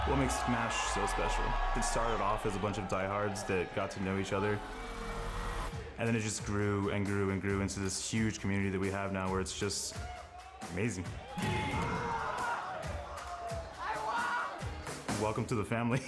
What makes Smash so special? It started off as a bunch of diehards that got to know each other. And then it just grew and grew and grew into this huge community that we have now where it's just amazing. Welcome to the family.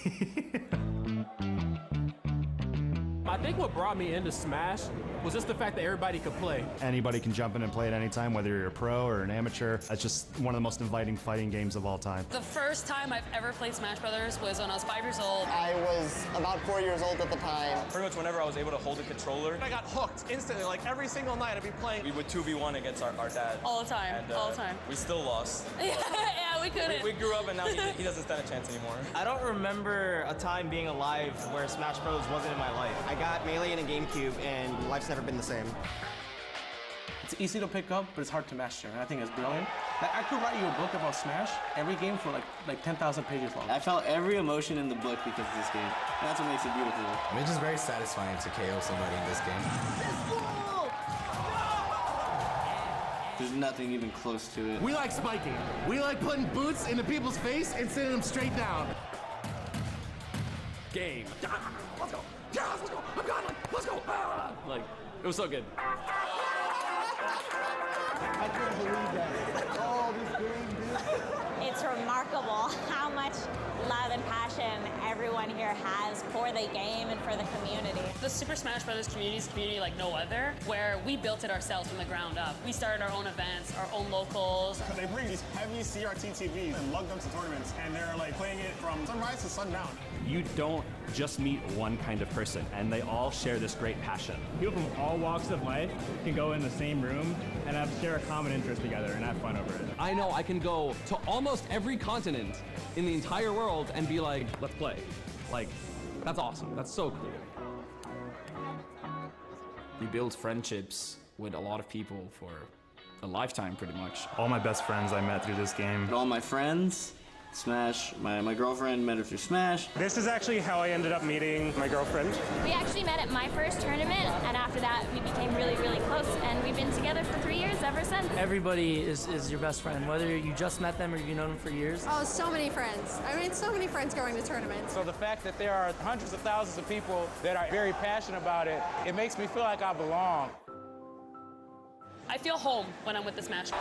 I think what brought me into Smash was just the fact that everybody could play. Anybody can jump in and play at any time, whether you're a pro or an amateur. That's just one of the most inviting fighting games of all time. The first time I've ever played Smash Brothers was when I was 5 years old. I was about 4 years old at the time. Pretty much whenever I was able to hold a controller, I got hooked instantly. Like every single night I'd be playing. We would 2v1 against our dad. All the time, and, all the time. We still lost. Yeah, we couldn't. We grew up and now he doesn't stand a chance anymore. I don't remember a time being alive where Smash Bros. Wasn't in my life. I got Melee and a GameCube, and life's never been the same. It's easy to pick up, but it's hard to master, and I think it's brilliant. Like, I could write you a book about Smash, every game for like 10,000 pages long. I felt every emotion in the book because of this game. That's what makes it beautiful. I mean, it's just very satisfying to KO somebody in this game. There's nothing even close to it. We like spiking. We like putting boots into people's face and sending them straight down. Game. Let's go. Yes, let's go. I'm godly. Let's go. Like, it was so good. I couldn't believe that. Oh, this game, dude. It's remarkable how much love and passion everyone here has for the game and for the community. The Super Smash Brothers community is a community like no other, where we built it ourselves from the ground up. We started our own events, our own locals. They bring these heavy CRT TVs and lug them to tournaments, and they're like playing it from sunrise to sundown. You don't just meet one kind of person, and they all share this great passion. People from all walks of life can go in the same room and share a common interest together and have fun over it. I know I can go to almost every continent in the entire world and be like, let's play. Like, that's awesome. That's so cool. You build friendships with a lot of people for a lifetime, pretty much. All my best friends I met through this game. All my friends, Smash, my girlfriend met her through Smash. This is actually how I ended up meeting my girlfriend. We actually met at my first tournament, and after that we became really, really close, and we've been together for 3 years ever since. Everybody is your best friend, whether you just met them or you've known them for years. Oh, so many friends. I mean, so many friends going to tournaments. So the fact that there are hundreds of thousands of people that are very passionate about it, it makes me feel like I belong. I feel home when I'm with the Smash.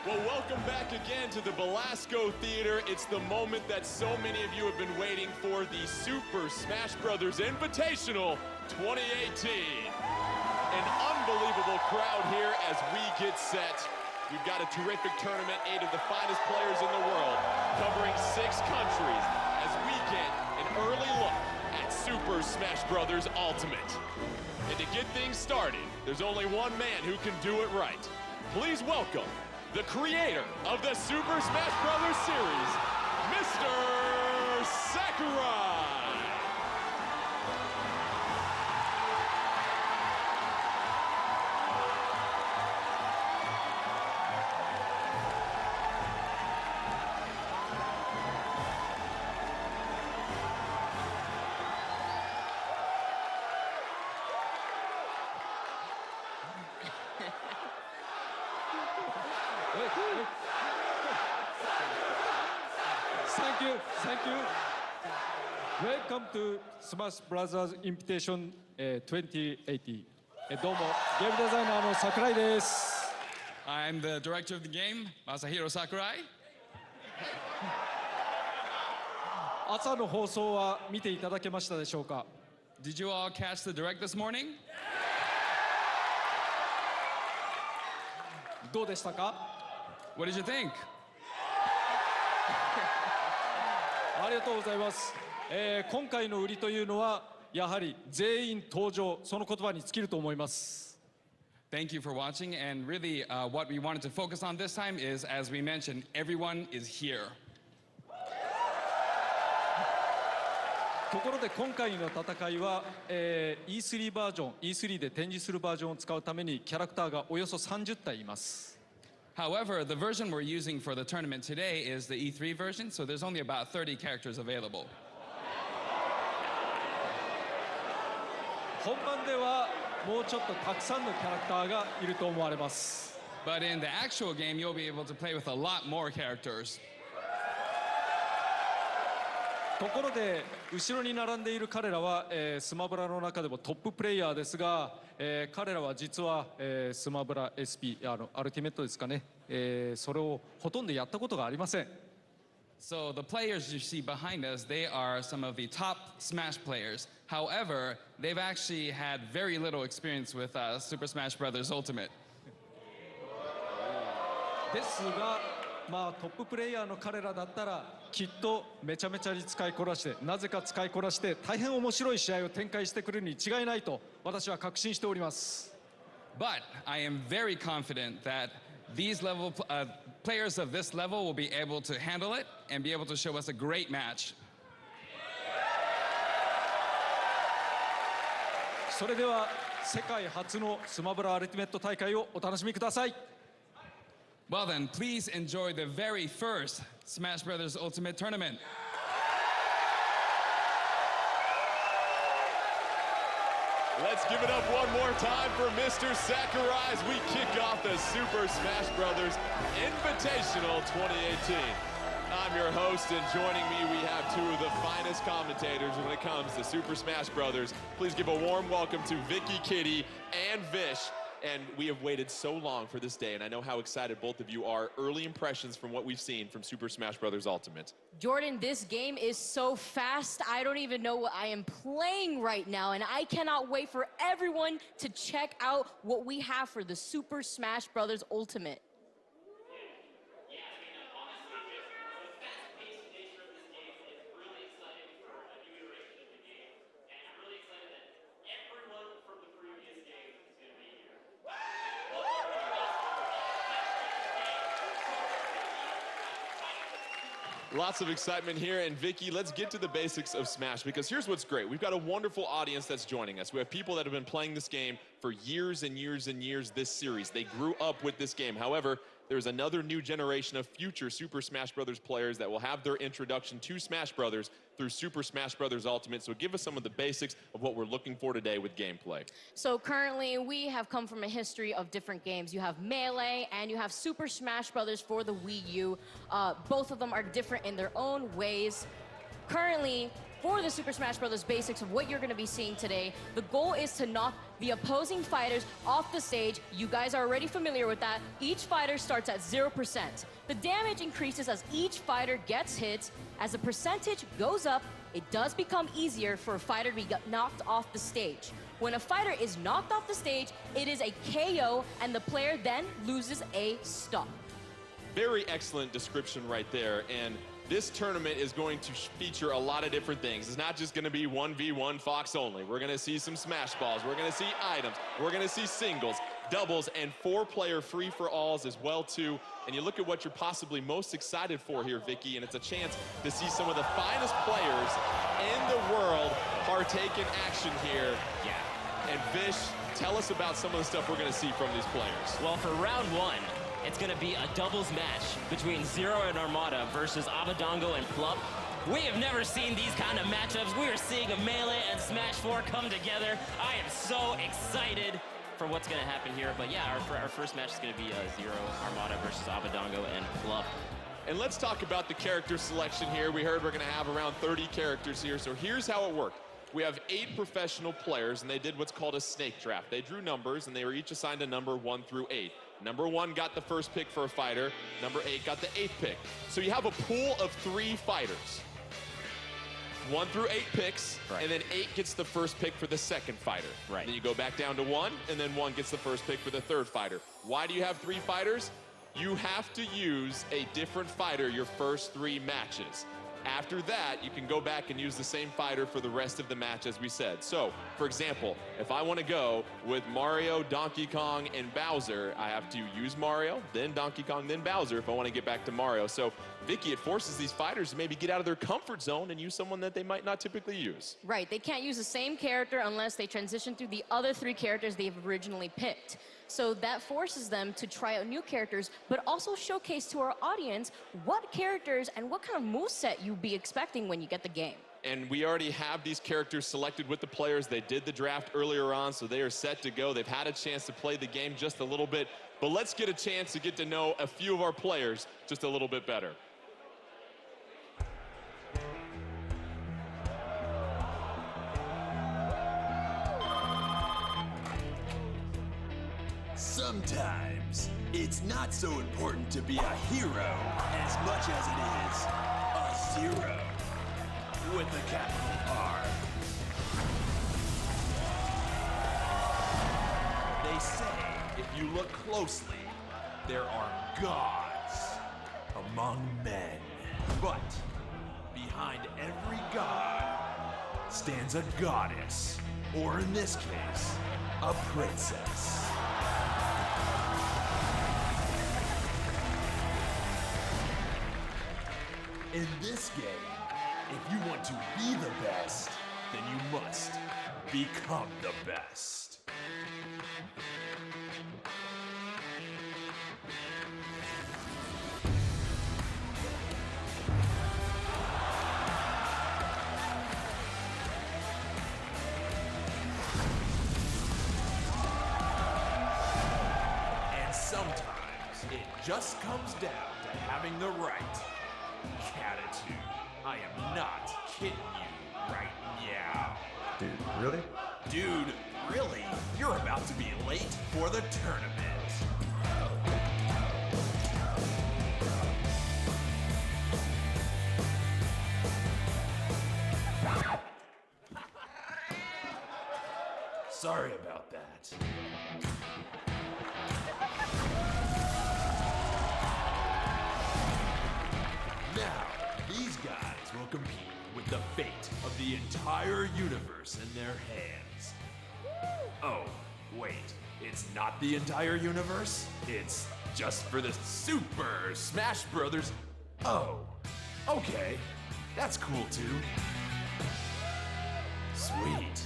Well, welcome back again to the Belasco Theater. It's the moment that so many of you have been waiting for, the Super Smash Brothers Invitational 2018. An unbelievable crowd here as we get set. We've got a terrific tournament, 8 of the finest players in the world, covering 6 countries as we get an early look at Super Smash Brothers Ultimate. And to get things started, there's only one man who can do it right. Please welcome the creator of the Super Smash Brothers series, Mr. Sakurai. Thank you. Welcome to Smash Brothers Invitation 2080. どうも、ゲームデザイナーの桜井です。I'm the director of the game, Masahiro Sakurai. 朝の放送は見ていただけましたでしょうか? Did you all catch the direct this morning? どうでしたか? What did you think? ありがとうございます。今回の売りというのはやはり全員登場、その言葉に尽きると思います。Thank you for watching, and really what we wanted to focus on this time is, as we mentioned, everyone is here. ところで今回の戦いは、E3 バージョン E3 で展示するバージョンを使うためにキャラクターがおよそ30体います。However, the version we're using for the tournament today is the E3 version, so there's only about 30 characters available. 本番ではもうちょっとたくさんのキャラクターがいると思われます。But in the actual game, you'll be able to play with a lot more characters. ところで後ろに並んでいる彼らは、スマブラの中でもトッププレイヤーですが、彼らは実は、スマブラ SP アルティメットですかね、それをほとんどやったことがありません。So the players you see behind us, they are some of the top Smash players. However, they've actually had very little experience with Super Smash Bros. Ultimate. ですが、まあトッププレイヤーの彼らだったらきっとめちゃめちゃに使いこなして、なぜか使いこなして大変面白い試合を展開してくるに違いないと私は確信しております。But I am very confident that these players of this level will be able to handle it and be able to show us a great match. それでは世界初のスマブラアルティメット大会をお楽しみください。Well then, please enjoy the very first Smash Bros. Ultimate Tournament. Let's give it up one more time for Mr. Sakurai as we kick off the Super Smash Bros. Invitational 2018. I'm your host, and joining me, we have two of the finest commentators when it comes to Super Smash Bros. Please give a warm welcome to Vicky, Kitty, and Vish. And we have waited so long for this day, and I know how excited both of you are. Early impressions from what we've seen from Super Smash Bros. Ultimate. Jordan, this game is so fast, I don't even know what I am playing right now, and I cannot wait for everyone to check out what we have for the Super Smash Bros. Ultimate. Lots of excitement here, and Vicky, let's get to the basics of Smash, because here's what's great. We've got a wonderful audience that's joining us. We have people that have been playing this game for years and years and years, this series. They grew up with this game. However, there's another new generation of future Super Smash Bros. Players that will have their introduction to Smash Bros. Through Super Smash Bros. Ultimate. So give us some of the basics of what we're looking for today with gameplay. So currently, we have come from a history of different games. You have Melee and you have Super Smash Bros. For the Wii U. Both of them are different in their own ways. Currently, for the Super Smash Bros. Basics of what you're going to be seeing today, the goal is to knock the opposing fighters off the stage. You guys are already familiar with that. Each fighter starts at 0%. The damage increases as each fighter gets hit. As the percentage goes up, it does become easier for a fighter to be knocked off the stage. When a fighter is knocked off the stage, it is a KO, and the player then loses a stop. Very excellent description right there, and this tournament is going to feature a lot of different things. It's not just going to be 1v1 Fox only. We're going to see some smash balls. We're going to see items. We're going to see singles, doubles, and 4-player free-for-alls as well, too. And you look at what you're possibly most excited for here, Vicky, and it's a chance to see some of the finest players in the world partake in action here. Yeah. And Vish, tell us about some of the stuff we're going to see from these players. Well, for round one, it's going to be a doubles match between ZeRo and Armada versus Abadango and Plup. We have never seen these kind of matchups. We are seeing a Melee and Smash 4 come together. I am so excited for what's going to happen here. But yeah, our first match is going to be ZeRo, Armada versus Abadango and Plup. And let's talk about the character selection here. We heard we're going to have around 30 characters here. So here's how it worked. We have 8 professional players, and they did what's called a snake draft. They drew numbers, and they were each assigned a number 1 through 8. Number 1 got the first pick for a fighter. Number 8 got the 8th pick. So you have a pool of 3 fighters. 1 through 8 picks, right. And then 8 gets the first pick for the second fighter. Right. Then you go back down to 1, and then 1 gets the first pick for the third fighter. Why do you have 3 fighters? You have to use a different fighter your first 3 matches. After that, you can go back and use the same fighter for the rest of the match, as we said. So, for example, if I want to go with Mario, Donkey Kong, and Bowser, I have to use Mario, then Donkey Kong, then Bowser if I want to get back to Mario. So Vicky, it forces these fighters to maybe get out of their comfort zone and use someone that they might not typically use. Right, they can't use the same character unless they transition through the other 3 characters they've originally picked. So that forces them to try out new characters, but also showcase to our audience what characters and what kind of moveset you'd be expecting when you get the game. And we already have these characters selected with the players. They did the draft earlier on, so they are set to go. They've had a chance to play the game just a little bit, but let's get a chance to get to know a few of our players just a little bit better. Sometimes it's not so important to be a hero as much as it is a zero with a capital R. They say if you look closely, there are gods among men. But behind every god stands a goddess, or in this case, a princess. In this game, if you want to be the best, then you must become the best. And sometimes it just comes down to having the right attitude. I am not kidding you right now. Dude, really? Dude, really? You're about to be late for the tournament. Sorry about that. Now, these guys will compete with the fate of the entire universe in their hands. Oh, wait, it's not the entire universe? It's just for the Super Smash Brothers. Oh, okay, that's cool too. Sweet.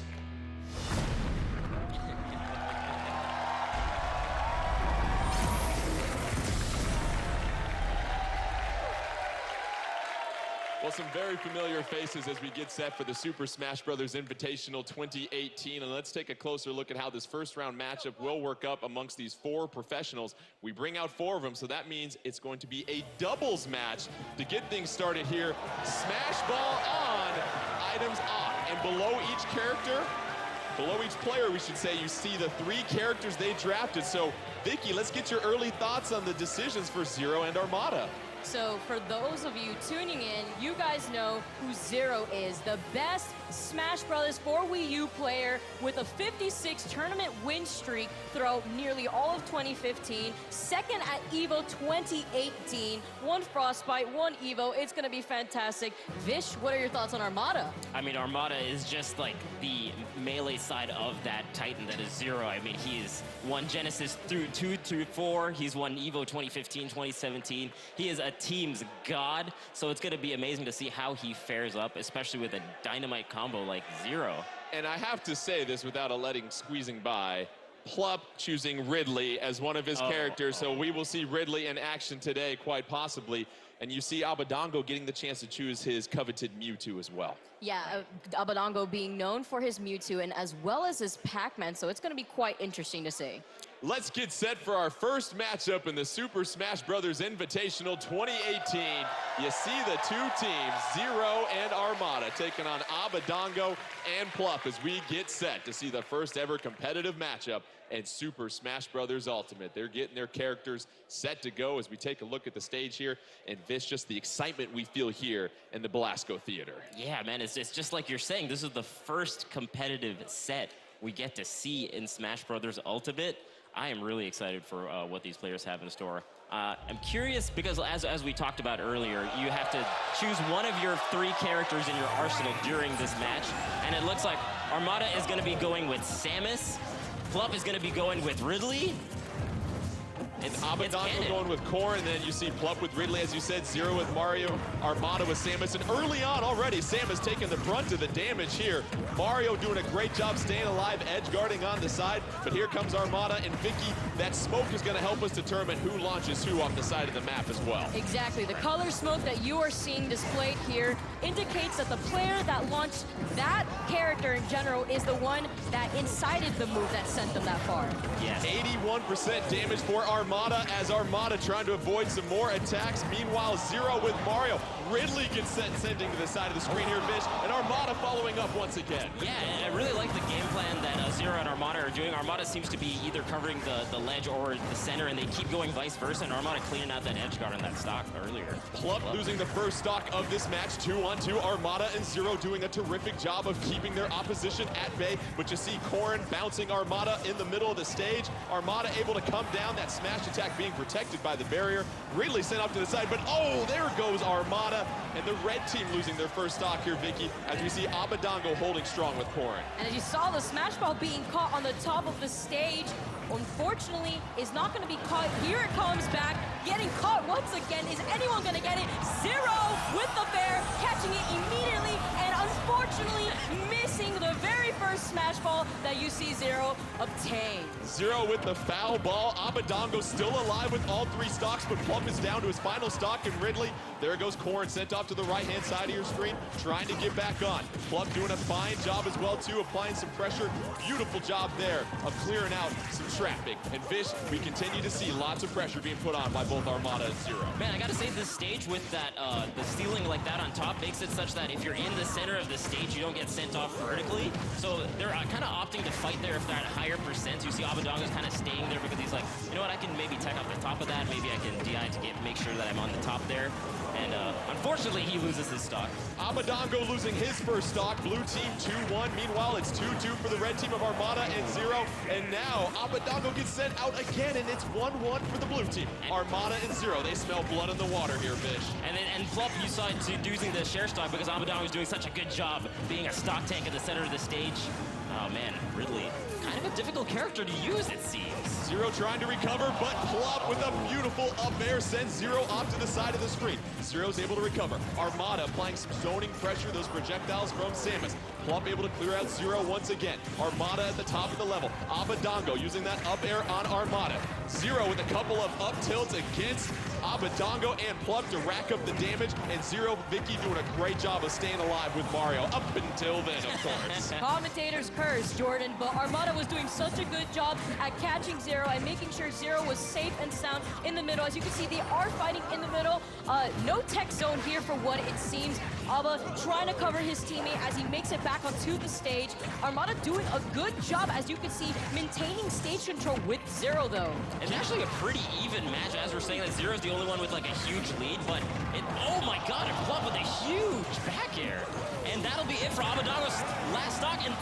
Well, some very familiar faces as we get set for the Super Smash Bros. Invitational 2018. And let's take a closer look at how this first round matchup will work up amongst these 4 professionals. We bring out 4 of them, so that means it's going to be a doubles match to get things started here. Smash ball on, items off. And below each character, below each player, we should say, you see the 3 characters they drafted. So, Vicky, let's get your early thoughts on the decisions for ZeRo and Armada. So for those of you tuning in, you guys know who ZeRo is, the best Smash Bros. For Wii U player with a 56 tournament win streak throughout nearly all of 2015, second at EVO 2018, 1 Frostbite, 1 EVO. It's going to be fantastic. Vish, what are your thoughts on Armada? I mean, Armada is just like the melee side of that Titan that is ZeRo. I mean, he is won Genesis through 2 through 4. He's won EVO 2015, 2017. He is a team's god, so it's going to be amazing to see how he fares up, especially with a dynamite combo like ZeRo. And I have to say this without squeezing by, Plup choosing Ridley as one of his characters, so we will see Ridley in action today, quite possibly. And you see Abadango getting the chance to choose his coveted Mewtwo as well. Yeah, Abadango being known for his Mewtwo and as well as his Pac-Man, so it's going to be quite interesting to see. Let's get set for our first matchup in the Super Smash Bros. Invitational 2018. You see the 2 teams, ZeRo and Armada, taking on Abadango and Plup as we get set to see the first ever competitive matchup in Super Smash Bros. Ultimate. They're getting their characters set to go as we take a look at the stage here. And Vish, just the excitement we feel here in the Belasco Theater. Yeah, man, it's just like you're saying, this is the first competitive set we get to see in Smash Bros. Ultimate. I am really excited for what these players have in store. I'm curious because as we talked about earlier, you have to choose one of your 3 characters in your arsenal during this match. And it looks like Armada is going to be going with Samus. Plup is going to be going with Ridley. It's Abadango canon. going with Core, and then you see Plup with Ridley, as you said, ZeRo with Mario, Armada with Samus, and early on already, Samus taking the brunt of the damage here. Mario doing a great job staying alive, edge guarding on the side, but here comes Armada and Vicky. That smoke is going to help us determine who launches who off the side of the map as well. Exactly. The color smoke that you are seeing displayed here indicates that the player that launched that character in general is the one that incited the move that sent them that far. Yes. 81% damage for Armada, as Armada trying to avoid some more attacks. Meanwhile, ZeRo with Mario. Ridley gets sending to the side of the screen here, Vish, and Armada following up once again. Yeah, and I really like the game plan that ZeRo and Armada are doing. Armada seems to be either covering the ledge or the center, and they keep going vice versa, and Armada cleaning out that edge guard on that stock earlier. Plup losing the first stock of this match, 2-on-2. Armada and ZeRo doing a terrific job of keeping their opposition at bay, but you see Corrin bouncing Armada in the middle of the stage. Armada able to come down, that smash attack being protected by the barrier. Ridley sent off to the side, but oh, there goes Armada, and the red team losing their first stock here, Vicky, as we see Abadango holding strong with Corrin. And as you saw, the smash ball being caught on the top of the stage, unfortunately, is not going to be caught. Here it comes back, getting caught once again. Is anyone going to get it? ZeRo with the bear, catching it immediately, and unfortunately missing the very first smash ball that you see ZeRo obtain. ZeRo with the foul ball. Abadango still alive with all three stocks, but Plup is down to his final stock, and Ridley, there goes Corrin, sent off to the right-hand side of your screen, trying to get back on. Plup doing a fine job as well, too, applying some pressure. Beautiful job there of clearing out some traffic. And Vish, we continue to see lots of pressure being put on by both Armada and ZeRo. Man, I gotta say, this stage with that, the ceiling like that on top makes it such that if you're in the center of the stage, you don't get sent off vertically. So they're kind of opting to fight there if they're at higher percents. You see Abadango's kind of staying there because he's like, you know what, I can maybe tech off the top of that. Maybe I can DI to make sure that I'm on the top there. And unfortunately, he loses his stock. Abadango losing his first stock. Blue team 2-1. Meanwhile, it's 2-2 for the red team of Armada and ZeRo. And now Abadango gets sent out again, and it's 1-1 for the blue team. Armada and ZeRo, they smell blood in the water here, Vish. And Plup, you saw it using the share stock because Abadango was doing such a good job being a stock tank at the center of the stage. Oh man, Ridley, kind of a difficult character to use, it seems. ZeRo trying to recover, but Plup with a beautiful up air sends ZeRo off to the side of the screen. ZeRo's able to recover. Armada applying some zoning pressure, those projectiles from Samus. Plup able to clear out ZeRo once again. Armada at the top of the level. Abadango using that up air on Armada. ZeRo with a couple of up tilts against Abadango and Plup to rack up the damage, and ZeRo, Vicky doing a great job of staying alive with Mario up until then, of course. Commentators curse Jordan, but Armada was doing such a good job at catching ZeRo and making sure ZeRo was safe and sound in the middle. As you can see, they are fighting in the middle. No tech zone here for what it seems. Aba trying to cover his teammate as he makes it back onto the stage. Armada doing a good job, as you can see, maintaining stage control with ZeRo, though. It's actually a pretty even match, as we're saying that ZeRo's the only one with like a huge lead, but oh my god, and Plup with a huge back air. And that'll be it for Abadango's last stock, and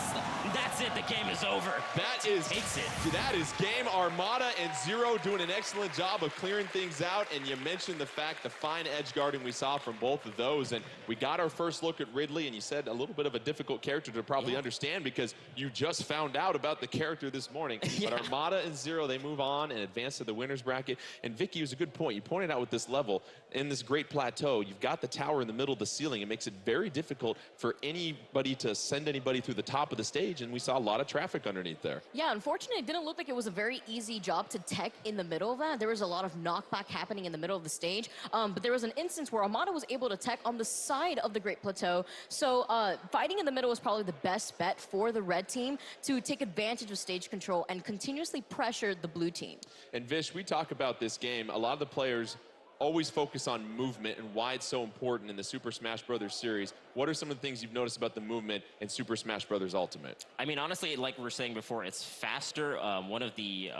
that's it, the game is over. That is game. Armada and ZeRo doing an excellent job of clearing things out, and you mentioned the fine edge guarding we saw from both of those, and we got our first look at Ridley, and you said a little bit of a difficult character to probably understand because you just found out about the character this morning. But Armada and ZeRo, they move on and advance to the winner's bracket, and Vicky was a good point. You pointed out with this level, in this great plateau, you've got the tower in the middle of the ceiling. It makes it very difficult for anybody to send anybody through the top of the stage, and we saw a lot of traffic underneath there. Yeah, unfortunately, it didn't look like it was a very easy job to tech in the middle of that. There was a lot of knockback happening in the middle of the stage, but there was an instance where Armada was able to tech on the side of the Great Plateau, so fighting in the middle was probably the best bet for the red team to take advantage of stage control and continuously pressure the blue team. And Vish, we talk about this game, a lot of the players always focus on movement and why it's so important in the Super Smash Bros. Series. What are some of the things you've noticed about the movement in Super Smash Bros. Ultimate? I mean, honestly, like we were saying before, it's faster. One of the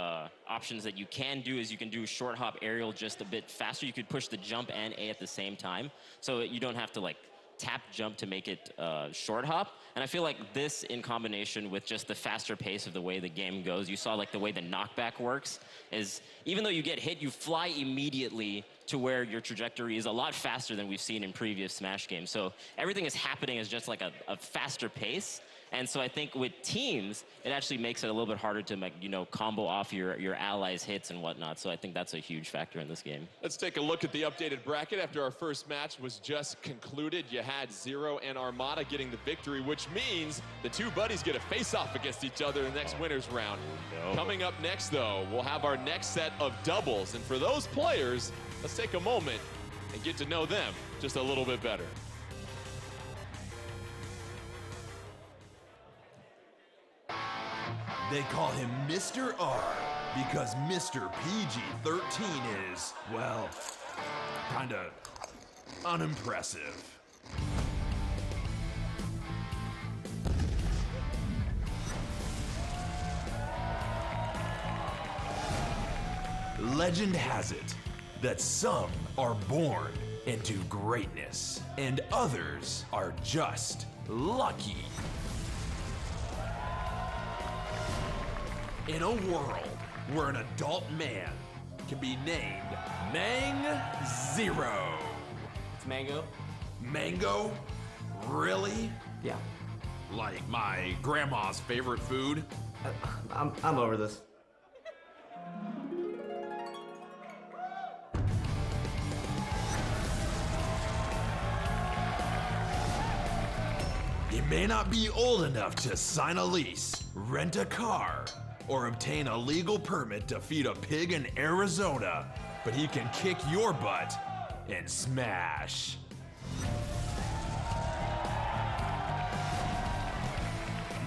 options that you can do is you can do short hop aerial just a bit faster. You could push the jump and A at the same time, so you don't have to like tap jump to make it short hop. And I feel like this in combination with just the faster pace of the way the game goes, you saw like the way the knockback works is even though you get hit, you fly immediately to where your trajectory is a lot faster than we've seen in previous Smash games. So everything is happening as just like a faster pace. And so I think with teams, it actually makes it a little bit harder to, like, you know, combo off your allies' hits and whatnot. So I think that's a huge factor in this game. Let's take a look at the updated bracket after our first match was just concluded. You had ZeRo and Armada getting the victory, which means the two buddies get a face-off against each other in the next winners round. No. Coming up next, though, we'll have our next set of doubles. And for those players, let's take a moment and get to know them just a little bit better. They call him Mr. R because Mr. PG-13 is, well, kinda unimpressive. Legend has it that some are born into greatness and others are just lucky. In a world where an adult man can be named Mang0. It's Mango. Mango? Really? Yeah. Like my grandma's favorite food? I'm over this. He may not be old enough to sign a lease, rent a car, or obtain a legal permit to feed a pig in Arizona, but he can kick your butt and smash.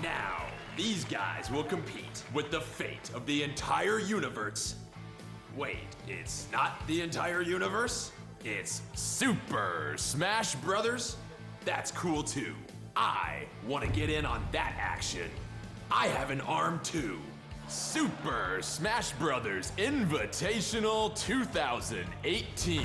Now, these guys will compete with the fate of the entire universe. Wait, it's not the entire universe? It's Super Smash Brothers? That's cool too. I want to get in on that action. I have an arm too. Super Smash Brothers Invitational 2018.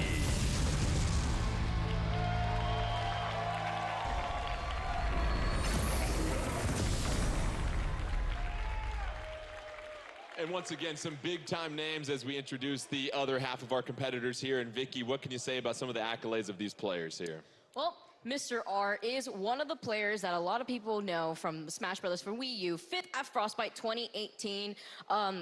And once again, some big-time names as we introduce the other half of our competitors here. And Vicky, what can you say about some of the accolades of these players here? Well, Mr. R is one of the players that a lot of people know from Smash Brothers for Wii U, 5th at Frostbite 2018.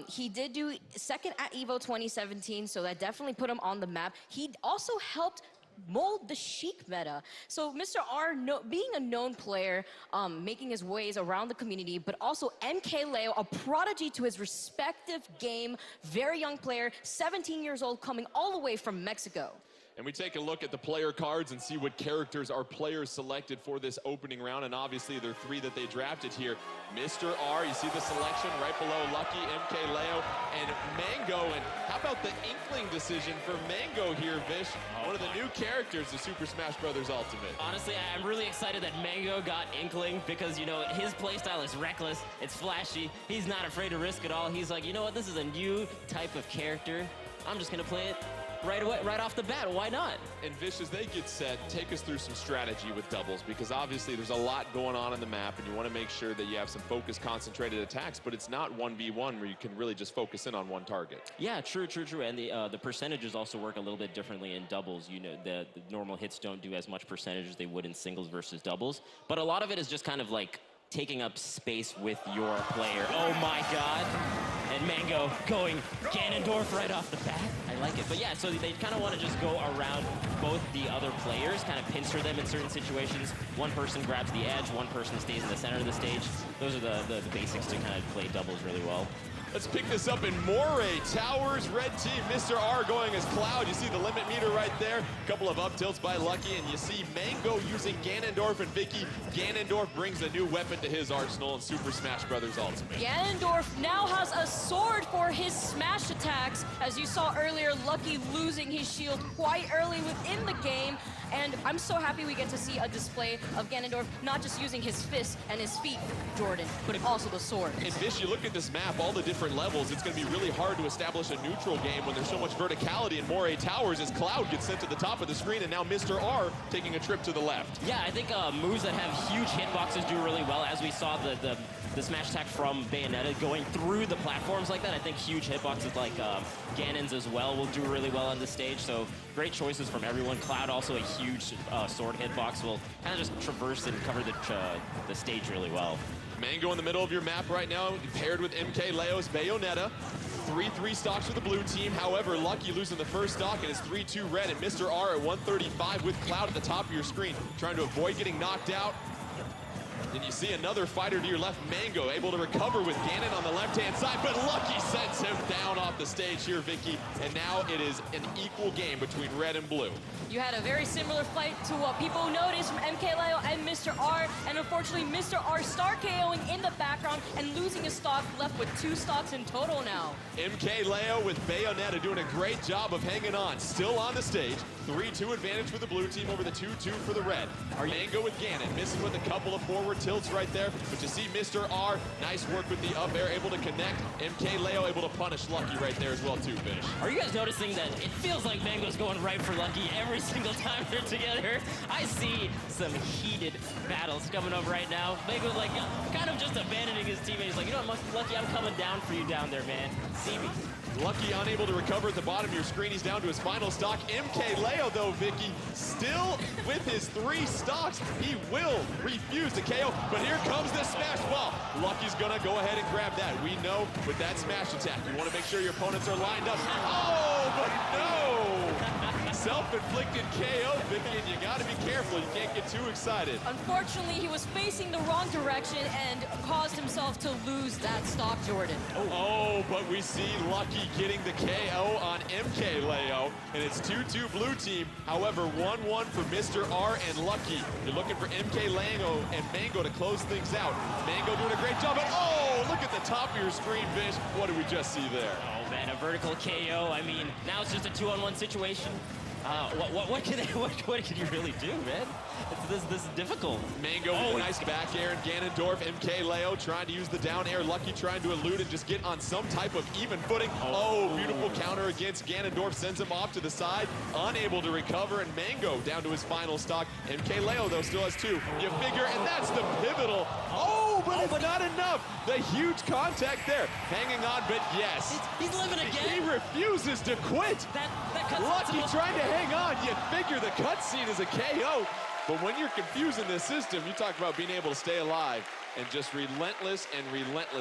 He did do 2nd at EVO 2017, so that definitely put him on the map. He also helped mold the Sheik meta. So Mr. R, being a known player, making his ways around the community, but also MkLeo, a prodigy to his respective game, very young player, 17 years old, coming all the way from Mexico. And we take a look at the player cards and see what characters our players selected for this opening round. And obviously, there are 3 that they drafted here. Mr. R, you see the selection right below Lucky, MkLeo, and Mango. And how about the Inkling decision for Mango here, Vish? One of the new characters of Super Smash Bros. Ultimate. Honestly, I'm really excited that Mango got Inkling because, you know, his playstyle is reckless, it's flashy, he's not afraid to risk it all. He's like, you know what, this is a new type of character. I'm just gonna play it right away, right off the bat. Why not? And Vish, as they get set, take us through some strategy with doubles, because obviously there's a lot going on in the map, and you want to make sure that you have some focused, concentrated attacks, but it's not 1v1 where you can really just focus in on one target. Yeah, true. And the percentages also work a little bit differently in doubles. You know, the normal hits don't do as much percentage as they would in singles versus doubles, but a lot of it is just kind of like taking up space with your player. Oh my God. And Mango going Ganondorf right off the bat. I like it. But yeah, so they kind of want to just go around both the other players, kind of pincer them in certain situations. One person grabs the edge, one person stays in the center of the stage. Those are the basics to kind of play doubles really well. Let's pick this up in Moray Towers. Red team, Mr. R going as Cloud. You see the limit meter right there. A couple of up tilts by Lucky, and you see Mango using Ganondorf and Vicky. Ganondorf brings a new weapon to his arsenal in Super Smash Bros. Ultimate. Ganondorf now has a sword for his smash attacks. As you saw earlier, Lucky losing his shield quite early within the game. And I'm so happy we get to see a display of Ganondorf not just using his fists and his feet, Jordan, but also the sword. And Vish, you look at this map, all the different levels, it's going to be really hard to establish a neutral game when there's so much verticality in Moray Towers as Cloud gets sent to the top of the screen, and now Mr. R taking a trip to the left. Yeah, I think moves that have huge hitboxes do really well, as we saw the smash attack from Bayonetta going through the platforms like that. I think huge hitboxes like Ganon's as well will do really well on the stage, so great choices from everyone. Cloud also a huge sword hitbox will kind of just traverse and cover the stage really well. Mang0 in the middle of your map right now, paired with MkLeo's Bayonetta. 3-3 stocks for the blue team. However, Lucky losing the first stock and it's 3-2 red, and Mr. R at 135 with Cloud at the top of your screen, trying to avoid getting knocked out. Then you see another fighter to your left, Mang0, able to recover with Ganon on the left-hand side, but Lucky sends him down off the stage here, Vicky, and now it is an equal game between red and blue. You had a very similar fight to what people noticed from MkLeo and Mr. R, and unfortunately Mr. R star KOing in the background and losing a stock, left with 2 stocks in total now. MkLeo with Bayonetta doing a great job of hanging on, still on the stage. 3-2 advantage for the blue team over the 2-2 for the red. Mang0 with Ganon, missing with a couple of forward tilts right there, but you see Mr. R, nice work with the up air, able to connect. MkLeo able to punish Lucky right there as well too, Fish. Are you guys noticing that it feels like Mang0's going right for Lucky every single time they're together? I see some heated battles coming up right now. Mang0's like kind of just abandoning his teammates. He's like, you know what, Lucky, I'm coming down for you down there, man. See me. Lucky unable to recover at the bottom of your screen. He's down to his final stock. MkLeo, though, Vicky, still with his 3 stocks. He will refuse to KO, but here comes the smash ball. Lucky's gonna go ahead and grab that. We know with that smash attack, you want to make sure your opponents are lined up. Oh, but no! Self-inflicted KO, Vicky, and you gotta be careful. You can't get too excited. Unfortunately, he was facing the wrong direction and caused himself to lose that stock, Jordan. Oh, but we see Lucky getting the KO on MkLeo, and it's 2-2 blue team. However, 1-1 for Mr. R and Lucky. You're looking for MkLeo and Mang0 to close things out. Mang0 doing a great job, but oh, look at the top of your screen, Vish. What did we just see there? Oh man, a vertical KO. I mean, now it's just a 2-on-1 situation. What can you really do, man? This is difficult. Mang0 with a nice back air, and Ganondorf, MkLeo trying to use the down air. Lucky trying to elude and just get on some type of even footing. Oh, beautiful counter against Ganondorf, sends him off to the side, unable to recover, and Mang0 down to his final stock. MkLeo, though, still has 2. You figure, and that's the pivotal. Oh, but it's not enough. The huge contact there. Hanging on, but yes. He's living again. He refuses to quit. That Lucky trying to hang on. You figure the cutscene is a KO. But when you're confusing the system, you talk about being able to stay alive, and just relentless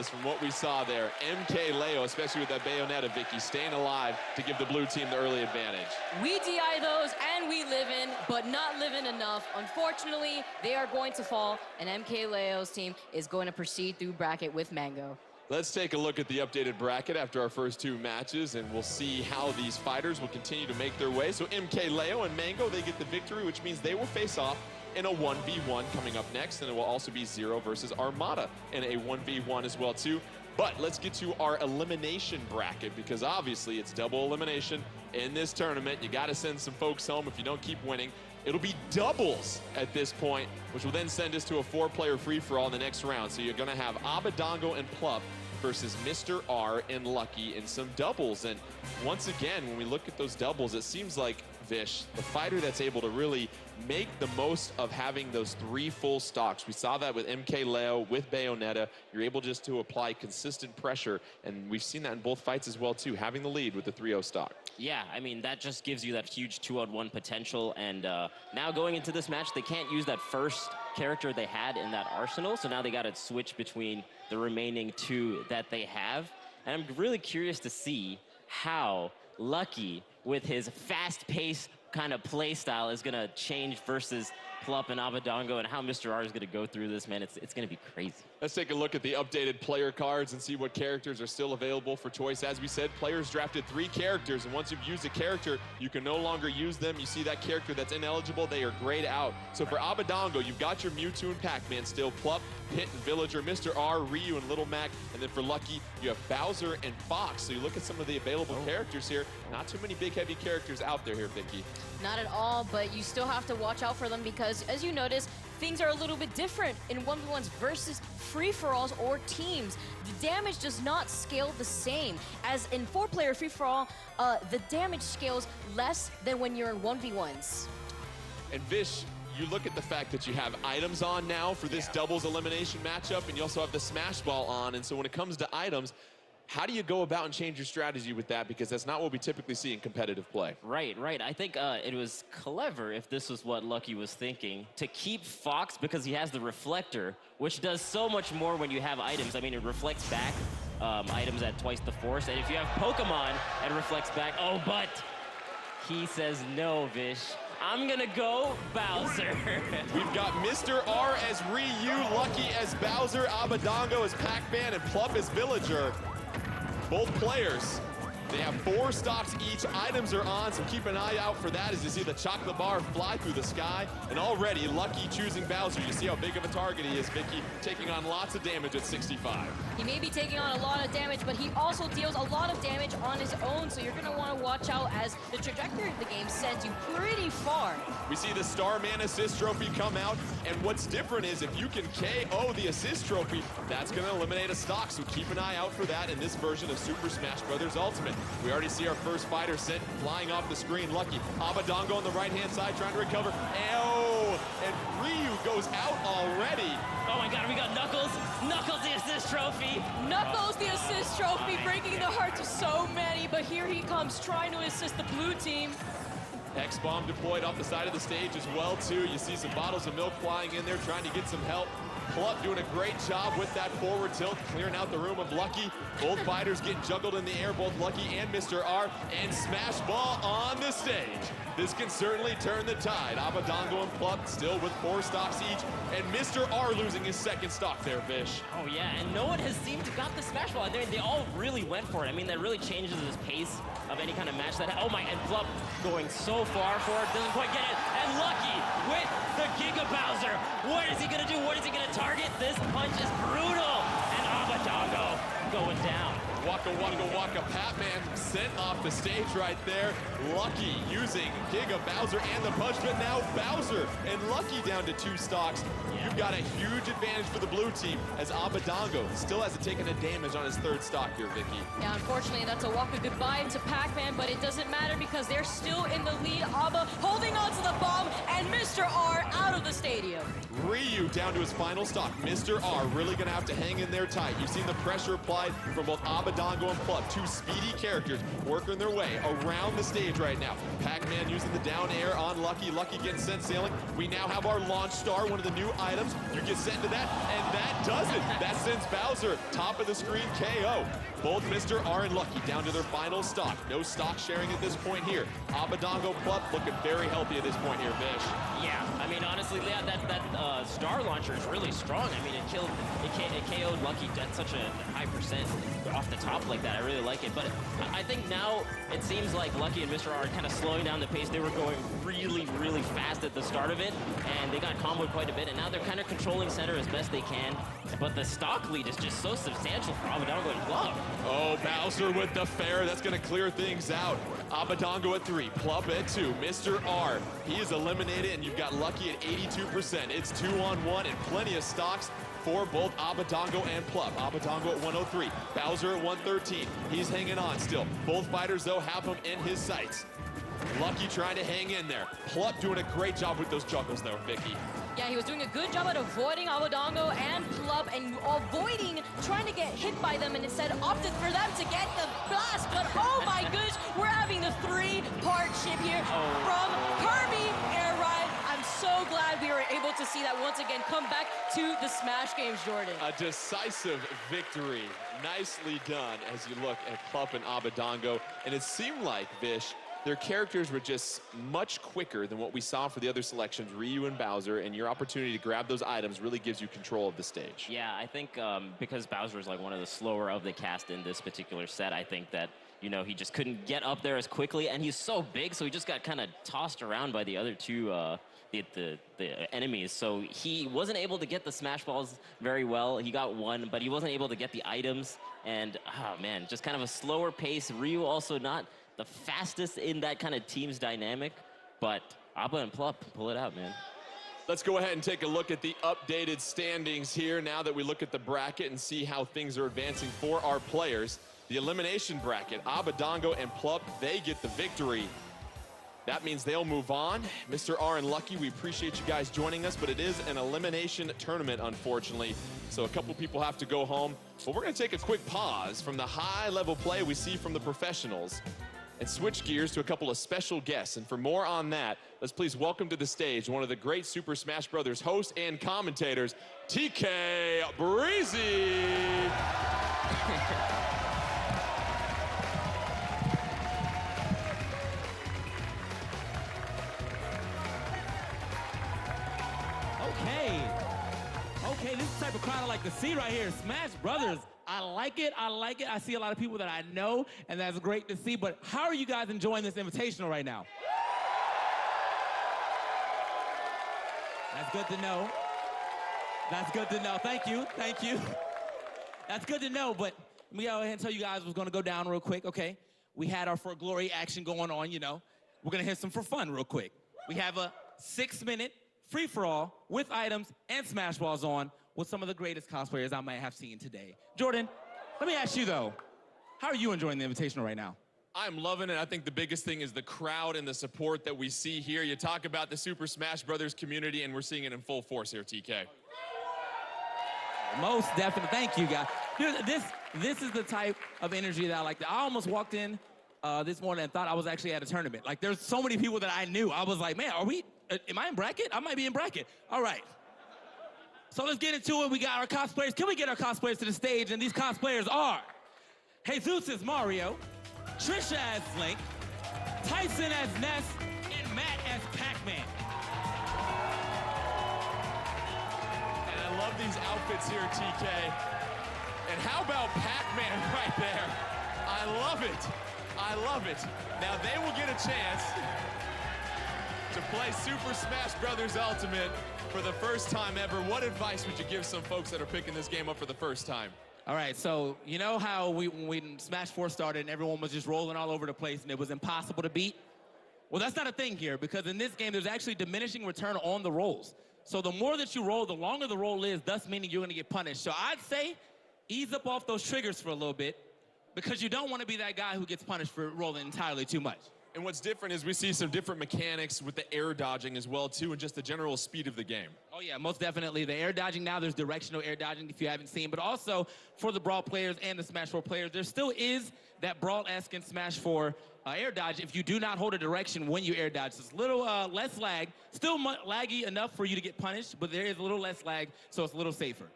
from what we saw there. MkLeo, especially with that Bayonetta, Vicky, staying alive to give the blue team the early advantage. We DI those and we live in, but not living enough. Unfortunately, they are going to fall, and MkLeo's team is going to proceed through bracket with Mang0. Let's take a look at the updated bracket after our first 2 matches, and we'll see how these fighters will continue to make their way. So MkLeo and Mang0, they get the victory, which means they will face off in a 1v1 coming up next, and it will also be ZeRo versus Armada in a 1v1 as well too. But let's get to our elimination bracket, because obviously it's double elimination in this tournament. You got to send some folks home if you don't keep winning. It'll be doubles at this point, which will then send us to a 4-player free-for-all in the next round. So you're going to have Abadango and Plup versus Mr. R and Lucky in some doubles. And once again, when we look at those doubles, it seems like, Vish, the fighter that's able to really make the most of having those 3 full stocks. We saw that with MkLeo, with Bayonetta. You're able just to apply consistent pressure, and we've seen that in both fights as well too, having the lead with the 3-0 stock. Yeah, I mean, that just gives you that huge 2-on-1 potential, and now going into this match, they can't use that first character they had in that arsenal, so now they got to switch between the remaining 2 that they have. And I'm really curious to see how Lucky, with his fast-paced kind of play style, is going to change versus Plup and Abadango, and how Mr. R is going to go through this, man. It's going to be crazy. Let's take a look at the updated player cards and see what characters are still available for choice. As we said, players drafted 3 characters, and once you've used a character, you can no longer use them. You see that character that's ineligible, they are grayed out. So for Abadango, you've got your Mewtwo and Pac-Man still, Plup, Pit and Villager, Mr. R, Ryu and Little Mac, and then for Lucky, you have Bowser and Fox. So you look at some of the available characters here, not too many big heavy characters out there here, Vicky. Not at all, but you still have to watch out for them, because as you notice, things are a little bit different in 1v1s versus free-for-alls or teams. The damage does not scale the same. As in 4-player free-for-all, the damage scales less than when you're in 1v1s. And Vish, you look at the fact that you have items on now for this doubles elimination matchup, and you also have the Smash Ball on, and so when it comes to items, How do you go about and change your strategy with that? Because that's not what we typically see in competitive play. Right. I think it was clever, if this was what Lucky was thinking, to keep Fox because he has the reflector, which does so much more when you have items. I mean, it reflects back items at twice the force. And if you have Pokemon, it reflects back. Oh, but he says no, Vish. I'm gonna go Bowser. We've got Mr. R as Ryu, Lucky as Bowser, Abadango as Pac-Man, and Plup as Villager. Both players, they have 4 stocks each. Items are on, so keep an eye out for that as you see the chocolate bar fly through the sky. And already, Lucky choosing Bowser. You see how big of a target he is, Vicky, taking on lots of damage at 65. He may be taking on a lot of damage, but he also deals a lot of damage on his own, so you're going to want to watch out as the trajectory of the game sends you pretty far. We see the Starman Assist Trophy come out, and what's different is if you can KO the Assist Trophy, that's going to eliminate a stock, so keep an eye out for that in this version of Super Smash Bros. Ultimate. We already see our first fighter sent flying off the screen. Lucky. Abadango on the right-hand side trying to recover. Oh, and Ryu goes out already. Oh my God, we got Knuckles. Knuckles the assist trophy. Knuckles the assist trophy, breaking the hearts of so many, but here he comes trying to assist the blue team. X-Bomb deployed off the side of the stage as well, too. You see some bottles of milk flying in there trying to get some help. Plup doing a great job with that forward tilt, clearing out the room of Lucky. Both fighters getting juggled in the air, both Lucky and Mr. R, and Smash Ball on the stage. This can certainly turn the tide. Abadango and Plup still with 4 stocks each, and Mr. R losing his second stock there, Vish. Oh yeah, and no one has seemed to got the Smash Ball. They all really went for it. I mean, that really changes the pace of any kind of match that, oh my, and Plup going so far for it, doesn't quite get it, and Lucky with the Giga Bowser. What is he gonna do? What is he gonna target? This punch is brutal, and Abadango going down. Waka Waka Waka, Pac-Man sent off the stage right there. Lucky using Giga Bowser and the punch, but now Bowser and Lucky down to 2 stocks. You've got a huge advantage for the blue team as Abadango still hasn't taken a damage on his 3rd stock here, Vicky. Yeah, unfortunately, that's a walk of goodbye to Pac-Man, but it doesn't matter because they're still in the lead. Aba holding on to the bomb, and Mr. R out of the stadium. Ryu down to his final stock. Mr. R really gonna have to hang in there tight. You've seen the pressure applied from both Abadango and Plup, 2 speedy characters working their way around the stage right now. Pac-Man using the down air on Lucky. Lucky getting sent sailing. We now have our launch star, one of the new items. You get sent to that, and that does it. That sends Bowser top of the screen KO. Both Mr. R and Lucky down to their final stock. No stock sharing at this point here. Abadango, Plup looking very healthy at this point here, Vish. Yeah, I mean, honestly, yeah, that star launcher is really strong. I mean, it KO'd Lucky at such a high percent off the top like that. I really like it. But I think now it seems like Lucky and Mr. R are kind of slowing down the pace. They were going really, really fast at the start of it, and they got comboed quite a bit, and now they're kind of controlling center as best they can. But the stock lead is just so substantial for Abadango and Plup. Oh, Bowser with the fair. That's going to clear things out. Abadango at 3, Plup at 2. Mr. R, he is eliminated, and you've got Lucky at 82%. It's 2-on-1 and plenty of stocks for both Abadango and Plup. Abadango at 103, Bowser at 113. He's hanging on still. Both fighters, though, have him in his sights. Lucky trying to hang in there. Plup doing a great job with those juggles, though, Vicky. Yeah, he was doing a good job at avoiding Abadango and Plup and avoiding trying to get hit by them, and instead opted for them to get the blast. But oh my goodness, we're having the 3-part ship here from Kirby Air Ride. I'm so glad we were able to see that once again come back to the Smash games, Jordan. A decisive victory. Nicely done as you look at Plup and Abadango. And it seemed like, Vish, their characters were just much quicker than what we saw for the other selections, Ryu and Bowser, and your opportunity to grab those items really gives you control of the stage. Yeah, I think because Bowser is like one of the slower of the cast in this particular set, I think that, you know, he just couldn't get up there as quickly, and he's so big, so he just got kind of tossed around by the other 2 the enemies. So he wasn't able to get the Smash Balls very well. He got 1, but he wasn't able to get the items, and, oh man, just kind of a slower pace. Ryu also not the fastest in that kind of team's dynamic, but Aba and Plup pull it out, man. Let's go ahead and take a look at the updated standings here now that we look at the bracket and see how things are advancing for our players. The elimination bracket, Abadango and Plup, they get the victory. That means they'll move on. Mr. R and Lucky, we appreciate you guys joining us, but it is an elimination tournament, unfortunately. So a couple people have to go home. But we're gonna take a quick pause from the high-level play we see from the professionals and switch gears to a couple of special guests. And for more on that, let's please welcome to the stage one of the great Super Smash Bros. Hosts and commentators, TK Breezy. Okay, this is the type of crowd I like to see right here. Smash Brothers, I like it, I like it. I see a lot of people that I know, and that's great to see, but how are you guys enjoying this Invitational right now? That's good to know. That's good to know. Thank you, thank you. That's good to know, but let me go ahead and tell you guys what's gonna go down real quick, okay? We had our For Glory action going on, you know. We're gonna hit some for fun real quick. We have a 6-minute free-for-all with items and Smash Balls on with some of the greatest cosplayers I might have seen today. Jordan, let me ask you though, how are you enjoying the Invitational right now? I'm loving it. I think the biggest thing is the crowd and the support that we see here. You talk about the Super Smash Brothers community, and we're seeing it in full force here, TK. Most definitely. Thank you, guys. Dude, this is the type of energy that I like. I almost walked in this morning and thought I was actually at a tournament. Like, there's so many people that I knew. I was like, man, am I in bracket? I might be in bracket. All right. So let's get into it. We got our cosplayers. Can we get our cosplayers to the stage? And these cosplayers are Jesus as Mario, Trisha as Link, Tyson as Ness, and Matt as Pac-Man. And I love these outfits here, TK. And how about Pac-Man right there? I love it. I love it. Now they will get a chance to play Super Smash Bros. Ultimate for the first time ever. What advice would you give some folks that are picking this game up for the first time? All right, so you know how when Smash 4 started and everyone was just rolling all over the place and it was impossible to beat? Well, that's not a thing here, because in this game, there's actually diminishing return on the rolls. So the more that you roll, the longer the roll is, thus meaning you're gonna get punished. So I'd say ease up off those triggers for a little bit, because you don't want to be that guy who gets punished for rolling entirely too much. And what's different is we see some different mechanics with the air dodging as well, too, and just the general speed of the game. Oh, yeah, most definitely. The air dodging now, there's directional air dodging if you haven't seen, but also for the Brawl players and the Smash 4 players, there still is that Brawl-esque in Smash 4 air dodge if you do not hold a direction when you air dodge. So it's a little less lag, still laggy enough for you to get punished, but there is a little less lag, so it's a little safer.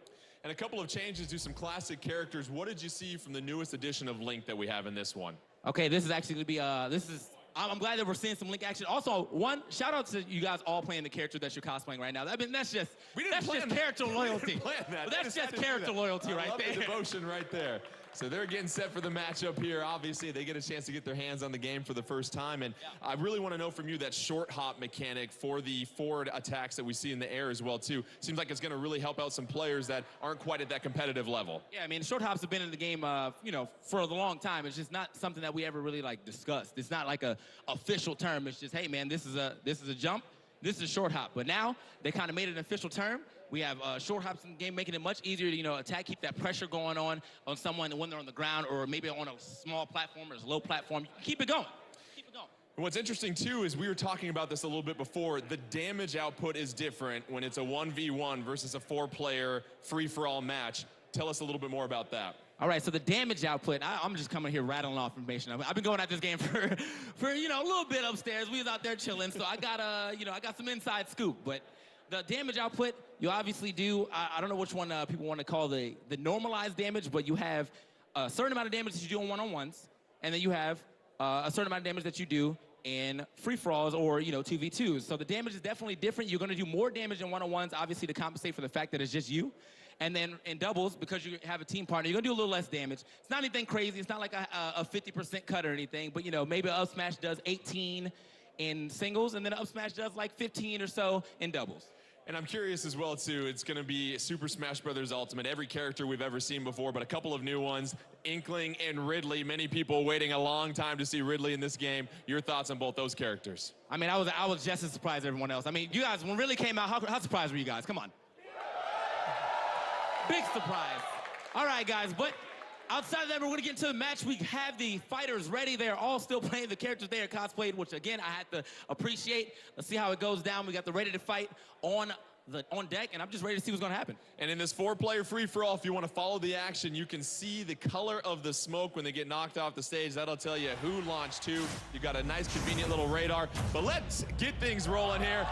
And a couple of changes to some classic characters. What did you see from the newest edition of Link that we have in this one? Okay, this is actually going to be, I'm glad that we're seeing some Link action. Also, shout out to you guys all playing the character that you're cosplaying right now. I mean, that's just character loyalty. But that's just character loyalty right there. The devotion right there. So they're getting set for the matchup here. Obviously, they get a chance to get their hands on the game for the first time. And I really want to know from you that short hop mechanic for the forward attacks that we see in the air as well, too. Seems like it's going to really help out some players that aren't quite at that competitive level. Yeah, I mean, short hops have been in the game, for a long time. It's just not something that we ever really, discussed. It's not like a official term. It's just, hey, man, this is a jump. This is a short hop. But now they kind of made it an official term. We have short hops in the game, making it much easier to, attack, keep that pressure going on someone when they're on the ground or maybe on a small platform or a low platform. Keep it going. Keep it going. What's interesting, too, is we were talking about this a little bit before. The damage output is different when it's a 1v1 versus a 4-player free-for-all match. Tell us a little bit more about that. All right, so the damage output, I'm just coming here rattling off information. I've been going at this game for a little bit upstairs. We was out there chilling, so I got some inside scoop. But the damage output, you obviously do, I don't know which one people want to call the normalized damage, but you have a certain amount of damage that you do on one-on-ones, and then you have a certain amount of damage that you do in free-for-alls or, 2v2s. So the damage is definitely different. You're going to do more damage in one-on-ones, obviously, to compensate for the fact that it's just you. And then in doubles, because you have a team partner, you're going to do a little less damage. It's not anything crazy. It's not like a 50% cut or anything. But, maybe up smash does 18 in singles, and then up smash does like 15 or so in doubles. And I'm curious as well, too, it's going to be Super Smash Bros. Ultimate, every character we've ever seen before, but a couple of new ones, Inkling and Ridley. Many people waiting a long time to see Ridley in this game. Your thoughts on both those characters? I mean, I was just as surprised as everyone else. I mean, you guys, when Ridley came out, how surprised were you guys? Come on. Big surprise. All right, guys, but outside of that, we're going to get into the match. We have the fighters ready. They're all still playing the characters they are cosplayed, which, again, I had to appreciate. Let's see how it goes down. We got the ready to fight on deck, and I'm just ready to see what's going to happen. And in this 4-player free-for-all, if you want to follow the action, you can see the color of the smoke when they get knocked off the stage. That'll tell you who launched who. You got a nice, convenient little radar. But let's get things rolling here.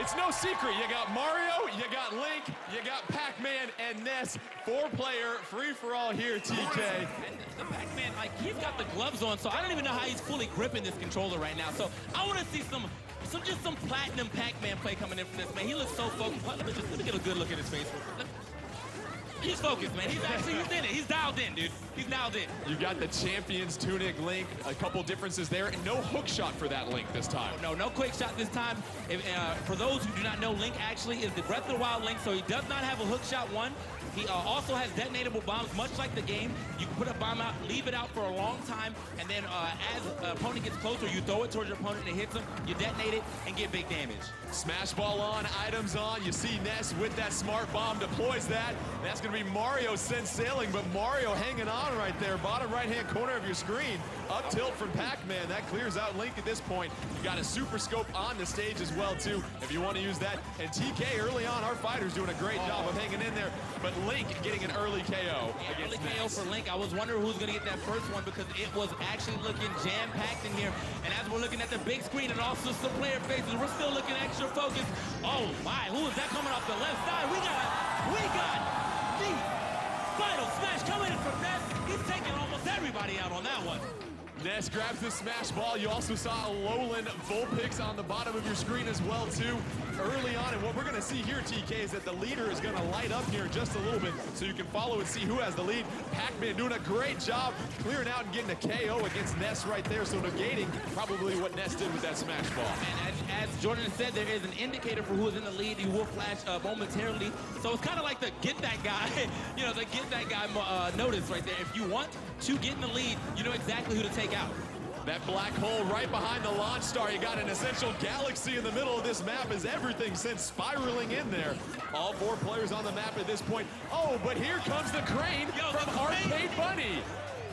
It's no secret. You got Mario, you got Link, you got Pac-Man, and Ness. 4-player free-for-all here, TK. And the Pac-Man, like, he's got the gloves on, so I don't even know how he's fully gripping this controller right now. So I want to see just some platinum Pac-Man play coming in for this, man. He looks so focused. Let me get a good look at his face real quick. He's focused, man. He's in it. He's dialed in, dude. He's dialed in. You got the Champions Tunic Link. A couple differences there. And no hook shot for that Link this time. No quick shot this time. For those who do not know, Link actually is the Breath of the Wild Link, so he does not have a hook shot one. He also has detonatable bombs, much like the game. You can put a bomb out, leave it out for a long time, and then as an opponent gets closer, you throw it towards your opponent and it hits him, you detonate it, and get big damage. Smash ball on, items on. You see Ness with that smart bomb, deploys that. That's going to be Mario sent sailing, but Mario hanging on right there. Bottom right-hand corner of your screen. Up tilt from Pac-Man. That clears out Link at this point. You got a super scope on the stage as well, too, if you want to use that. And TK, early on, our fighter's doing a great job of hanging in there. But Link getting an early KO. Yeah, early KO for Link. I was wondering who's going to get that first one because it was actually looking jam-packed in here. And as we're looking at the big screen and also some player faces, we're still looking extra focused. Oh, my. Who is that coming off the left side? We got the final smash coming in from Ness. He's taking almost everybody out on that one. Ness grabs the smash ball. You also saw a Lowland Vulpix on the bottom of your screen as well, too, early on. And what we're going to see here, TK, is that the leader is going to light up here in just a little bit so you can follow and see who has the lead. Pac-Man doing a great job clearing out and getting a KO against Ness right there, so negating probably what Ness did with that smash ball. And as Jordan said, there is an indicator for who is in the lead. He will flash momentarily. So it's kind of like the get that guy, the get that guy notice right there. If you want to get in the lead, you know exactly who to take out. That black hole right behind the launch star. You got an essential galaxy in the middle of this map as everything sent spiraling in there. All 4 players on the map at this point. Oh, but here comes the crane from Arcade Bunny.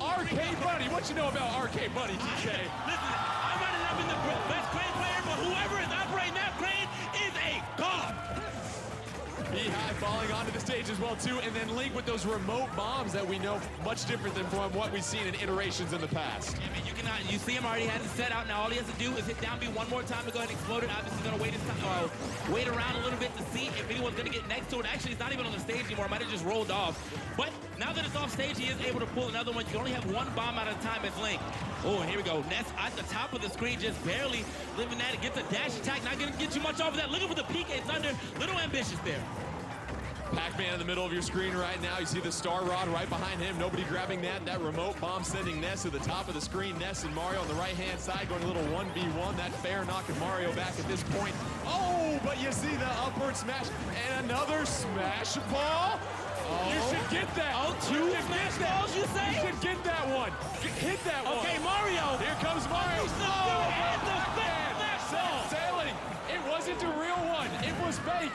Arcade Bunny, what you know about Arcade Bunny, TK? Listen, I might not have been the best crane player, but whoever is operating that crane is a god. Beehive falling onto the stage as well, too. And then Link with those remote bombs that we know much different than from what we've seen in iterations in the past. Yeah, man, you see him already has it set out. Now all he has to do is hit down B one more time to go ahead and explode it. Obviously, he's going to wait around a little bit to see if anyone's going to get next to it. Actually, it's not even on the stage anymore. It might have just rolled off. But now that it's off stage, he is able to pull another one. You can only have one bomb at a time as Link. Oh, and here we go. Ness at the top of the screen, just barely living that. It gets a dash attack. Not going to get you much off of that. Looking for the PK Thunder. Little ambitious there. Pac-Man in the middle of your screen right now. You see the Star Rod right behind him. Nobody grabbing that. That remote bomb sending Ness to the top of the screen. Ness and Mario on the right-hand side going a little 1v1. That fair knocking Mario back at this point. Oh, but you see the upward smash and another smash ball. Oh. You should get that. Oh, 2 smash balls, you say? You should get that one. Hit that one. Okay, Mario. Here comes Mario. And the smash ball. Sailing. It wasn't a real one. It was fake.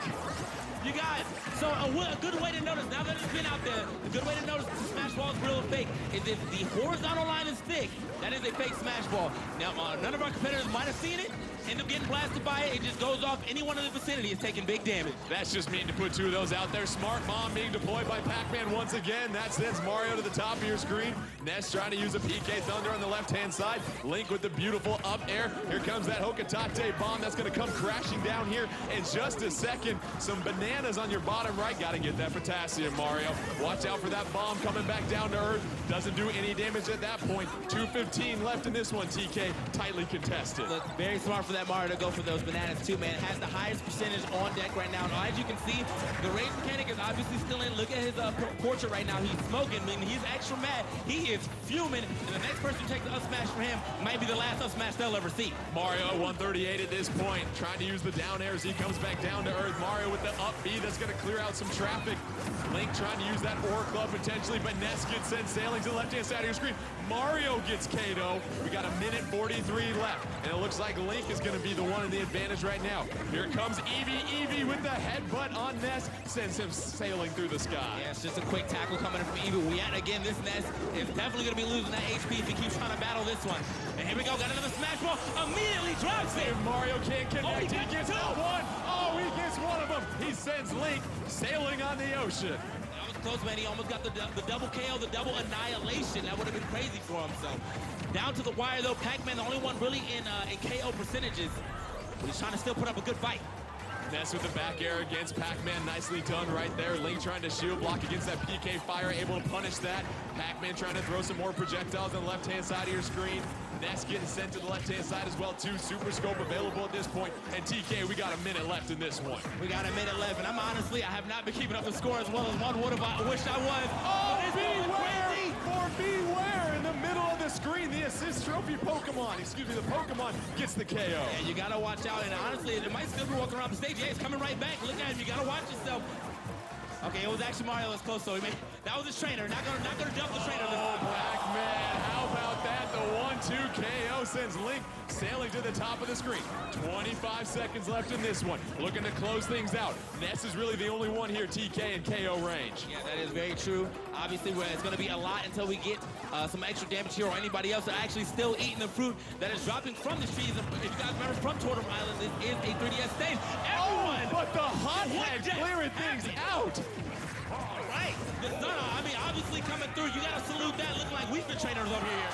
You guys, so a good way to notice, now that it's been out there, a good way to notice if the smash ball is real or fake is if the horizontal line is thick, that is a fake smash ball. Now, none of our competitors might have seen it, end up getting blasted by it, it just goes off. Anyone in the vicinity is taking big damage. That's just mean to put 2 of those out there. Smart bomb being deployed by Pac-Man once again. That sends Mario to the top of your screen. Ness trying to use a PK Thunder on the left-hand side. Link with the beautiful up air. Here comes that Hokatate bomb that's going to come crashing down here in just a second. Some bananas on your bottom right. Got to get that potassium, Mario. Watch out for that bomb coming back down to earth. Doesn't do any damage at that point. 2:15 left in this one, TK. Tightly contested. Look, very smart for that Mario to go for those bananas too, man. Has the highest percentage on deck right now. As you can see, the rage mechanic is obviously still in. Look at his portrait right now. He's smoking. I mean, he's extra mad. He is fuming. And the next person to take the up smash for him might be the last up smash they'll ever see. Mario 138 at this point, trying to use the down air as he comes back down to earth. Mario with the up B that's going to clear out some traffic. Link trying to use that Ore Club potentially, but Ness gets sent sailing to the left-hand side of your screen. Mario gets KO. We got 1:43 left, and it looks like Link is going to be the one in the advantage right now. Here comes Evie with the headbutt on Ness, sends him sailing through the sky. Yeah, it's just a quick tackle coming in from Evie. Again, this Ness is definitely going to be losing that HP if he keeps trying to battle this one. And here we go, got another smash ball, immediately drops it. If Mario can't connect, he gets one. Oh, he gets one of them. He sends Link sailing on the ocean. That was close, man. He almost got the double KO, the double annihilation. That would have been crazy for him. So down to the wire, though. Pac-Man, the only one really in KO percentages. But he's trying to still put up a good fight. Ness with the back air against Pac-Man. Nicely done right there. Link trying to shield block against that PK fire, able to punish that. Pac-Man trying to throw some more projectiles on the left-hand side of your screen. Ness getting sent to the left-hand side as well, too. Super Scope available at this point. And TK, we got a minute left in this one. We got a minute left, and I have not been keeping up the score as well as one would have. I wish I was. Oh, beware in the middle of the screen. The assist trophy Pokemon, the Pokemon gets the KO. Yeah, you gotta watch out, and honestly, it might still be walking around the stage. Yeah, it's coming right back. Look at him, you gotta watch yourself. Okay, it was actually Mario that's close, so that was his trainer. Not gonna jump the trainer this time. Pac-Man, how about that? The 1-2 KO sends Link sailing to the top of the screen. 25 seconds left in this one. Looking to close things out. Ness is really the only one here, TK in KO range. Yeah, that is very true. Obviously, it's gonna be a lot until we get some extra damage here, or anybody else are actually still eating the fruit that is dropping from the trees. If you guys remember, from Totem Island, this is a 3DS stage. Everyone! But the hothead clearing things out! All right, obviously coming through. You gotta salute that. Looking like we've been trainers over here.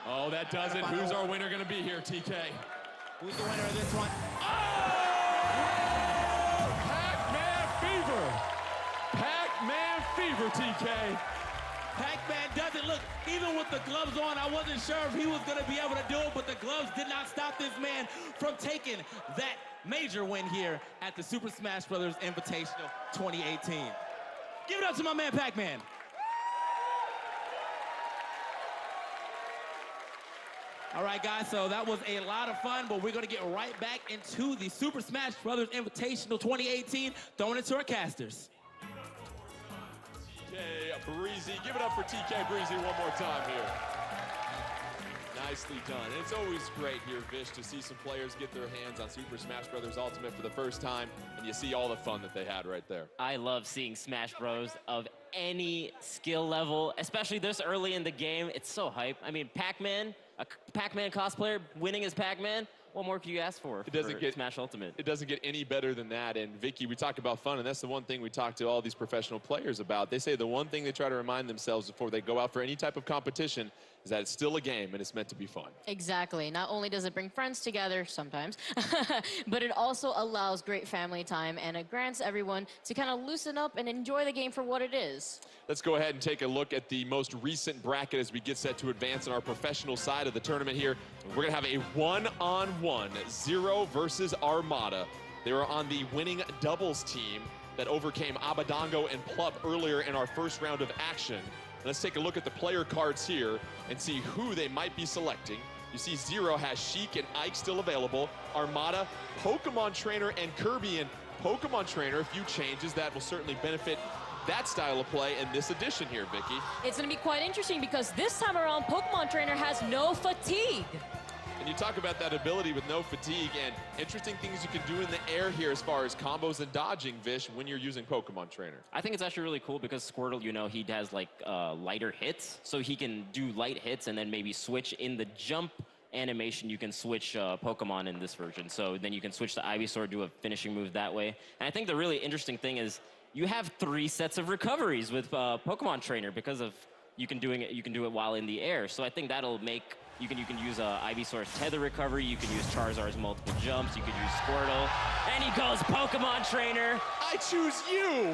Oh, that does it. Who's our winner gonna be here, TK? Who's the winner of this one? Pac-Man Fever! Pac-Man Fever, TK. Pac-Man does it. Look, even with the gloves on, I wasn't sure if he was gonna be able to do it, but the gloves did not stop this man from taking that major win here at the Super Smash Bros. Invitational 2018. Give it up to my man, Pac-Man. All right, guys, so that was a lot of fun, but we're going to get right back into the Super Smash Bros. Invitational 2018, throwing it to our casters. TK Breezy. Give it up for TK Breezy one more time here. Nicely done. And it's always great here, Vish, to see some players get their hands on Super Smash Bros. Ultimate for the first time, and you see all the fun that they had right there. I love seeing Smash Bros. Of any skill level, especially this early in the game. It's so hype. I mean, Pac-Man, a Pac-Man cosplayer winning as Pac-Man, what more could you ask for? It doesn't get Smash Ultimate. It doesn't get any better than that. And Vicky, we talk about fun, and that's the one thing we talk to all these professional players about. They say the one thing they try to remind themselves before they go out for any type of competition is that it's still a game and it's meant to be fun. Exactly. Not only does it bring friends together sometimes, but it also allows great family time, and it grants everyone to kind of loosen up and enjoy the game for what it is. Let's go ahead and take a look at the most recent bracket as we get set to advance on our professional side of the tournament here. We're gonna have a one-on-one, ZeRo versus Armada. They were on the winning doubles team that overcame Abadango and Plup earlier in our first round of action. Let's take a look at the player cards here and see who they might be selecting. You see ZeRo has Sheik and Ike still available. Armada, Pokemon Trainer, and Kirby and Pokemon Trainer. A few changes that will certainly benefit that style of play in this edition here, Vicky. It's going to be quite interesting because this time around, Pokemon Trainer has no fatigue. And you talk about that ability with no fatigue and interesting things you can do in the air here as far as combos and dodging, Vish, when you're using Pokemon Trainer. I think it's actually really cool because Squirtle, you know, he has like lighter hits, so he can do light hits and then maybe switch in the jump animation. You can switch Pokemon in this version, so then you can switch the Ivysaur, do a finishing move that way. And I think the really interesting thing is you have 3 sets of recoveries with Pokemon Trainer because of you can do it while in the air. So I think that'll make you can use Ivysaur's tether recovery. You can use Charizard's multiple jumps. You can use Squirtle, and he goes Pokemon Trainer. I choose you.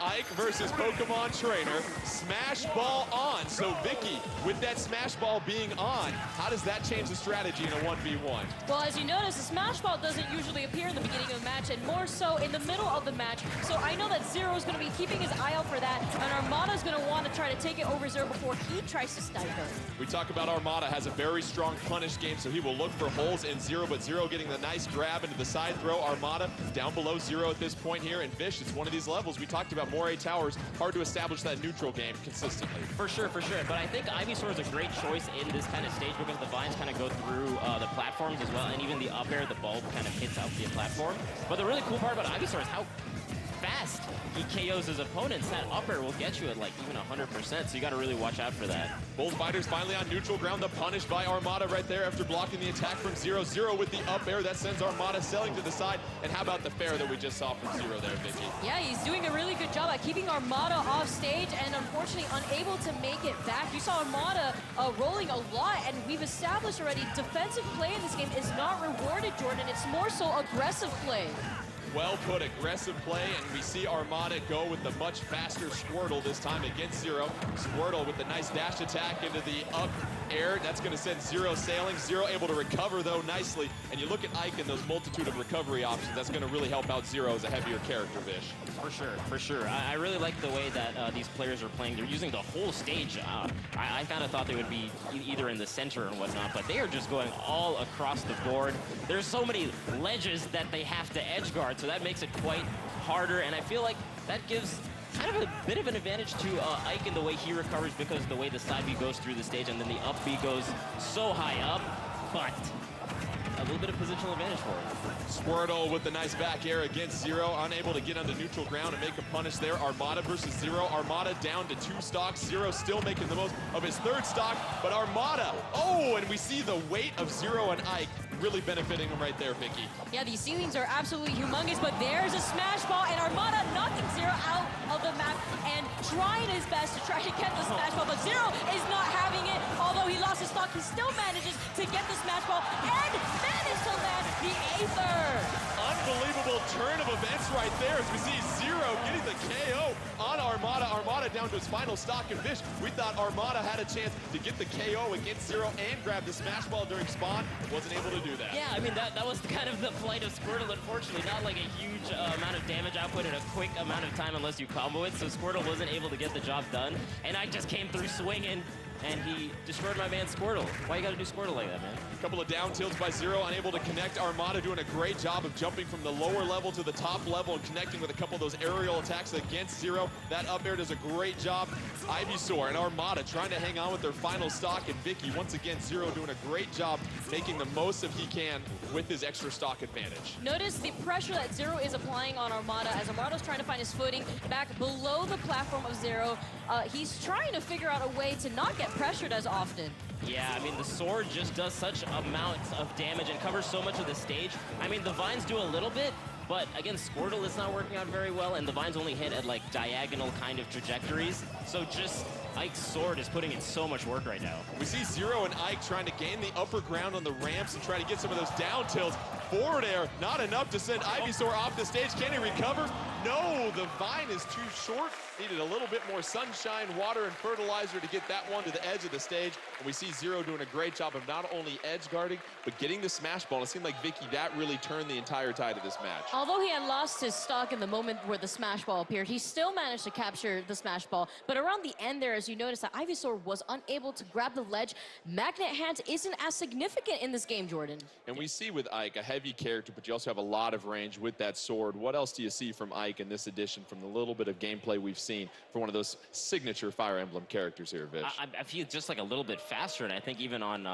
Ike versus Pokemon Trainer. Smash Ball on. So Vicky, with that Smash Ball being on, how does that change the strategy in a 1v1? Well, as you notice, the Smash Ball doesn't usually appear in the beginning of the match, and more so in the middle of the match. So I know that ZeRo is going to be keeping his eye out for that, and Armada is going to want to try to take it over ZeRo before he tries to snipe it. We talk about Armada has a very strong punish game, so he will look for holes in ZeRo, but ZeRo getting the nice grab into the side throw. Armada down below ZeRo at this point here, and Vish, it's one of these levels. We talked about Moray Towers, hard to establish that neutral game consistently. For sure, for sure. But I think Ivysaur is a great choice in this kind of stage because the vines kind of go through the platforms as well, and even the up air, the bulb kind of hits out the platform. But the really cool part about Ivysaur is how fast he KOs his opponents. That up air will get you at like even 100%, so you got to really watch out for that. Both fighters finally on neutral ground. The punish by Armada right there after blocking the attack from ZeRo. ZeRo with the up air. That sends Armada selling to the side. And how about the fair that we just saw from ZeRo there, Vicky? Yeah, he's doing a really good job at keeping Armada off stage and unfortunately unable to make it back. You saw Armada rolling a lot, and we've established already defensive play in this game is not rewarded, Jordan. It's more so aggressive play. Well put, aggressive play, and we see Armada go with the much faster Squirtle this time against ZeRo. Squirtle with the nice dash attack into the up air. That's going to send ZeRo sailing. ZeRo able to recover, though, nicely. And you look at Ike and those multitude of recovery options. That's going to really help out ZeRo as a heavier character, Vish. For sure, for sure. I really like the way that these players are playing. They're using the whole stage. I kind of thought they would be either in the center or whatnot, but they are just going all across the board. There's so many ledges that they have to edge guard, so that makes it quite harder, and I feel like that gives kind of a bit of an advantage to Ike in the way he recovers because the way the side B goes through the stage and then the up B goes so high up, but a little bit of positional advantage for him. Squirtle with the nice back air against ZeRo, unable to get onto neutral ground and make a punish there. Armada versus ZeRo. Armada down to 2 stocks. ZeRo still making the most of his 3rd stock, but Armada, oh, and we see the weight of ZeRo and Ike really benefiting him right there, Vicky. Yeah, these ceilings are absolutely humongous, but there's a smash ball, and Armada knocking ZeRo out of the map and trying his best to try to get the smash ball, but ZeRo is not having it. Although he lost his stock, he still manages to get the smash ball and manage to land the Aether. Unbelievable turn of events right there as we see ZeRo getting the KO on Armada. Armada down to his final stock and Vish. We thought Armada had a chance to get the KO against ZeRo and grab the smash ball during spawn. Wasn't able to do that. Yeah, I mean, that was kind of the plight of Squirtle, unfortunately. Not like a huge amount of damage output in a quick amount of time unless you combo it, so Squirtle wasn't able to get the job done. And I just came through swinging, and he destroyed my man Squirtle. Why you gotta do Squirtle like that, man? A couple of down tilts by ZeRo, unable to connect. Armada doing a great job of jumping from the lower level to the top level and connecting with a couple of those aerial attacks against ZeRo. That up air does a great job. Ivysaur and Armada trying to hang on with their final stock, and Vicky, once again, ZeRo doing a great job making the most of he can with his extra stock advantage. Notice the pressure that ZeRo is applying on Armada as Armada's trying to find his footing back below the platform of ZeRo. He's trying to figure out a way to not get pressured as often. Yeah, I mean, the sword just does such amounts of damage and covers so much of the stage. I mean, the vines do a little bit, but again, Squirtle is not working out very well, and the vines only hit at like diagonal kind of trajectories. So just Ike's sword is putting in so much work right now. We see ZeRo and Ike trying to gain the upper ground on the ramps and try to get some of those down tilts. Forward air, not enough to send Ivysaur off the stage. Can he recover? No, the vine is too short. Needed a little bit more sunshine, water, and fertilizer to get that one to the edge of the stage. And we see ZeRo doing a great job of not only edge guarding, but getting the smash ball. It seemed like, Vicky, that really turned the entire tide of this match. Although he had lost his stock in the moment where the smash ball appeared, he still managed to capture the smash ball. But around the end there, as you notice, that Ivysaur was unable to grab the ledge. Magnet Hands isn't as significant in this game, Jordan. And we see with Ike a heavy character, but you also have a lot of range with that sword. What else do you see from Ike in this edition from the little bit of gameplay we've seen for one of those signature Fire Emblem characters here, Vish? I feel just like a little bit faster, and I think even on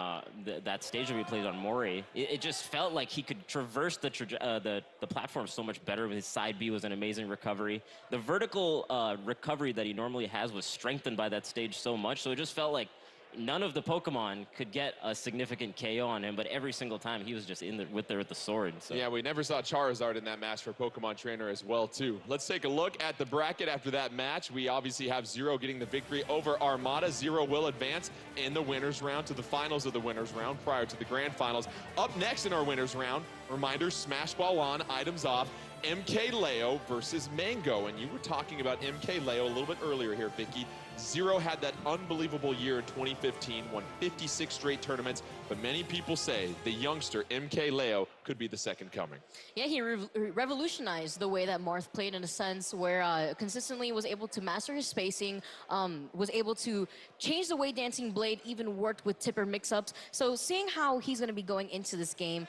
that stage that we played on Moray, it just felt like he could traverse the platform so much better. His side B was an amazing recovery. The vertical recovery that he normally has was strengthened by that stage so much, so it just felt like none of the Pokemon could get a significant KO on him, but every single time he was just in there with the sword. So. Yeah, we never saw Charizard in that match for Pokemon Trainer as well, too. Let's take a look at the bracket after that match. We obviously have ZeRo getting the victory over Armada. ZeRo will advance in the winner's round to the finals of the winner's round prior to the grand finals. Up next in our winner's round, reminder, Smash Ball on, items off. MkLeo versus Mang0, and you were talking about MkLeo a little bit earlier here, Vicky. ZeRo had that unbelievable year in 2015, won 56 straight tournaments, but many people say the youngster MkLeo could be the second coming. Yeah, he revolutionized the way that Marth played in a sense where consistently was able to master his spacing, was able to change the way Dancing Blade even worked with tipper mix-ups. So seeing how he's going to be going into this game,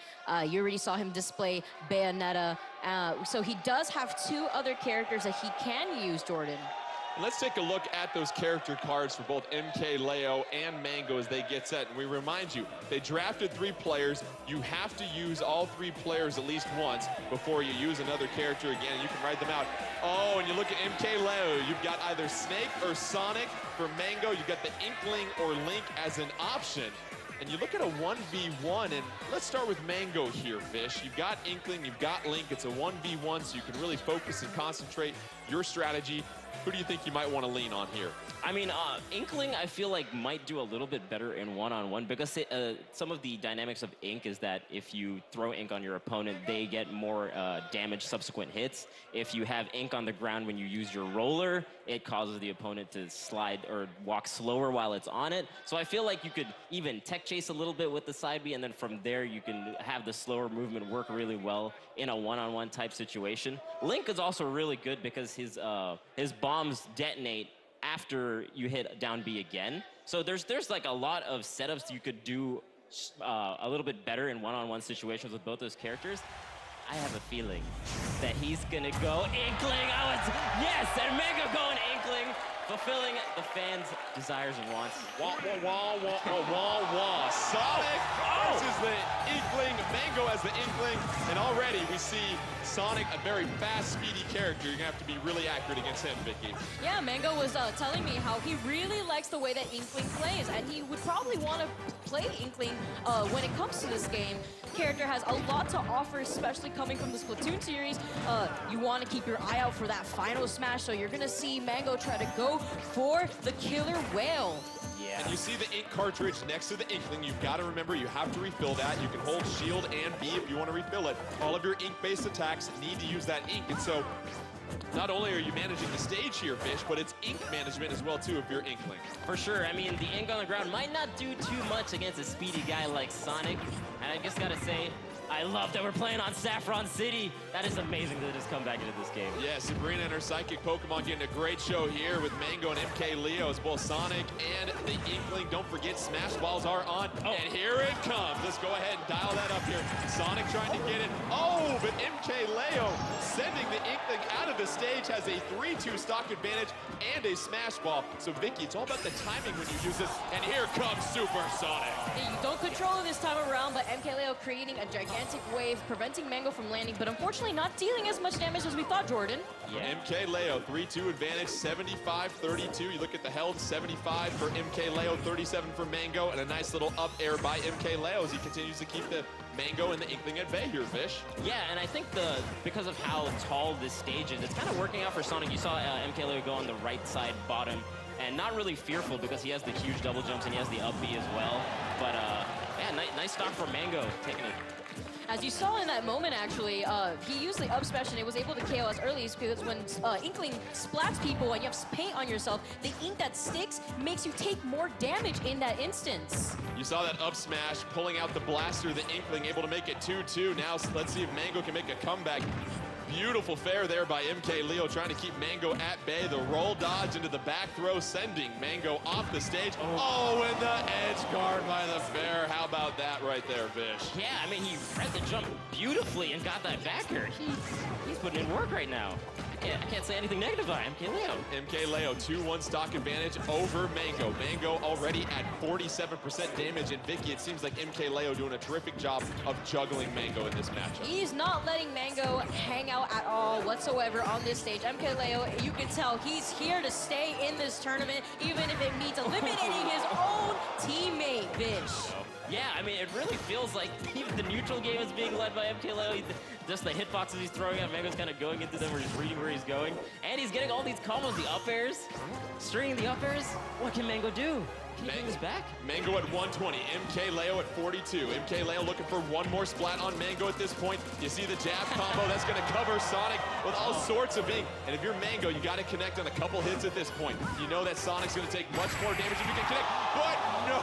you already saw him display Bayonetta. So he does have two other characters that he can use, Jordan. Let's take a look at those character cards for both MkLeo and Mang0 as they get set. And we remind you, they drafted 3 players. You have to use all 3 players at least once before you use another character again. You can write them out. Oh, and you look at MkLeo, you've got either Snake or Sonic. For Mang0, you've got the Inkling or Link as an option. And you look at a 1v1, and let's start with Mang0 here, Fish. You've got Inkling, you've got Link. It's a 1v1, so you can really focus and concentrate your strategy. Who do you think you might want to lean on here? I mean, Inkling, I feel like might do a little bit better in one-on-one because some of the dynamics of Ink is that if you throw Ink on your opponent, they get more damage subsequent hits. If you have Ink on the ground when you use your roller, it causes the opponent to slide or walk slower while it's on it. So I feel like you could even tech chase a little bit with the side B, and then from there you can have the slower movement work really well in a one-on-one type situation. Link is also really good because his bombs detonate after you hit down B again. So there's like a lot of setups you could do a little bit better in one-on-one situations with both those characters. I have a feeling that he's gonna go Inkling. Yes, and Mang0 going Inkling, fulfilling the fans' desires and wants. Wah, wah, wah, wah, wah, wah. Sonic versus the Inkling. Mang0 as the Inkling. And already we see Sonic, a very fast, speedy character. You're gonna have to be really accurate against him, Vicky. Yeah, Mang0 was telling me how he really likes the way that Inkling plays, and he would probably want to play Inkling when it comes to this game. Character has a lot to offer, especially coming from the Splatoon series. You want to keep your eye out for that final smash, so you're gonna see Mang0 try to go for the killer whale. Yeah. And you see the ink cartridge next to the Inkling. You've got to remember you have to refill that. You can hold shield and B if you want to refill it. All of your ink-based attacks need to use that ink. And so not only are you managing the stage here, Fish, but it's ink management as well, too, if you're Inkling. For sure. I mean, the ink on the ground might not do too much against a speedy guy like Sonic. And I just got to say, I love that we're playing on Saffron City. That is amazing that it has come back into this game. Yeah, Sabrina and her psychic Pokemon getting a great show here with Mang0 and MkLeo as both Sonic and the Inkling. Don't forget, Smash Balls are on. Oh. And here it comes. Let's go ahead and dial that up here. Sonic trying to get it. Oh, but MkLeo sending the Inkling out of the stage, has a 3-2 stock advantage and a Smash Ball. So, Vicky, it's all about the timing when you use this. And here comes Super Sonic. Yeah, you don't control it this time around, but MkLeo creating a gigantic wave, preventing Mang0 from landing, but unfortunately not dealing as much damage as we thought, Jordan. Yeah. MkLeo, 3-2 advantage, 75-32. You look at the health, 75 for MkLeo, 37 for Mang0, and a nice little up air by MkLeo as he continues to keep the Mang0 and the Inkling at bay here, Fish. Yeah, and I think because of how tall this stage is, it's kind of working out for Sonic. You saw MkLeo go on the right side bottom, and not really fearful because he has the huge double jumps and he has the up B as well. But yeah, nice stock for Mang0 taking it. As you saw in that moment, actually, he used the up smash and it was able to KO as early as because when Inkling splats people and you have paint on yourself, the ink that sticks makes you take more damage in that instance. You saw that up smash, pulling out the blaster, the Inkling able to make it 2-2. Now let's see if Mang0 can make a comeback. Beautiful fair there by MkLeo, trying to keep Mang0 at bay. The roll dodge into the back throw, sending Mang0 off the stage. Oh, and the edge guard by the fair. How about that right there, Fish? Yeah, I mean, he read the jump beautifully and got that backer. He's putting in work right now. I can't say anything negative about MkLeo. MkLeo, 2-1 stock advantage over Mang0. Mang0 already at 47% damage. And Vicky, it seems like MkLeo doing a terrific job of juggling Mang0 in this matchup. He's not letting Mang0 hang out at all whatsoever on this stage. MkLeo, you can tell he's here to stay in this tournament, even if it means eliminating his own teammate, Vish. Yeah, I mean, it really feels like even the neutral game is being led by MkLeo. Just the hitboxes he's throwing out, Mang0's kind of going into them or just reading where he's going. And he's getting all these combos, the up airs, stringing the up airs. What can Mang0 do? Can he bring this back? Mang0 at 120, MkLeo at 42. MkLeo looking for one more splat on Mang0 at this point. You see the jab combo, that's gonna cover Sonic with all sorts of ink. And if you're Mang0, you gotta connect on a couple hits at this point. You know that Sonic's gonna take much more damage if you can connect, but no!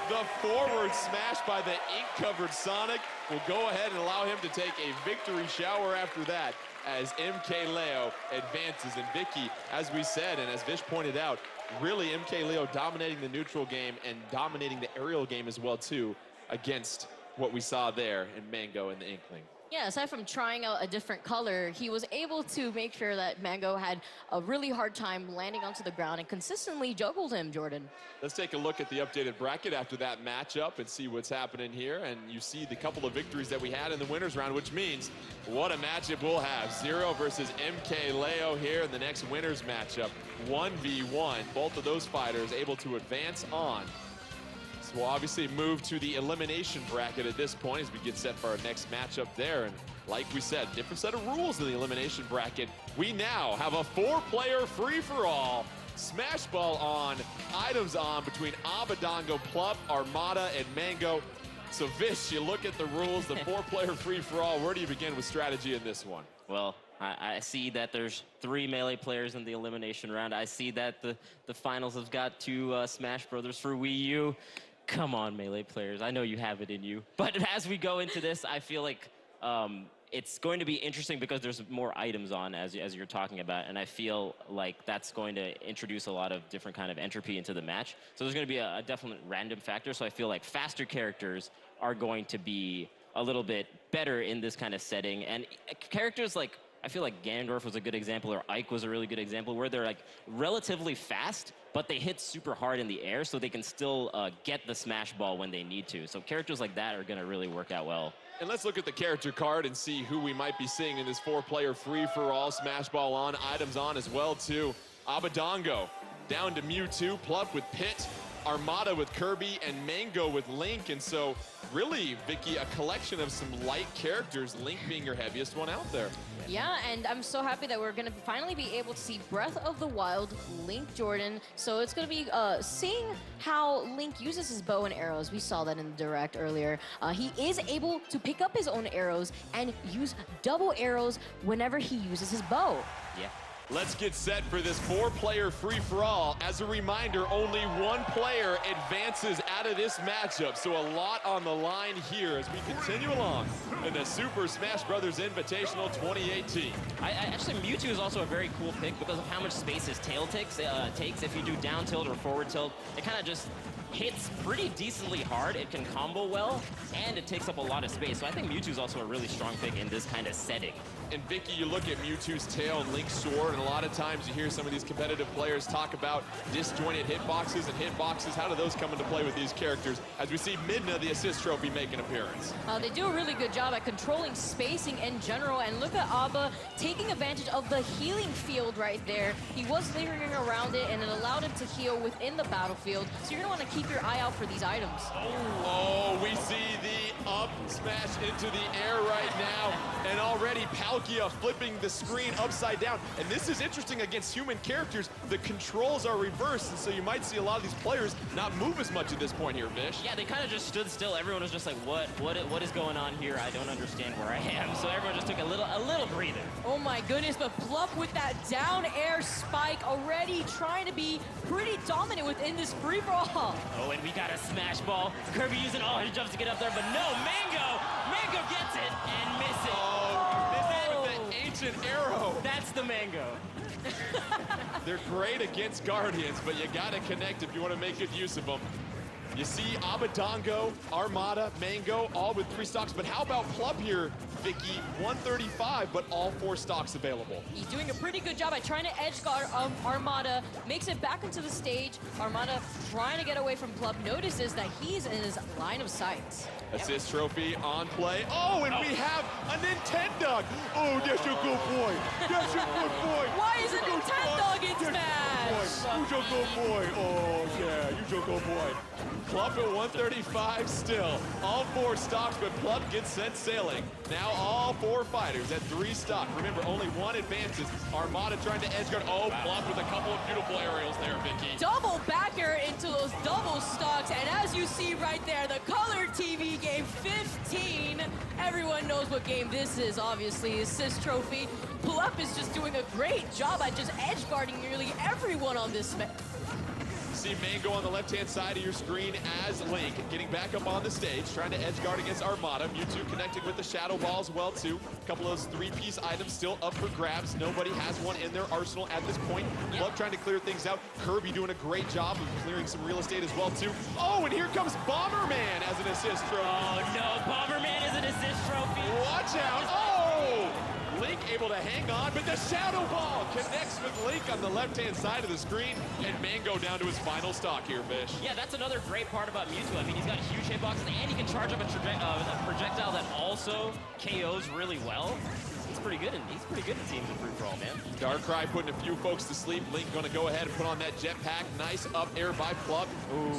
The forward smash by the ink-covered Sonic will go ahead and allow him to take a victory shower after that as MkLeo advances. And Vicky, as we said, and as Vish pointed out, really MkLeo dominating the neutral game and dominating the aerial game as well too, against what we saw there in Mang0 and the Inkling. Yeah, aside from trying out a different color, he was able to make sure that Mang0 had a really hard time landing onto the ground and consistently juggled him, Jordan. Let's take a look at the updated bracket after that matchup and see what's happening here. And you see the couple of victories that we had in the winners round, which means what a matchup we'll have. ZeRo versus MkLeo here in the next winners matchup. 1v1, both of those fighters able to advance on. So we'll obviously move to the elimination bracket at this point as we get set for our next matchup there. And like we said, different set of rules in the elimination bracket. We now have a 4-player free-for-all. Smash ball on, items on between Abadango, Plup, Armada, and Mang0. So Vish, you look at the rules, the 4-player free-for-all. Where do you begin with strategy in this one? Well, I see that there's 3 Melee players in the elimination round. I see that the finals have got 2 Smash Brothers for Wii U. Come on, Melee players. I know you have it in you. But as we go into this, I feel like it's going to be interesting because there's more items on, as you're talking about, and I feel like that's going to introduce a lot of different kind of entropy into the match. So there's going to be a definite random factor, so I feel like faster characters are going to be a little bit better in this kind of setting. And characters like, I feel like Ganondorf was a good example, or Ike was a really good example, where they're like relatively fast, but they hit super hard in the air, so they can still get the smash ball when they need to. So characters like that are gonna really work out well. And let's look at the character card and see who we might be seeing in this 4-player free-for-all. Smash ball on, items on as well too. Abadango down to Mewtwo, Plup with Pit, Armada with Kirby, and Mang0 with Link. And so really, Vicky, a collection of some light characters, Link being your heaviest one out there. Yeah, and I'm so happy that we're gonna finally be able to see Breath of the Wild Link, Jordan. So it's gonna be seeing how Link uses his bow and arrows. We saw that in the direct earlier. He is able to pick up his own arrows and use double arrows whenever he uses his bow. Yeah. Let's get set for this 4-player free-for-all. As a reminder, only 1 player advances out of this matchup, so a lot on the line here as we continue along in the Super Smash Bros. Invitational 2018. Actually, Mewtwo is also a very cool pick because of how much space his tail takes. If you do down tilt or forward tilt, it kind of just hits pretty decently hard. It can combo well, and it takes up a lot of space. So I think Mewtwo's also a really strong pick in this kind of setting. And Vicky, you look at Mewtwo's tail and Link's sword, and a lot of times you hear some of these competitive players talk about disjointed hitboxes and hitboxes. How do those come into play with these characters? As we see Midna, the assist trophy, make an appearance. They do a really good job at controlling spacing in general, and look at Abba taking advantage of the healing field right there. He was lingering around it, and it allowed him to heal within the battlefield. So you're gonna want to keep your eye out for these items. Oh, we see the up smash into the air right now, and already Palkia flipping the screen upside down. And this is interesting against human characters. The controls are reversed, and so you might see a lot of these players not move as much at this point here, Vish. Yeah, they kind of just stood still. Everyone was just like, what is going on here? I don't understand where I am. So everyone just took a little breather. Oh my goodness, but Plup with that down air spike already trying to be pretty dominant within this free-for-all. Oh, and we got a smash ball. Kirby using all his jumps to get up there, but no, Mang0 gets it and misses. Oh, the ancient arrow. That's the Mang0. They're great against Guardians, but you gotta connect if you want to make good use of them. You see Abadango, Armada, Mang0, all with 3 stocks. But how about Plup here, Vicky? 135, but all 4 stocks available. He's doing a pretty good job at trying to edge guard Armada, makes it back into the stage. Armada trying to get away from Plup, notices that he's in his line of sight. Assist trophy on play. Oh, and we have a Nintendo. Oh, that's a good boy. That's a good boy. Why is it Nintendo in Smash? You're a good boy. Oh, yeah, you're a good boy. Plup at 135 still. All 4 stocks, but Plup gets sent sailing. Now all 4 fighters at 3 stock. Remember, only 1 advances. Armada trying to edge guard. Oh, Plup with a couple of beautiful aerials there, Vicky. Double backer into those double stocks, and as you see right there, the color TV game 15. Everyone knows what game this is, obviously. Assist trophy. Plup is just doing a great job at just edge guarding nearly everyone on this match. See Mang0 on the left-hand side of your screen as Link getting back up on the stage, trying to edge guard against Armada. Mewtwo connecting with the Shadow Ball as well, too. A couple of those 3-piece items still up for grabs. Nobody has one in their arsenal at this point. Plup trying to clear things out. Kirby doing a great job of clearing some real estate as well, too. Oh, and here comes Bomberman as an assist trophy. Oh, no, Bomberman is an assist trophy. Watch out. Oh! Link able to hang on, but the Shadow Ball connects with Link on the left-hand side of the screen, and Mang0 down to his final stock here, Fish. Yeah, that's another great part about Mewtwo. I mean, he's got huge hitboxes, and he can charge up a projectile that also KOs really well. He's pretty good in teams of free-for-all, man. Darkrai putting a few folks to sleep. Link gonna go ahead and put on that jetpack. Nice up air by Plup.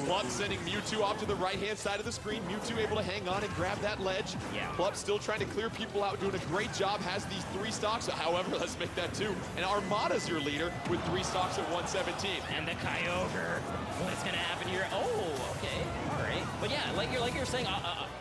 Plup sending Mewtwo off to the right-hand side of the screen. Mewtwo able to hang on and grab that ledge. Yeah. Plup still trying to clear people out, doing a great job. Has these 3 stocks. However, let's make that 2. And Armada's your leader with 3 stocks at 117. And the Kyogre. What's gonna happen here? Oh, okay, all right. But yeah, like you're saying,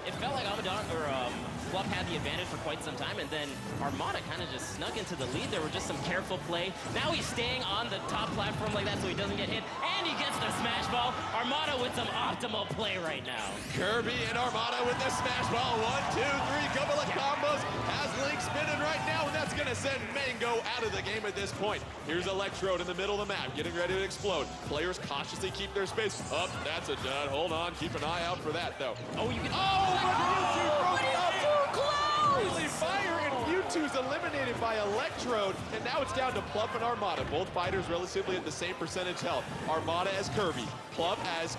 it felt like Abadango or Plup had the advantage for quite some time, and then Armada kind of just snuck into the lead. There were just some careful play. Now he's staying on the top platform like that so he doesn't get hit, and he gets the smash ball. Armada with some optimal play right now. Kirby and Armada with the smash ball. 1, 2, 3, couple of combos. Has Link spinning right now, and that's gonna send Mang0 out of the game at this point. Here's Electrode in the middle of the map, getting ready to explode. Players cautiously keep their space. Up, that's a dud. Hold on, keep an eye out for that, though. Oh, you can... Oh, but Mewtwo broke up! Close! Friendly fire, and Mewtwo's eliminated by Electrode, and now it's down to Plup and Armada. Both fighters relatively at the same percentage health. Armada as Kirby, Plup as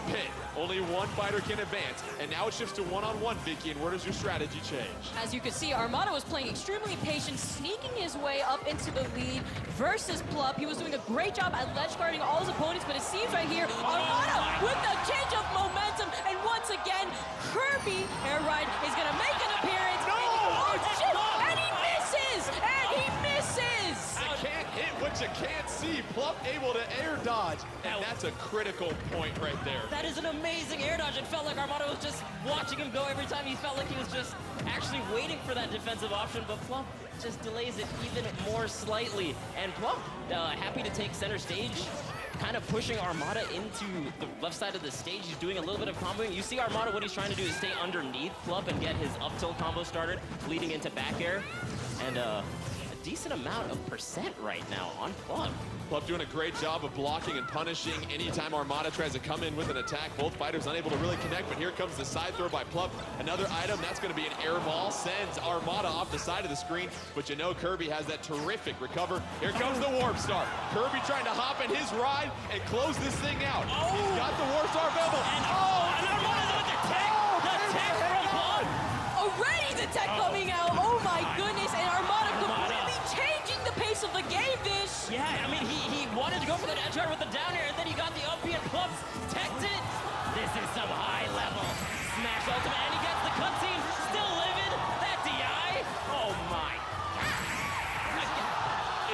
Pit. Only 1 fighter can advance, and now it shifts to 1-on-1, Vicky, and where does your strategy change? As you can see, Armada was playing extremely patient, sneaking his way up into the lead versus Plup. He was doing a great job at ledge guarding all his opponents, but it seems right here, Armada with the change of momentum, and once again, Kirby Air Ride is gonna make an appearance. No! Oh shit! And he misses! And he misses! You can't hit what you can't see. Plup able to air dodge, and that's a critical point right there. That is an amazing air dodge. It felt like Armada was just watching him go every time. He felt like he was just actually waiting for that defensive option, but Plup just delays it even more slightly. And Plup, happy to take center stage, kind of pushing Armada into the left side of the stage. He's doing a little bit of comboing. You see Armada, what he's trying to do is stay underneath Plup and get his up tilt combo started, leading into back air. And a decent amount of percent right now on Plup. Plup doing a great job of blocking and punishing anytime Armada tries to come in with an attack. Both fighters unable to really connect, but here comes the side throw by Plup. Another item, that's going to be an air ball. Sends Armada off the side of the screen, but you know Kirby has that terrific recover. Here comes the Warp Star. Kirby trying to hop in his ride and close this thing out. He's got the Warp Star available. And Armada with the tech! The tech from Plup! Already the tech coming out. Oh my goodness, and Armada completely changing the pace of the game, Vish. Yeah, I mean, he wanted to go for that edge guard with the down air, and then he got the up B and Plup teched it. This is some high level smash ultimate, and he gets the cutscene. Still living. That DI. Oh my God.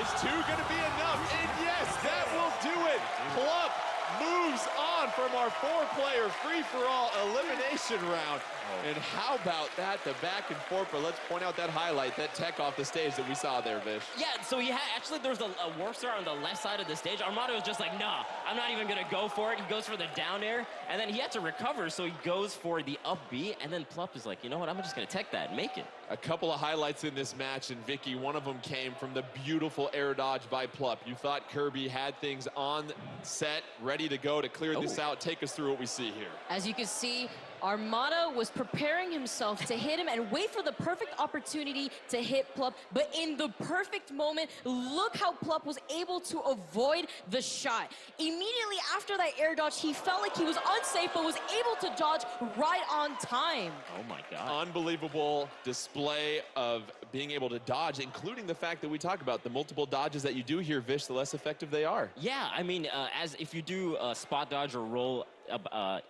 Is 2 going to be enough? And yes, that will do it. Plup moves on from our 4-player free-for-all elimination round. And how about that, the back and forth, but let's point out that highlight, that tech off the stage that we saw there, Vish. Yeah, so he had, actually there was a Warp Star on the left side of the stage. Armada was just like, nah, I'm not even gonna go for it. He goes for the down air, and then he had to recover, so he goes for the up B, and then Plup is like, you know what, I'm just gonna tech that and make it. A couple of highlights in this match, and Vicky, one of them came from the beautiful air dodge by Plup. You thought Kirby had things on set, ready to go to clear this out. Take us through what we see here. As you can see, Armada was preparing himself to hit him and wait for the perfect opportunity to hit Plup, but in the perfect moment, look how Plup was able to avoid the shot. Immediately after that air dodge, he felt like he was unsafe, but was able to dodge right on time. Oh my God. Unbelievable display of being able to dodge, including the fact that we talk about the multiple dodges that you do here, Vish, the less effective they are. Yeah, I mean, as if you do spot dodge or roll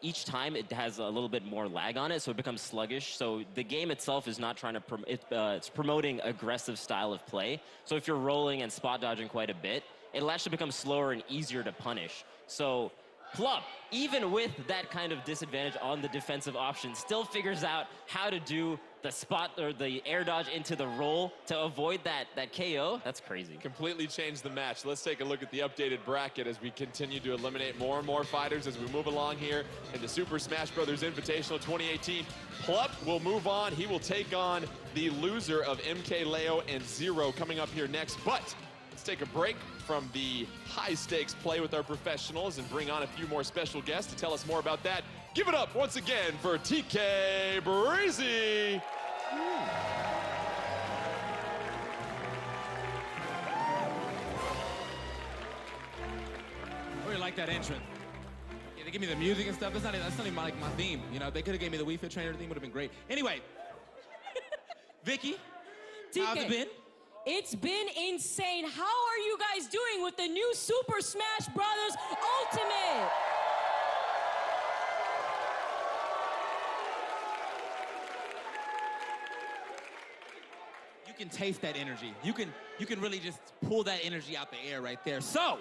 each time it has a little bit more lag on it, so it becomes sluggish. So the game itself is not trying to, it's promoting aggressive style of play. So if you're rolling and spot dodging quite a bit, it'll actually become slower and easier to punish. So Plup, even with that kind of disadvantage on the defensive option, still figures out how to do the spot or the air dodge into the roll to avoid that KO. That's crazy. Completely changed the match. Let's take a look at the updated bracket as we continue to eliminate more and more fighters as we move along here in the Super Smash Bros. Invitational 2018. Plup will move on. He will take on the loser of MkLeo and ZeRo coming up here next. But let's take a break from the high-stakes play with our professionals and bring on a few more special guests to tell us more about that. Give it up once again for TK Breezy. I really like that entrance. Yeah, they give me the music and stuff. That's not even like my theme. You know, they could have gave me the Wii Fit trainer theme, would have been great. Anyway, Vicky, how's it been? It's been insane. How are you guys doing with the new Super Smash Bros. Ultimate? You can taste that energy. You can really just pull that energy out the air right there. So,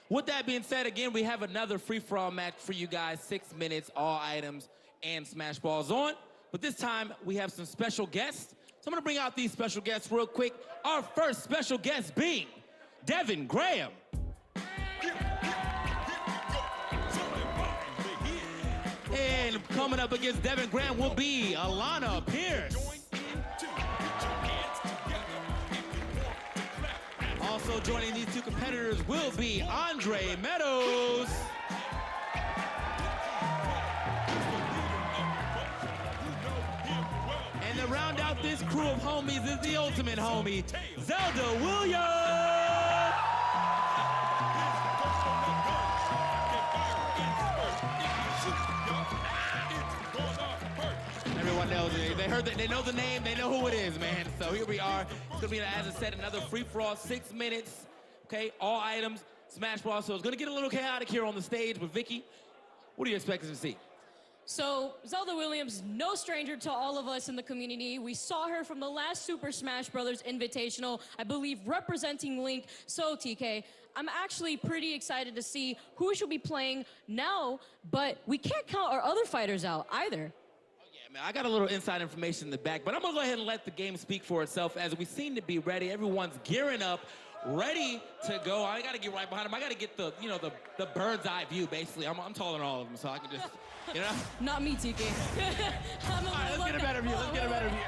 with that being said, again, we have another free-for-all match for you guys. 6 minutes, all items, and Smash Balls on. But this time, we have some special guests. So I'm gonna bring out these special guests real quick. Our first special guest being Devin Graham. And coming up against Devin Graham will be Alanah Pearce. Also joining these two competitors will be Andre Meadows. And to round out this crew of homies is the ultimate homie, Zelda Williams. Everyone knows it. They heard that, they know the name, they know who it is, man. So here we are. It's gonna be, as I said, another free-for-all, 6 minutes. Okay, all items, Smash Ball. So it's gonna get a little chaotic here on the stage. But Vicky, what do you expect us to see? So, Zelda Williams, no stranger to all of us in the community. We saw her from the last Super Smash Bros. Invitational, I believe, representing Link. So, TK, I'm actually pretty excited to see who she'll be playing now, but we can't count our other fighters out either. Man, I got a little inside information in the back, but I'm gonna go ahead and let the game speak for itself as we seem to be ready. Everyone's gearing up, ready to go. I gotta get right behind them. I gotta get the, you know, the bird's eye view, basically. I'm taller than all of them, so I can just, you know? Not me, TK. All right, let's get a better view. Let's get a better view.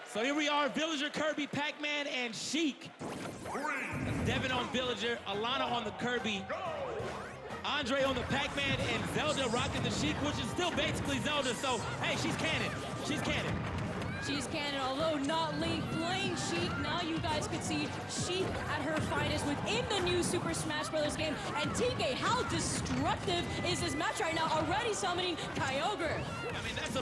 So here we are, Villager, Kirby, Pac-Man, and Sheik. Devin on Villager, Alanah on the Kirby, Andre on the Pac-Man, and Zelda rocking the Sheik, which is still basically Zelda, so, hey, she's canon. She's canon. She's canon, although not Link playing Sheik. Now you guys could see Sheik at her finest within the new Super Smash Bros. Game. And TK, how destructive is this match right now? Already summoning Kyogre. I mean, that's a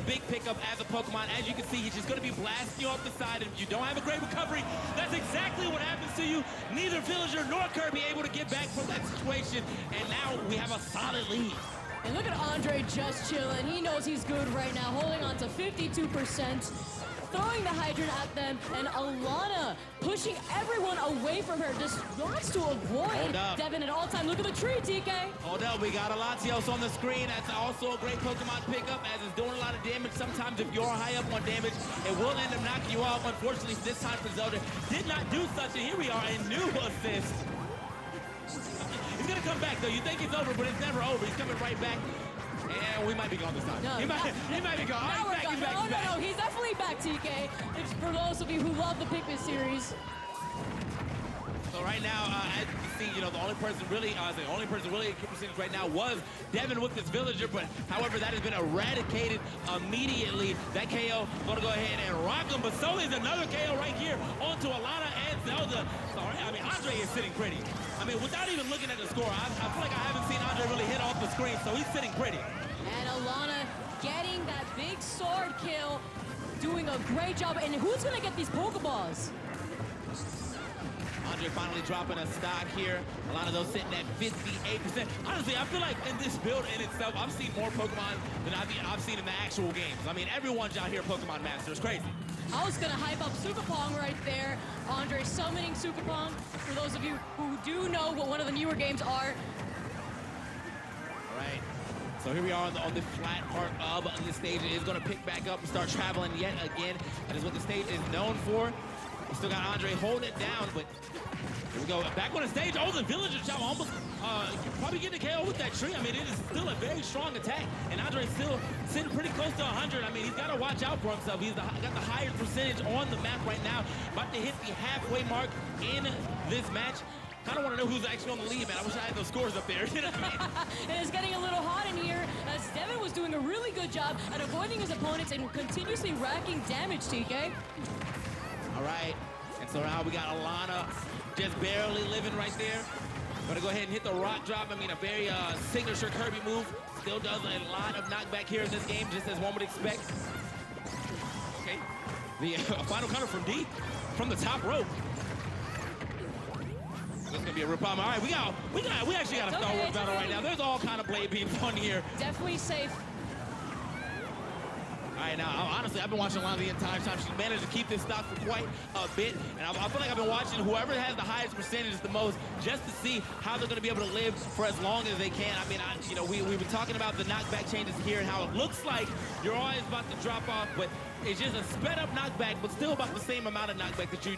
big pickup as a Pokemon. As you can see, he's just gonna be blasting you off the side. And if you don't have a great recovery, that's exactly what happens to you. Neither Villager nor Kirby able to get back from that situation. And now we have a solid lead. And look at Andre just chilling. He knows he's good right now, holding on to 52%, throwing the hydrant at them, and Alanah pushing everyone away from her, just wants to avoid Devin at all time. Look at the tree, TK. Hold up, we got Latios on the screen. That's also a great Pokemon pickup as it's doing a lot of damage. Sometimes if you're high up on damage, it will end up knocking you off. Unfortunately, this time for Zelda, did not do such, and here we are, a new assist. He's gonna come back though. You think it's over, but it's never over. He's coming right back. And we might be gone this time. No, he might be gone. Now He's back. No, he's definitely back, TK. It's for those of you who love the Pikmin series. So right now, as you can see, you know, the only person really in percentage right now was Devin with this Villager, but however, that has been eradicated immediately. That KO gonna go ahead and rock him, but so is another KO right here onto Alanah and Zelda. Sorry, I mean, Andre is sitting pretty. I mean, without even looking at the score, I feel like I haven't seen Andre really hit off the screen, so he's sitting pretty. And Alanah getting that big sword kill, doing a great job. And who's gonna get these Pokeballs? Andre finally dropping a stock here. Alanah though sitting at 58%. Honestly, I feel like in this build in itself, I've seen more Pokemon than I've seen in the actual games. I mean, everyone's out here Pokemon Master. It's crazy. I was gonna hype up Super Pong right there. Andre summoning Super Pong. For those of you who do know what one of the newer games are. All right. So here we are on the flat part of the stage. It is going to pick back up and start traveling yet again. That is what the stage is known for. We still got Andre holding it down, but here we go. Back on the stage. Oh, the villager chop almost probably getting a KO with that tree. I mean, it is still a very strong attack, and Andre's still sitting pretty close to 100. I mean, he's got to watch out for himself. He's got the highest percentage on the map right now. About to hit the halfway mark in this match. Kind of want to know who's actually on the lead, man. I wish I had those scores up there. You know what I mean? And it's getting a little hot in here as Devin was doing a really good job at avoiding his opponents and continuously racking damage, TK. All right. And so now we got Alanah just barely living right there. Gonna go ahead and hit the rock drop. I mean, a very signature Kirby move. Still does a lot of knockback here in this game, just as one would expect. Okay. The final counter from deep, from the top rope. This is gonna be a real problem. All right, we actually got a Star Wars battle right now. There's all kind of blade beams on here. Definitely safe. All right, now, honestly, I've been watching Alanah the entire time. She's managed to keep this stock for quite a bit. And I feel like I've been watching whoever has the highest percentage the most just to see how they're going to be able to live for as long as they can. I mean, you know, we've been talking about the knockback changes here and how it looks like you're always about to drop off, but it's just a sped up knockback, but still about the same amount of knockback that you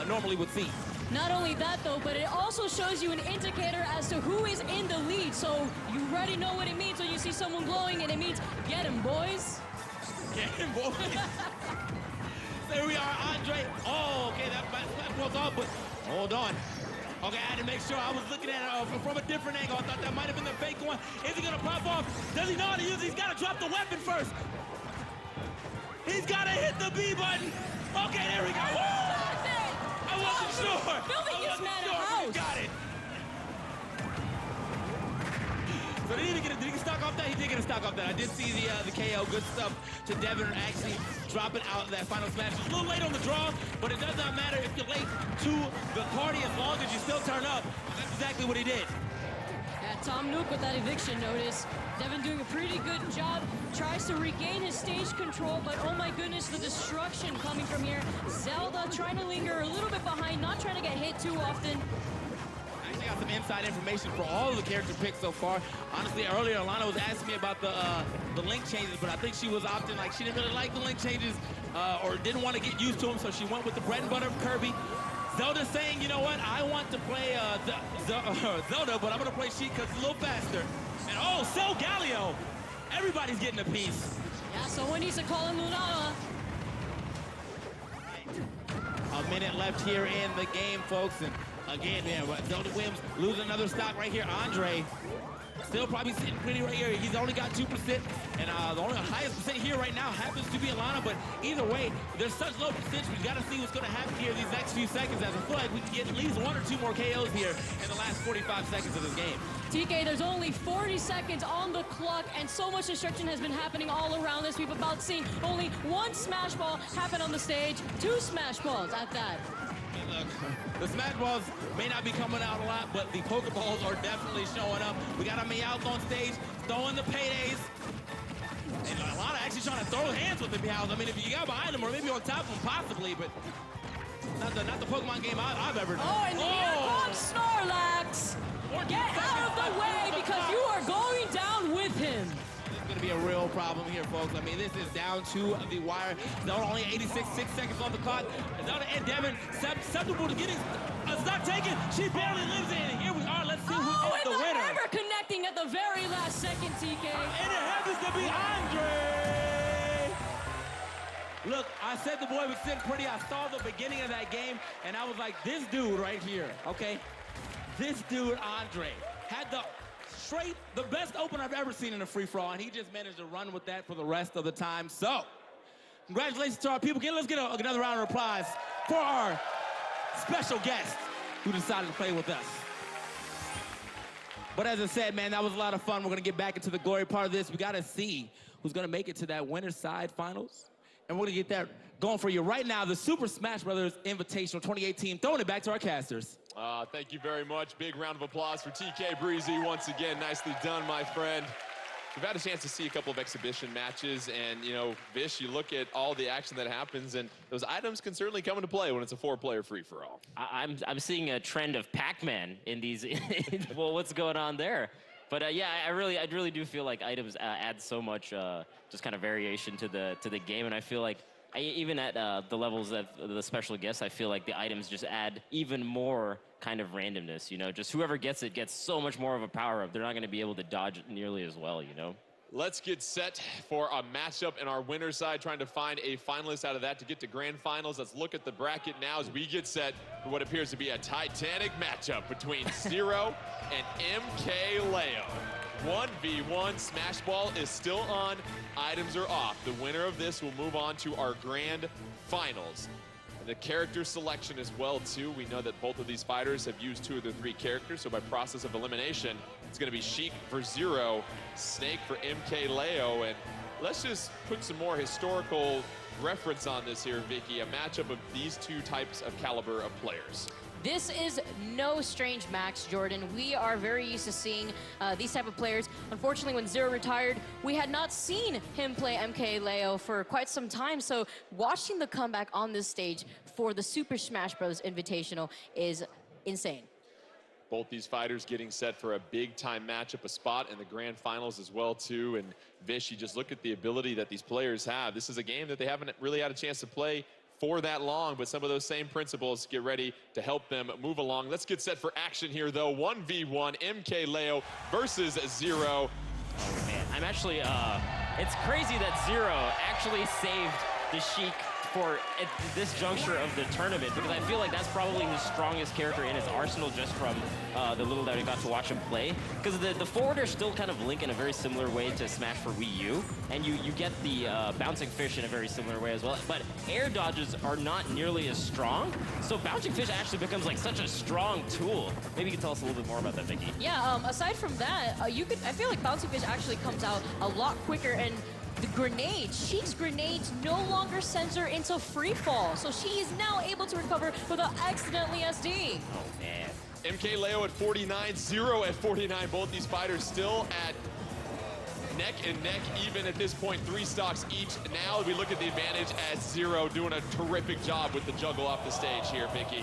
normally would see. Not only that, though, but it also shows you an indicator as to who is in the lead. So you already know what it means when you see someone glowing, and it means get him, boys. Get him, boys. There we are, Andre. Oh, okay, that was off, but hold on. Okay, I had to make sure I was looking at it from a different angle. I thought that might have been the fake one. Is he gonna pop off? Does he know how to use it? He's gotta drop the weapon first. He's gotta hit the B button. Okay, there we go. I wasn't sure. Building this man a house. Got it. So did he stock off that? He did get a stock off that. I did see the KO. Good stuff to Devin actually dropping out that final smash. It's a little late on the draw, but it does not matter if you're late to the party as long as you still turn up. That's exactly what he did. Yeah, Tom Nook with that eviction notice. Devin doing a pretty good job. Tries to regain his stage control, but oh my goodness, the destruction coming from here. Zelda trying to linger a little bit behind, not trying to get hit too often. I actually got some inside information for all of the character picks so far. Honestly, earlier Alanah was asking me about the link changes, but I think she was opting like she didn't really like the link changes or didn't want to get used to them, so she went with the bread and butter of Kirby. Zelda saying, you know what, I want to play Zelda, but I'm going to play Sheik because it's a little faster. And oh, so Galio. Everybody's getting a piece. Yeah, someone needs to call in Lunala. A minute left here in the game, folks. And again, man, Zelda Williams losing another stock right here. Andre still probably sitting pretty right here. He's only got 2%, and the only highest percent here right now happens to be Alanah, but either way, there's such low percentage. We've got to see what's going to happen here these next few seconds, as I feel like we can get at least 1 or 2 more KOs here in the last 45 seconds of this game. TK, there's only 40 seconds on the clock, and so much destruction has been happening all around this. We've about seen only 1 Smash Ball happen on the stage, 2 Smash Balls at that. Look, the Smash Balls may not be coming out a lot, but the Pokeballs are definitely showing up. We got a Meows on stage, throwing the paydays. And Alanah actually trying to throw hands with the Meows. I mean, if you got behind them or maybe on top of them, possibly, but not the Pokemon game I've ever known. Oh, and here comes Snorlax. Get out of the way because you are going down with him. This is going to be a real problem here, folks. I mean, this is down to the wire. Zelda only 6 seconds on the clock. Zelda and Devin susceptible to getting a stock taken. She barely lives in it. Here we are. Let's see who is the winner. Ember connecting at the very last second, TK. And it happens to be Andre. Look, I said the boy was sitting pretty. I saw the beginning of that game, and I was like, this dude right here, okay? This dude, Andre, had the best opener I've ever seen in a free-for-all, and he just managed to run with that for the rest of the time. So, congratulations to our people. Let's get another round of applause for our special guest who decided to play with us. But as I said, man, that was a lot of fun. We're going to get back into the glory part of this. We got to see who's going to make it to that winner's side finals. And we're gonna get that going for you right now. The Super Smash Bros. Invitational 2018. Throwing it back to our casters. Thank you very much. Big round of applause for TK Breezy once again. Nicely done, my friend. We've had a chance to see a couple of exhibition matches, and you know, Vish, you look at all the action that happens, and those items can certainly come into play when it's a 4-player free-for-all. I'm seeing a trend of Pac-Man in these. Well, what's going on there? But yeah, I really do feel like items add so much just kind of variation to the game, and I feel like even at the levels of the special guests, I feel like the items just add even more kind of randomness, you know? Just whoever gets it gets so much more of a power-up. They're not going to be able to dodge it nearly as well, you know? Let's get set for a matchup in our winner's side, trying to find a finalist out of that to get to grand finals. Let's look at the bracket now as we get set for what appears to be a titanic matchup between ZeRo and MkLeo. 1v1, Smash Ball is still on, items are off. The winner of this will move on to our grand finals. The character selection as well, too. We know that both of these fighters have used 2 of their 3 characters, so by process of elimination, it's going to be Sheik for ZeRo, Snake for MkLeo, and let's just put some more historical reference on this here, Vicky, a matchup of these 2 types of caliber of players. This is no strange match, Jordan. We are very used to seeing these type of players. Unfortunately, when ZeRo retired, we had not seen him play MkLeo for quite some time. So watching the comeback on this stage for the Super Smash Bros. Invitational is insane. Both these fighters getting set for a big-time matchup, a spot in the grand finals as well, too. And Vish, you just look at the ability that these players have. This is a game that they haven't really had a chance to play for that long, but some of those same principles get ready to help them move along. Let's get set for action here, though. 1v1, MkLeo versus ZeRo. Oh, man. I'm actually, it's crazy that ZeRo actually saved the Sheik for at this juncture of the tournament, because I feel like that's probably his strongest character in his arsenal just from the little that we got to watch him play. Because the forwarders still kind of link in a very similar way to Smash for Wii U, and you get the bouncing fish in a very similar way as well. But air dodges are not nearly as strong, so bouncing fish actually becomes like such a strong tool. Maybe you can tell us a little bit more about that, Vicky. Yeah, aside from that, I feel like bouncing fish actually comes out a lot quicker, and the grenades, Sheik's grenades no longer sends her into free fall, so she is now able to recover without accidentally SD. Oh man. MkLeo at 49, ZeRo at 49. Both these fighters still at neck and neck, even at this point, 3 stocks each. Now we look at the advantage as ZeRo doing a terrific job with the juggle off the stage here, Vicky.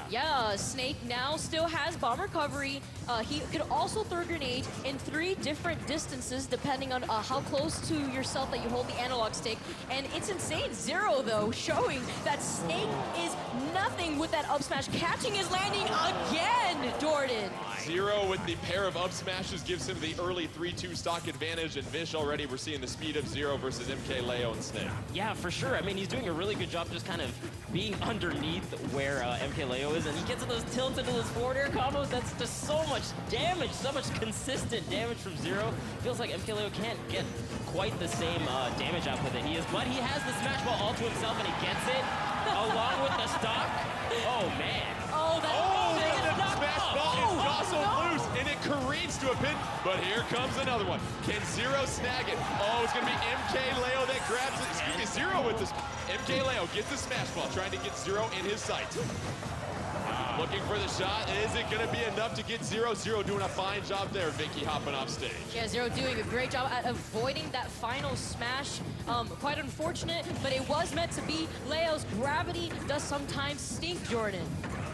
Yeah, Snake now still has bomb recovery. He could also throw a grenade in 3 different distances depending on how close to yourself that you hold the analog stick. And it's insane. ZeRo, though, showing that Snake is nothing with that up smash. Catching his landing again, Jordan. ZeRo with the pair of up smashes gives him the early 3-2 stock advantage. And Vish, already we're seeing the speed of ZeRo versus MkLeo and Snake. Yeah, for sure. I mean, he's doing a really good job just kind of being underneath where MkLeo is. And he gets those tilts into those forward air combos. That's just so much damage, so much consistent damage from ZeRo. Feels like MkLeo can't get quite the same damage output that he is. But he has the Smash Ball all to himself, and he gets it along with the stock. Oh, man. The Smash Ball is jostled loose, and it careens to a pin. But here comes another one. Can ZeRo snag it? Oh, it's going to be MkLeo that grabs it. Excuse me, ZeRo with this. MkLeo gets the Smash Ball, trying to get ZeRo in his sights. Looking for the shot. Is it going to be enough to get ZeRo? ZeRo doing a fine job there, Vicky, hopping off stage. Yeah, ZeRo doing a great job at avoiding that final smash. Quite unfortunate, but it was meant to be. Leo's gravity does sometimes stink, Jordan.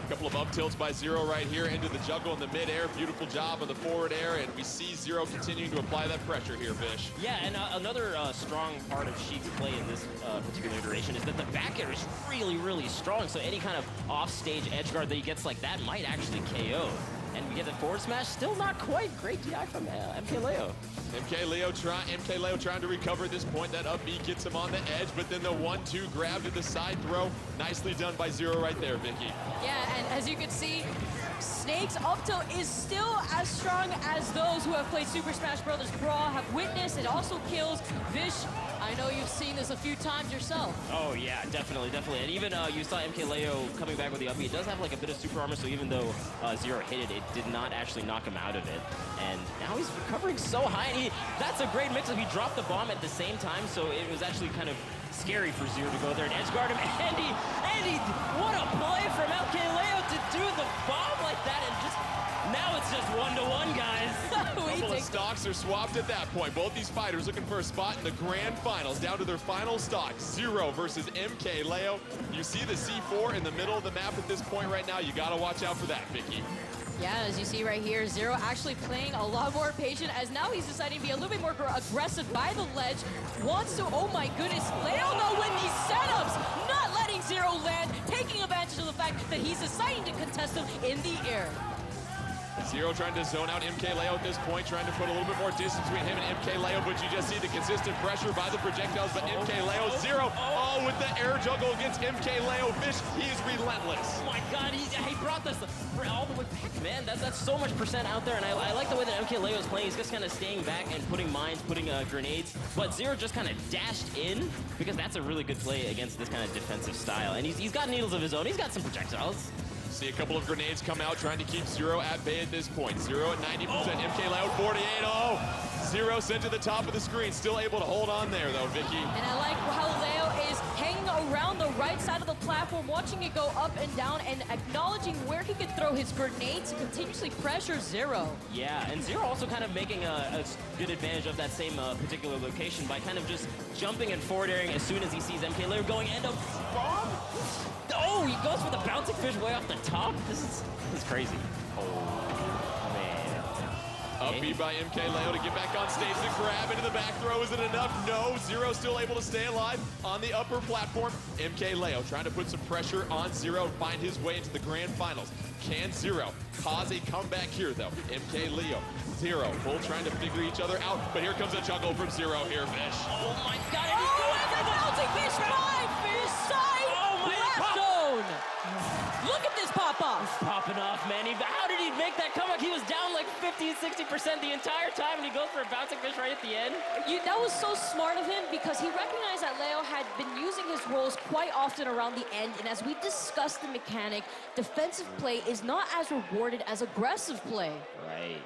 A couple of up tilts by ZeRo right here into the juggle in the mid-air. Beautiful job on the forward air, and we see ZeRo continuing to apply that pressure here, Vish. Yeah, and another strong part of Sheik's play in this particular iteration is that the back air is really, really strong. So any kind of off-stage edge guard that he gets like that might actually KO. And we get the forward smash, still not quite great DI from MkLeo. MkLeo trying to recover at this point. That up B gets him on the edge, but then the 1-2 grab to the side throw. Nicely done by ZeRo right there, Vicky. Yeah, and as you can see, Snake's up tilt is still as strong as those who have played Super Smash Bros. Brawl have witnessed. It also kills. Vish, I know you've seen this a few times yourself. Oh yeah, definitely. And even you saw MkLeo coming back with the up B. It does have like a bit of super armor, so even though ZeRo hit it, it did not actually knock him out of it. And now he's recovering so high, and that's a great mix-up. He dropped the bomb at the same time, so it was actually kind of scary for ZeRo to go there and edge guard him. And what a play from MkLeo to do the bomb like that, and just now it's just 1-to-1, guys. A couple of stocks are swapped at that point. Both these fighters looking for a spot in the grand finals, down to their final stock. ZeRo versus MkLeo. You see the C4 in the middle of the map at this point right now. You got to watch out for that, Vicky. Yeah, as you see right here, ZeRo actually playing a lot more patient, as now he's deciding to be a little bit more aggressive by the ledge. Wants to, oh my goodness, Leo though with these setups, not letting ZeRo land, taking advantage of the fact that he's deciding to contest him in the air. ZeRo trying to zone out MkLeo at this point, trying to put a little bit more distance between him and MkLeo, but you just see the consistent pressure by the projectiles, but MkLeo, ZeRo, oh, with the air juggle against MkLeo. Fish, he is relentless. Oh my God, he brought this all the way back, man. That's so much percent out there, and I like the way that MkLeo is playing. He's just kind of staying back and putting mines, putting grenades, but ZeRo just kind of dashed in, because that's a really good play against this kind of defensive style, and he's got needles of his own. He's got some projectiles. See a couple of grenades come out, trying to keep ZeRo at bay at this point. ZeRo at 90%, MkLeo at 48. Oh, ZeRo sent to the top of the screen, still able to hold on there though, Vicky. And I like how Leo is hanging around the right side of the platform, watching it go up and down, and acknowledging where he could throw his grenades to continuously pressure ZeRo. Yeah, and ZeRo also kind of making a good advantage of that same particular location by kind of just jumping and forward airing as soon as he sees MkLeo going, and a bomb. Oh, he goes for the bouncing fish way off the top. This is crazy. Oh, man. Upbeat by MkLeo to get back on stage to grab into the back throw. Is it enough? No. ZeRo still able to stay alive on the upper platform. MkLeo trying to put some pressure on ZeRo and find his way into the grand finals. Can ZeRo cause a comeback here, though? MkLeo, ZeRo, both trying to figure each other out, but here comes a juggle from ZeRo here, Fish. Oh, my God. Oh, and the bouncing fish five fish side left zone. Look at this pop-off. He's popping off, man. How did he make that comeback? He was down like 50, 60% the entire time, and he goes for a bouncing fish right at the end. That was so smart of him, because he recognized that Leo had been using his rolls quite often around the end, and as we discussed the mechanic, defensive play is not as rewarded as aggressive play. Right.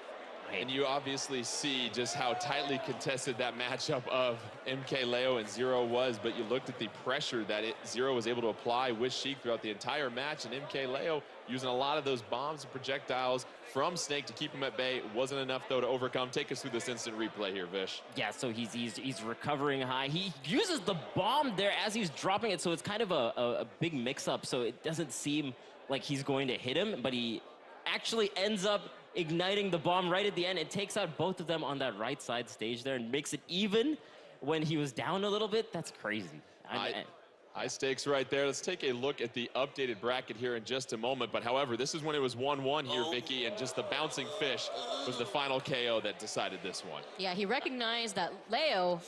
And you obviously see just how tightly contested that matchup of MkLeo and ZeRo was, but you looked at the pressure that ZeRo was able to apply with Sheik throughout the entire match, and MkLeo using a lot of those bombs and projectiles from Snake to keep him at bay. It wasn't enough, though, to overcome. Take us through this instant replay here, Vish. Yeah, so he's recovering high. He uses the bomb there as he's dropping it, so it's kind of a big mix-up, so it doesn't seem like he's going to hit him, but he actually ends up igniting the bomb right at the end. It takes out both of them on that right side stage there and makes it even when he was down a little bit. That's crazy. High stakes right there. Let's take a look at the updated bracket here in just a moment. But however, this is when it was 1-1 here, Vicky, and just the bouncing fish was the final KO that decided this one. Yeah, he recognized that Leo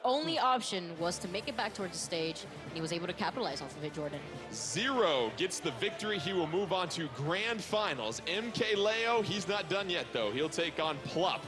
only option was to make it back towards the stage, and he was able to capitalize off of it, Jordan. ZeRo gets the victory. He will move on to grand finals. MkLeo, he's not done yet, though. He'll take on Plup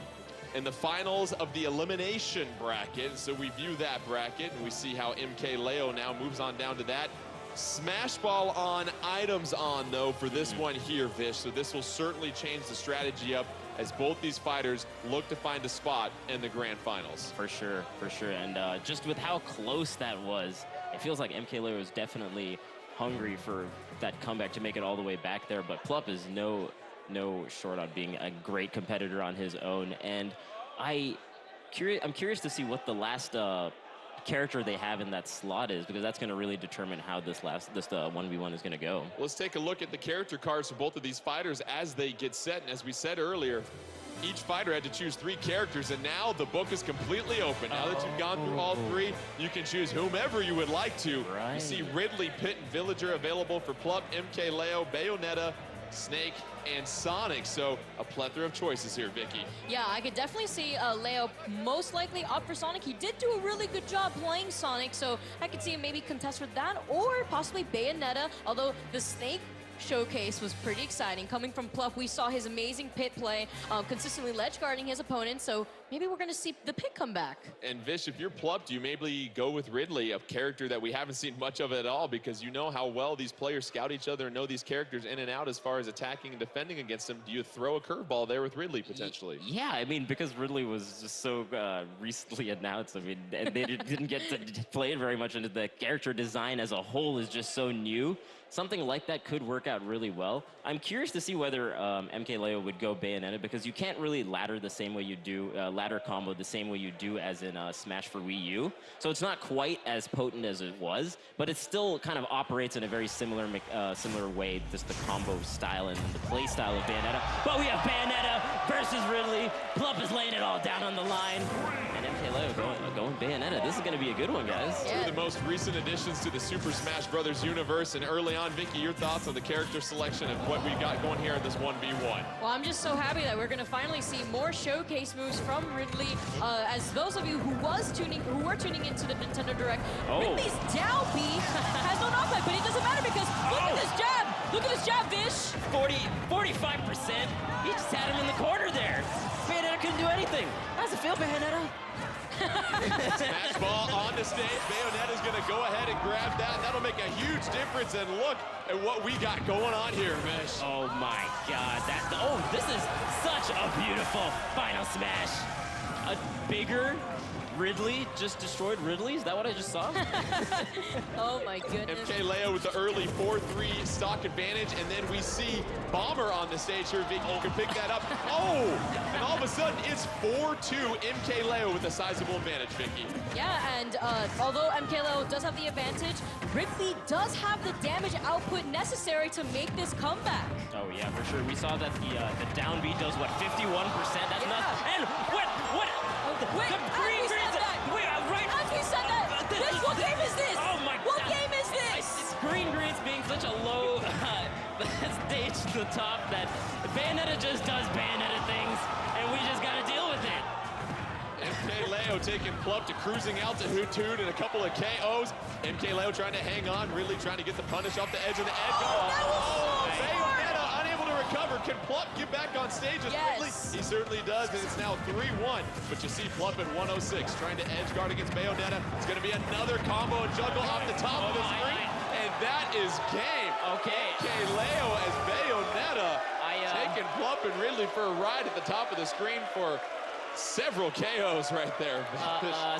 in the finals of the elimination bracket. So we view that bracket, and we see how MkLeo now moves on down to that. Smash ball on, items on, though, for this one here, Vish. So this will certainly change the strategy up as both these fighters look to find a spot in the grand finals. For sure, for sure. And just with how close that was, it feels like MkLeo is definitely hungry for that comeback to make it all the way back there. But Plup is no short on being a great competitor on his own. And I'm curious to see what the last character they have in that slot is, because that's going to really determine how this 1v1 is going to go. Let's take a look at the character cards for both of these fighters as they get set. And as we said earlier, each fighter had to choose 3 characters, and now the book is completely open. Now that you've gone through all 3, you can choose whomever you would like to. Right. You see Ridley, Pitt, and Villager available for Plup, MkLeo, Bayonetta, Snake, and Sonic. So a plethora of choices here, Vicky. Yeah, I could definitely see Leo most likely opt for Sonic. He did do a really good job playing Sonic, so I could see him maybe contest with that, or possibly Bayonetta, although the Snake showcase was pretty exciting. Coming from Plup, we saw his amazing pit play, consistently ledge guarding his opponent, so maybe we're gonna see the pit come back. And Vish, if you're Plup, do you maybe go with Ridley, a character that we haven't seen much of at all, because you know how well these players scout each other and know these characters in and out as far as attacking and defending against them. Do you throw a curveball there with Ridley potentially? Yeah, I mean, because Ridley was just so recently announced, I mean, and they didn't get to play it very much, and the character design as a whole is just so new. Something like that could work out really well. I'm curious to see whether MkLeo would go Bayonetta, because you can't really ladder the same way you do, ladder combo the same way you do as in Smash for Wii U. So it's not quite as potent as it was, but it still kind of operates in a very similar way, just the combo style and the play style of Bayonetta. But we have Bayonetta versus Ridley. Plup is laying it all down on the line. And MkLeo going Bayonetta. This is going to be a good one, guys. Two of the most recent additions to the Super Smash Bros. Universe, and early on, Vicky, your thoughts on the character selection and what we got going here in this 1v1? Well, I'm just so happy that we're going to finally see more showcase moves from Ridley. As those of you who were tuning into the Nintendo Direct, Ridley's down B has no knockback, but it doesn't matter because look at this jab! Look at this jab, Vish! 45%. He just had him in the corner there. Bayonetta couldn't do anything. How does it feel, Bayonetta? Smash ball on the stage. Bayonetta's gonna go ahead and grab that. That'll make a huge difference. And look at what we got going on here, Vish. Oh my God! This is such a beautiful final smash. A bigger Ridley just destroyed Ridley? Is that what I just saw? Oh my goodness. MkLeo with the early 4-3 stock advantage, and then we see Bomber on the stage here, Vicky. You can pick that up. Oh! And all of a sudden, it's 4-2 MkLeo with a sizable advantage, Vicky. Yeah, and although MkLeo does have the advantage, Ridley does have the damage output necessary to make this comeback. Oh yeah, for sure. We saw that the down B does what, 51%? That's nuts. And what? Wait, the green greens. Wait, right after you said that, what game is this? Oh my God. What game is this? It's green greens being such a low stage to the top that Bayonetta just does Bayonetta things, and we just gotta deal with it. MkLeo taking Plup to cruising altitude and a couple of KOs. MkLeo trying to hang on, really trying to get the punish off the edge of the edge. Bayonetta unable to recover. Can Plup get back on stage as quickly? He certainly does, and it's now 3-1. But you see Plup at 106 trying to edge guard against Bayonetta. It's going to be another combo and juggle off the top of the screen, and that is game. Okay. MkLeo as Bayonetta taking Plup and Ridley for a ride at the top of the screen for several KOs right there.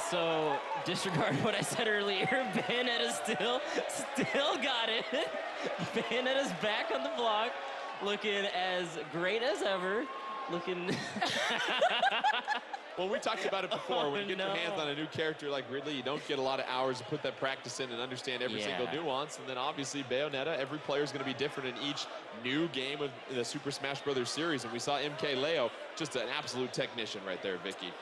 So disregard what I said earlier. Bayonetta still got it. Bayonetta's back on the block, looking as great as ever. Well, we talked about it before. When you get your hands on a new character like Ridley, you don't get a lot of hours to put that practice in and understand every single nuance. And then obviously Bayonetta, every player is going to be different in each new game of the Super Smash Bros. Series. And we saw MkLeo, just an absolute technician right there, Vicky.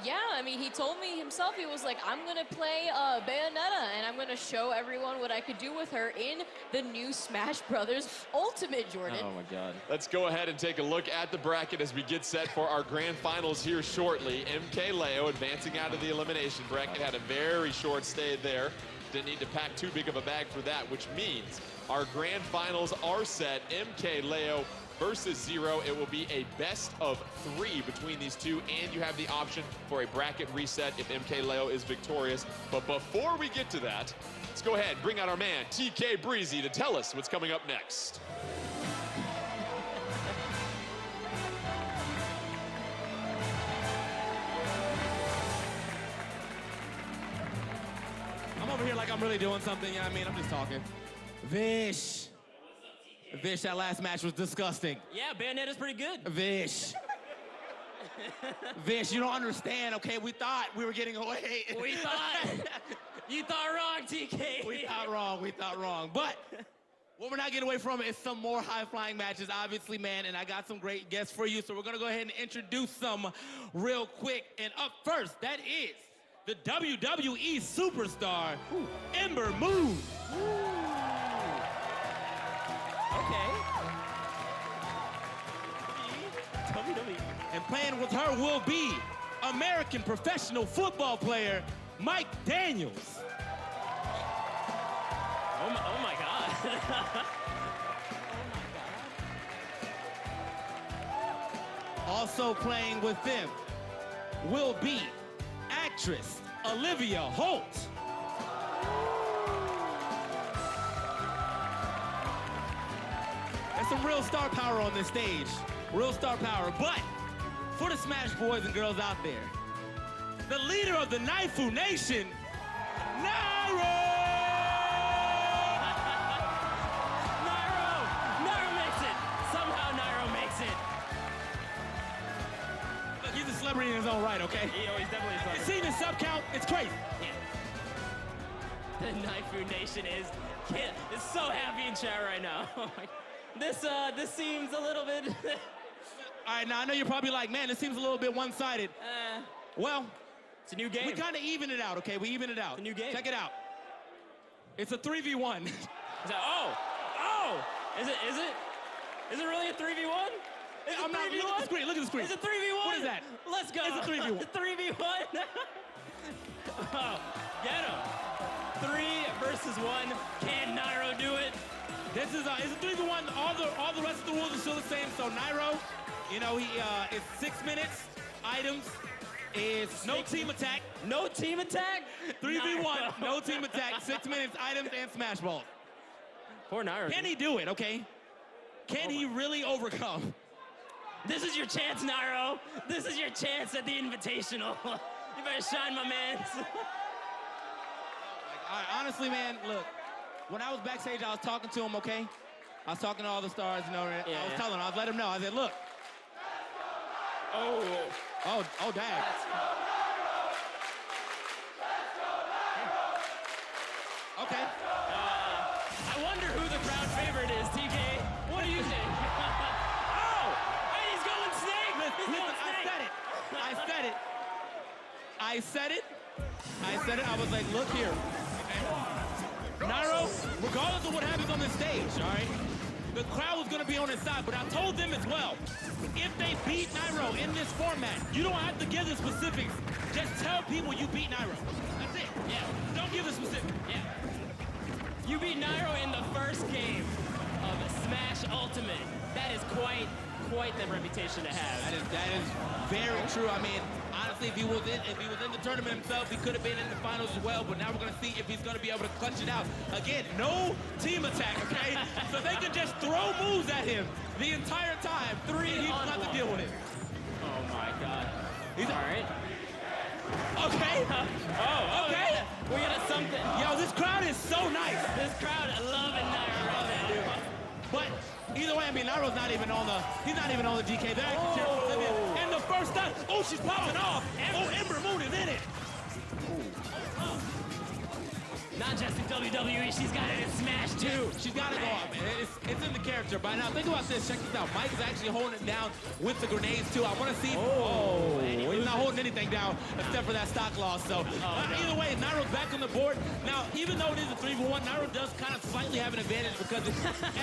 Yeah, I mean, he told me himself, he was like, I'm going to play Bayonetta, and I'm going to show everyone what I could do with her in the new Smash Brothers Ultimate, Jordan. Oh, my God. Let's go ahead and take a look at the bracket as we get set for our grand finals here shortly. MkLeo advancing out of the elimination bracket, had a very short stay there. Didn't need to pack too big of a bag for that, which means our grand finals are set. MkLeo versus ZeRo. It will be a best of 3 between these two, and you have the option for a bracket reset if MkLeo is victorious. But before we get to that, let's go ahead and bring out our man, TK Breezy, to tell us what's coming up next. I'm over here like I'm really doing something, you know what I mean? I'm just talking. Vish, that last match was disgusting. Yeah, Bayonetta's pretty good. Vish, you don't understand, okay? We thought we were getting away. We thought. You thought wrong, TK. We thought wrong. But what we're not getting away from is some more high-flying matches, obviously, man, and I got some great guests for you, so we're gonna go ahead and introduce some real quick. And up first, that is the WWE superstar, Ember Moon. Okay. WWE. And playing with her will be American professional football player, Mike Daniels. Oh my God. Also playing with them will be actress Olivia Holt. There's some real star power on this stage. Real star power. But for the Smash boys and girls out there, the leader of the Nairo Nation, Nairo! Nairo makes it. Somehow Nairo makes it. Look, he's a celebrity in his own right, okay? He's definitely a celebrity. You see this sub count? It's crazy. The Nairo Nation is so happy in chat right now. This seems a little bit. All right, now I know you're probably like, man, this seems a little bit one-sided. Well, it's a new game. We kind of even it out, okay? We even it out. It's a new game. Check it out. It's a 3v1. Is it really a 3v1? I'm not. Look at the screen. Look at the screen. It's a 3v1. What is that? Let's go. It's a 3v1. 3v1. Get him. 3 versus 1. Can Nairo do it? This is it's a 3v1. All the rest of the rules are still the same. So Nairo, you know, it's 6 minutes. Items. It's no team attack. No team attack? 3v1. No team attack. 6 minutes. Items and smash balls. Poor Nairo. Can he do it? Okay. Can he really overcome? This is your chance, Nairo. This is your chance at the Invitational. You better shine, my man. Honestly, man, look. When I was backstage, I was talking to him, okay? I was talking to all the stars, you know. I was telling him, I was letting him know. I said, look. Oh, dang. Okay. I wonder who the crowd favorite is, TK. What do you think? Hey, he's going snake. Listen, I said it. I was like, look here. Nairo, regardless of what happens on this stage, all right, the crowd was going to be on his side, but I told them as well, if they beat Nairo in this format, you don't have to give the specifics. Just tell people you beat Nairo. That's it. Yeah. Don't give the specifics. Yeah. You beat Nairo in the first game of Smash Ultimate. That is quite the reputation to have. That is very true. I mean, honestly, if he was in the tournament himself, he could have been in the finals as well. But now we're gonna see if he's gonna be able to clutch it out. Again, no team attack, okay? So they can just throw moves at him the entire time. He's not to deal with it. Oh my God. He's all right. Okay. Okay. Yeah. We got something. Yo, this crowd is so nice. This crowd loving Nairo right now. But either way, I mean, Nairo's not even on the GK. They're actually cheering for Olivia. And the first time, she's popping off. Ember Moon is in it. Not just in WWE, she's got it in Smash too. She's got to go off, man. It's in the character. By now, think about this. Check this out. Mike is actually holding it down with the grenades too. I want to see. He's not holding anything down except for that stock loss. So either way, Nairo's back on the board. Now, even though it is a 3v1, Nairo does kind of slightly have an advantage because if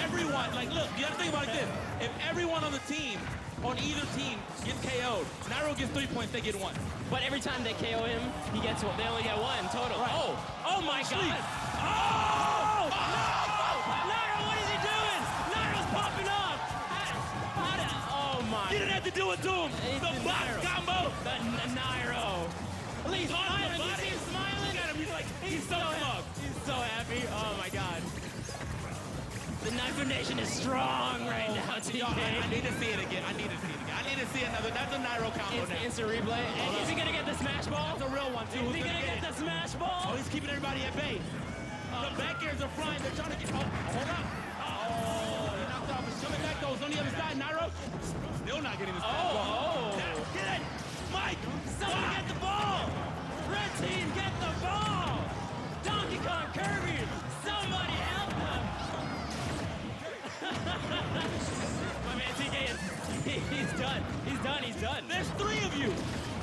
everyone, like, look, you got to think about it like this. If everyone on the team, on either team, gets KO'd, Nairo gets 3 points, they get 1. But every time they KO him, he gets one. They only get 1 total. Right. Oh my God. No! Nairo, what is he doing? Nairo's popping off. Oh my. You didn't have to do it to him. The box combo. The Nairo. At least smiling. You see him smiling? Look at him. He's so smug. He's so happy. Oh my God. The Nairo Nation is strong right now, TK. I need to see it again. I need to see another. That's a Nairo combo now. Instant replay. And is he going to get the smash ball? That's a real one, too. Is he going to get the smash ball? Oh, he's keeping everybody at bay. The back airs are flying. They're trying to get... hold up. He knocked off. He's coming back, though. It's on the other side. Nairo still not getting the smash ball. Get it. Mike. Someone get the ball. Red team, get the ball. Donkey Kong, Kirby. Somebody help them. My man TK he's done. He's done. There's 3 of you.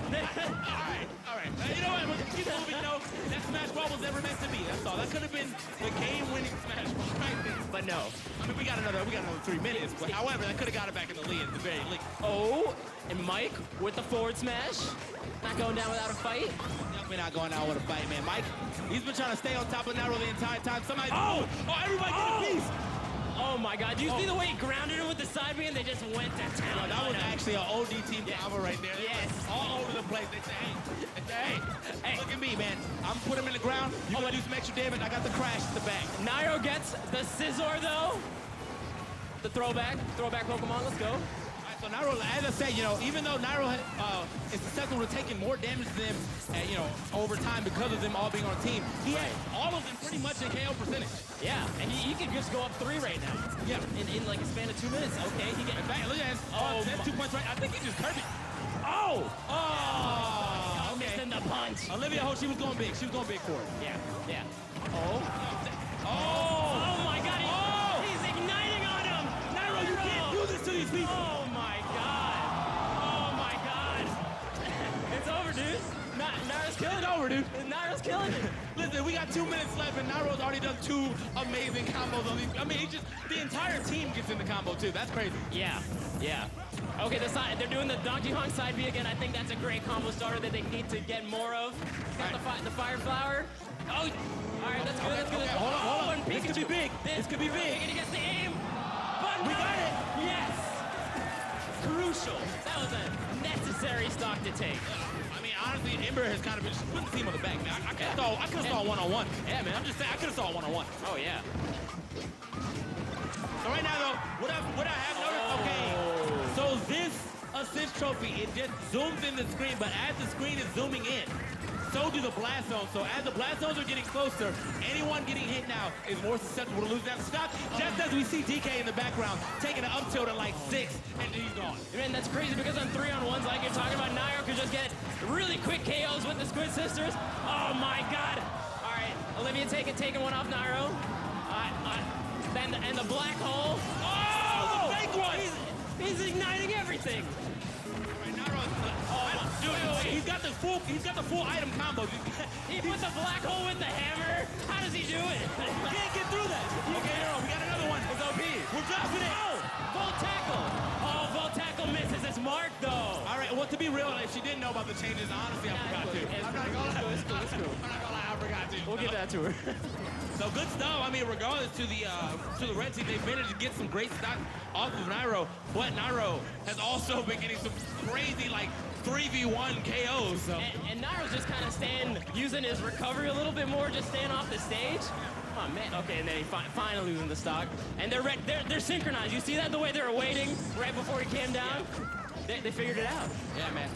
All right. You know what? We'll keep moving, though. That smash ball was never meant to be. That's all. That could have been the game-winning smash ball, right? But no. I mean, we got another 3 minutes. But however, that could have got it back in the lead at the very least. And Mike with the forward smash. Not going down without a fight. Definitely not going down with a fight, man. Mike, he's been trying to stay on top of Nairo the entire time. Everybody get a piece. Oh Oh my God, do you see the way he grounded him with the side B and they just went to town? That was actually an OD team combo right there. Yes. All over the place. They say, hey, look at me, man. I'm put him in the ground. You gonna do some extra damage. I got the crash at the back. Nairo gets the scissor though. The throwback Pokemon, let's go. So Nairo, as I said, even though Nairo is susceptible to taking more damage than them, over time because of them all being on a team, he had all of them pretty much in KO percentage. Yeah, and he could just go up 3 right now. Yeah. In like a span of 2 minutes. Okay, he gets. Look at this. Oh, that's 2 points right. I think he just curved it. Oh! Oh! Okay. Missing the punch. Olivia Holt, she was going big. She was going big for it. Yeah. Oh! Oh my God! He's igniting on him. Nairo, you can't do this to these people. Oh my God! Oh my God! It's over, dude. Nairo's killing it. Over, dude. Nairo's killing it. Listen, we got 2 minutes left, and Nairo's already done 2 amazing combos on these. I mean, the entire team gets in the combo too. That's crazy. Yeah. Okay, they're doing the Donkey Kong side B again. I think that's a great combo starter that they need to get more of. Got the Fire Flower. Oh, all right, that's good. That's good. Okay, hold on. This could be big. This could be big. And he gets the aim. We got it. Yes. Crucial. That was a necessary stock to take. I mean, honestly, Ember has kind of been putting the team on the back, man. I could have saw one-on-one. Yeah, man. I'm just saying, I could have saw one-on-one. Oh, yeah. So right now, though, what I have noticed, okay, so this assist trophy, it just zooms in the screen, but as the screen is zooming in, so do the blast zones. So as the blast zones are getting closer, anyone getting hit now is more susceptible to lose that stock. Just as we see DK in the background taking an up tilt at like 6, and he's gone. Man, that's crazy because on 3-on-1s, like you're talking about, Nairo could just get really quick KOs with the Squid Sisters. Oh my God! All right, Olivia taking one off Nairo. And the black hole. Oh, the fake one! He's igniting everything. He's got the full item combo. He put the black hole with the hammer. How does he do it? You can't get through that. Okay, Nairo, we got another one. It's OP. We're dropping it. Oh, Volt Tackle. Oh, Volt Tackle misses its mark though. All right, well, to be real, if she didn't know about the changes, honestly, I forgot to. I'm not gonna lie. It's cool. I'm not gonna lie, I forgot to. We'll get that to her. So good stuff. I mean, regardless to the red team, they've managed to get some great stock off of Nairo, but Nairo has also been getting some crazy, like, 3v1 KOs. So. And Nairo's just kind of using his recovery a little bit more, just staying off the stage. Oh man, okay, and then he finally losing the stock. And they're synchronized. You see that, the way they were waiting right before he came down? Yeah. They figured it out. Yeah, man.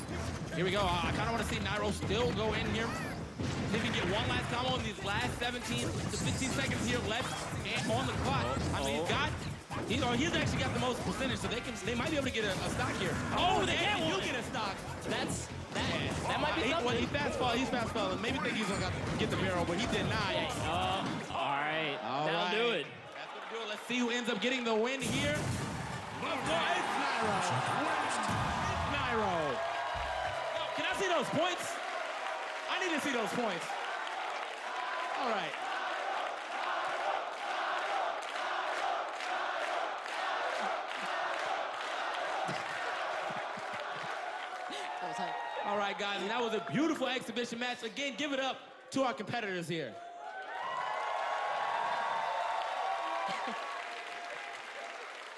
Here we go. I kind of want to see Nairo still go in here. See if he can get one last combo in these last 17 to 15 seconds here left on the clock. I mean, he's actually got the most percentage, so they might be able to get a stock here. Oh, they get one. You get a stock. That might be something. He's fast falling. Maybe think he's gonna get the barrel, but he did not. All right. That'll do it. That's gonna do it. Let's see who ends up getting the win here. It's Nairo. It's Nairo. Can I see those points? I need to see those points. All right. All right, guys, and that was a beautiful exhibition match. Again, give it up to our competitors here.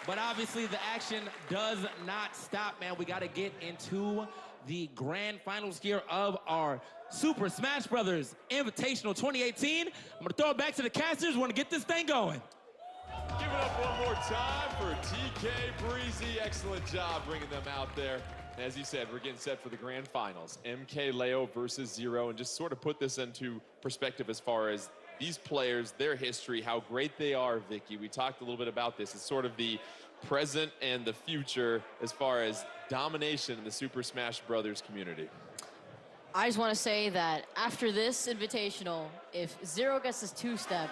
But obviously, the action does not stop, man. We got to get into the grand finals here of our Super Smash Brothers Invitational 2018. I'm going to throw it back to the casters. We want to get this thing going. Give it up one more time for TK Breezy. Excellent job bringing them out there. As you said, we're getting set for the grand finals. MkLeo versus ZeRo. And just sort of put this into perspective as far as these players, their history, how great they are, Vicky. We talked a little bit about this. It's sort of the present and the future as far as domination in the Super Smash Brothers community. I just want to say that after this Invitational, if ZeRo gets his 2-step,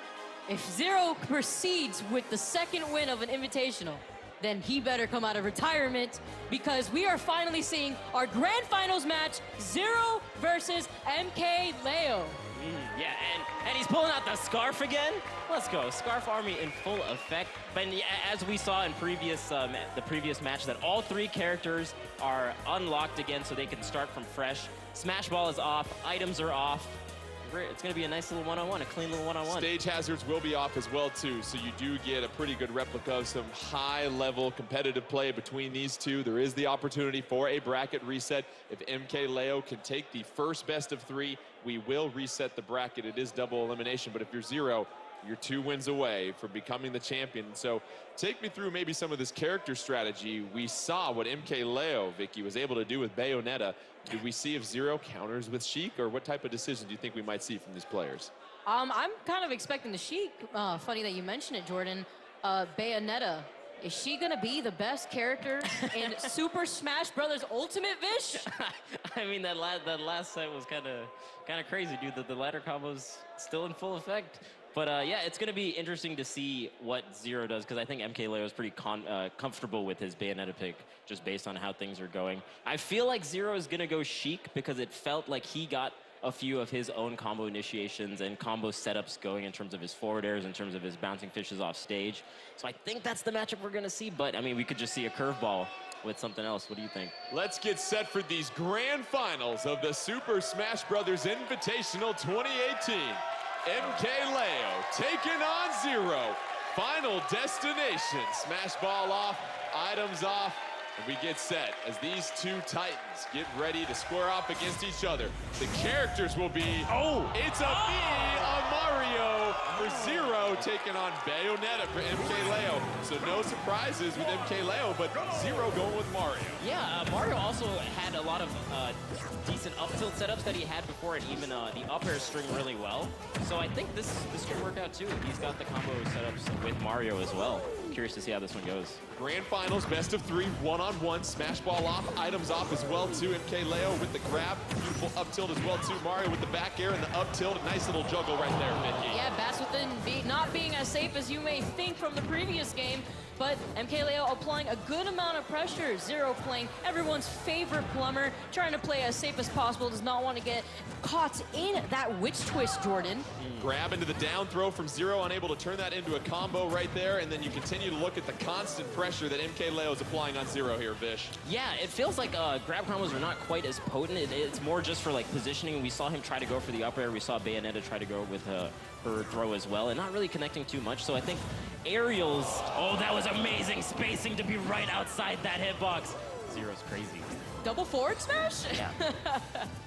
if ZeRo proceeds with the second win of an Invitational, then he better come out of retirement, because we are finally seeing our grand finals match, ZeRo versus MkLeo. Yeah, and he's pulling out the scarf again. Let's go, Scarf Army in full effect. But as we saw in the previous match, that all 3 characters are unlocked again, so they can start from fresh. Smash Ball is off, items are off. It's gonna be a nice little one-on-one, a clean little one-on-one. Stage hazards will be off as well too, so you do get a pretty good replica of some high-level competitive play between these two. There is the opportunity for a bracket reset. If MkLeo can take the first best of 3, we will reset the bracket. It is double elimination, but if you're ZeRo, you're 2 wins away from becoming the champion. So take me through maybe some of this character strategy. We saw what MkLeo, Vicky, was able to do with Bayonetta. Did we see if ZeRo counters with Sheik, or what type of decision do you think we might see from these players? I'm kind of expecting the Sheik. Funny that you mentioned it, Jordan. Bayonetta. Is she gonna be the best character in Super Smash Bros. Ultimate, Vish? I mean, that last set was kind of crazy, dude. The ladder combo's still in full effect. But yeah, it's going to be interesting to see what ZeRo does, because I think MkLeo is pretty comfortable with his Bayonetta pick, just based on how things are going. I feel like ZeRo is going to go Sheik, because it felt like he got a few of his own combo initiations and combo setups going in terms of his forward airs, in terms of his bouncing fishes off stage. So I think that's the matchup we're going to see, but I mean, we could just see a curveball with something else. What do you think? Let's get set for these grand finals of the Super Smash Bros. Invitational 2018. MkLeo taking on ZeRo. Final destination. Smash ball off, items off, and we get set as these two titans get ready to square off against each other. The characters will be, it's a V of Mario for ZeRo taking on Bayonetta for MkLeo. So no surprises with MkLeo, but ZeRo going with Mario. Yeah, Mario also had a lot of decent up tilt setups that he had before, and even the up air string really well. So I think this could work out too. He's got the combo setups with Mario as well. Curious to see how this one goes. Grand finals, best of 3, one-on-one, smash ball off, items off as well too. MkLeo with the grab, beautiful up tilt as well too. Mario with the back air and the up tilt, a nice little juggle right there, Vicky. Yeah, Bass within not being as safe as you may think from the previous game, but MkLeo applying a good amount of pressure. ZeRo playing everyone's favorite plumber, trying to play as safe as possible, does not want to get caught in that witch twist, Jordan. Grab into the down throw from ZeRo, unable to turn that into a combo right there, and then you continue to look at the constant pressure that MkLeo is applying on ZeRo here, Vish. Yeah, it feels like grab combos are not quite as potent. It's more just for like positioning. We saw him try to go for the up air. We saw Bayonetta try to go with her throw as well, and not really connecting too much. So I think aerials, that was amazing spacing to be right outside that hitbox. ZeRo's crazy. Double forward smash? Yeah.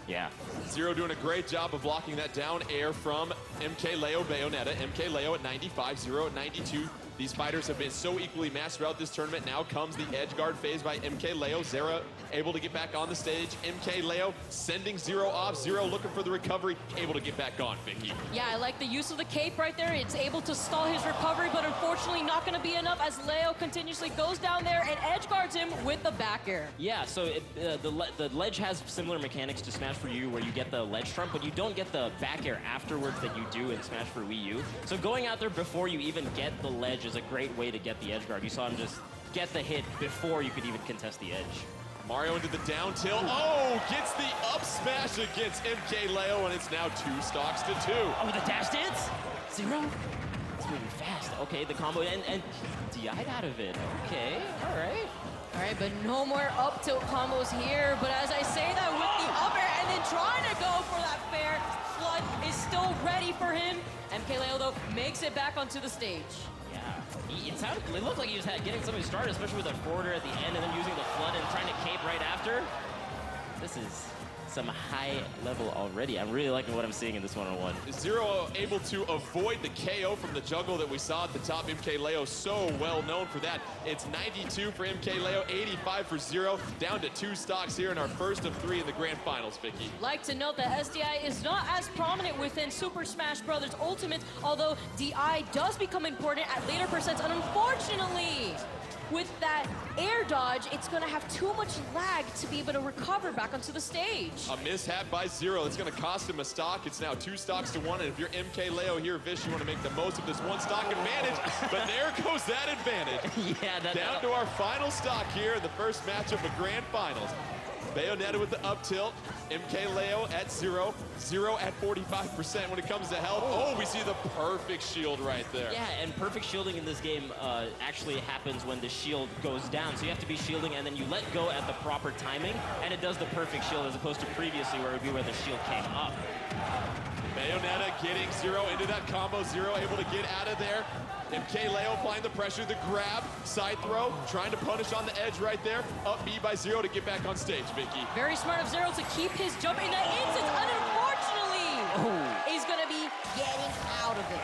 Yeah. ZeRo doing a great job of blocking that down air from MkLeo Bayonetta. MkLeo at 95, ZeRo at 92. These fighters have been so equally matched throughout this tournament. Now comes the edge guard phase by MkLeo. ZeRo able to get back on the stage. MkLeo sending ZeRo off. ZeRo looking for the recovery, able to get back on, Vicky. Yeah, I like the use of the cape right there. It's able to stall his recovery, but unfortunately not going to be enough as Leo continuously goes down there and edge guards him with the back air. Yeah, so the ledge has similar mechanics to Smash for U, where you get the ledge trump, but you don't get the back air afterwards that you do in Smash for Wii U. So going out there before you even get the ledge is a great way to get the edge guard. You saw him just get the hit before you could even contest the edge. Mario into the down tilt. Gets the up smash against MkLeo, and it's now 2 stocks to 2. Oh, the dash dance? ZeRo? It's moving fast. Okay, the combo, and DI'd out of it. Okay, all right. All right, but no more up tilt combos here. But as I say that with the up air and then trying to go for that fair, Flood is still ready for him. MkLeo, though, makes it back onto the stage. It looked like he was getting something started, especially with a forwarder at the end and then using the flood and trying to cape right after. This is some high level already. I'm really liking what I'm seeing in this one-on-one. ZeRo able to avoid the KO from the juggle that we saw at the top. MkLeo so well known for that. It's 92 for MkLeo, 85 for ZeRo. Down to 2 stocks here in our first of 3 in the grand finals, Vicky. Like to note that SDI is not as prominent within Super Smash Bros. Ultimate, although DI does become important at later percents, and unfortunately, with that air dodge, it's going to have too much lag to be able to recover back onto the stage. A mishap by ZeRo. It's going to cost him a stock. It's now 2 stocks to 1. And if you're MkLeo here, Vish, you want to make the most of this 1 stock advantage. But there goes that advantage. Down to our final stock here in the first matchup of grand finals. Bayonetta with the up tilt. MkLeo at 0, ZeRo at 45% when it comes to health. Oh, we see the perfect shield right there. Yeah, and perfect shielding in this game actually happens when the shield goes down. So you have to be shielding and then you let go at the proper timing, and it does the perfect shield as opposed to previously where it would be where the shield came up. Bayonetta getting ZeRo into that combo. ZeRo able to get out of there. MkLeo applying the pressure, the grab, side throw, trying to punish on the edge right there. Up B by ZeRo to get back on stage, Vicky. Very smart of ZeRo to keep his jump in that instant. Unfortunately, he's gonna be getting out of it.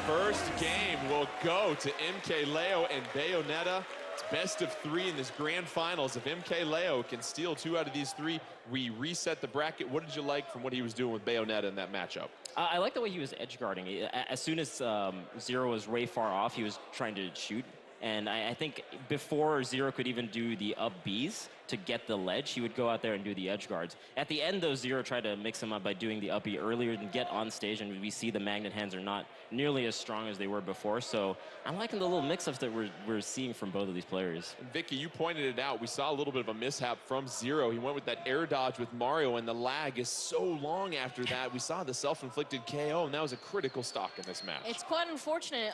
First game will go to MkLeo and Bayonetta. It's best of 3 in this grand finals. If MkLeo can steal 2 out of these 3, we reset the bracket. What did you like from what he was doing with Bayonetta in that matchup? I like the way he was edge guarding. As soon as ZeRo was way far off, he was trying to shoot. And I think before ZeRo could even do the up Bs to get the ledge, he would go out there and do the edge guards. At the end, though, ZeRo tried to mix him up by doing the up B earlier and get on stage, and we see the magnet hands are not nearly as strong as they were before. So I'm liking the little mix-ups that we're seeing from both of these players. Vicky, you pointed it out. We saw a little bit of a mishap from ZeRo. He went with that air dodge with Mario, and the lag is so long after that. We saw the self-inflicted KO, and that was a critical stock in this match. It's quite unfortunate.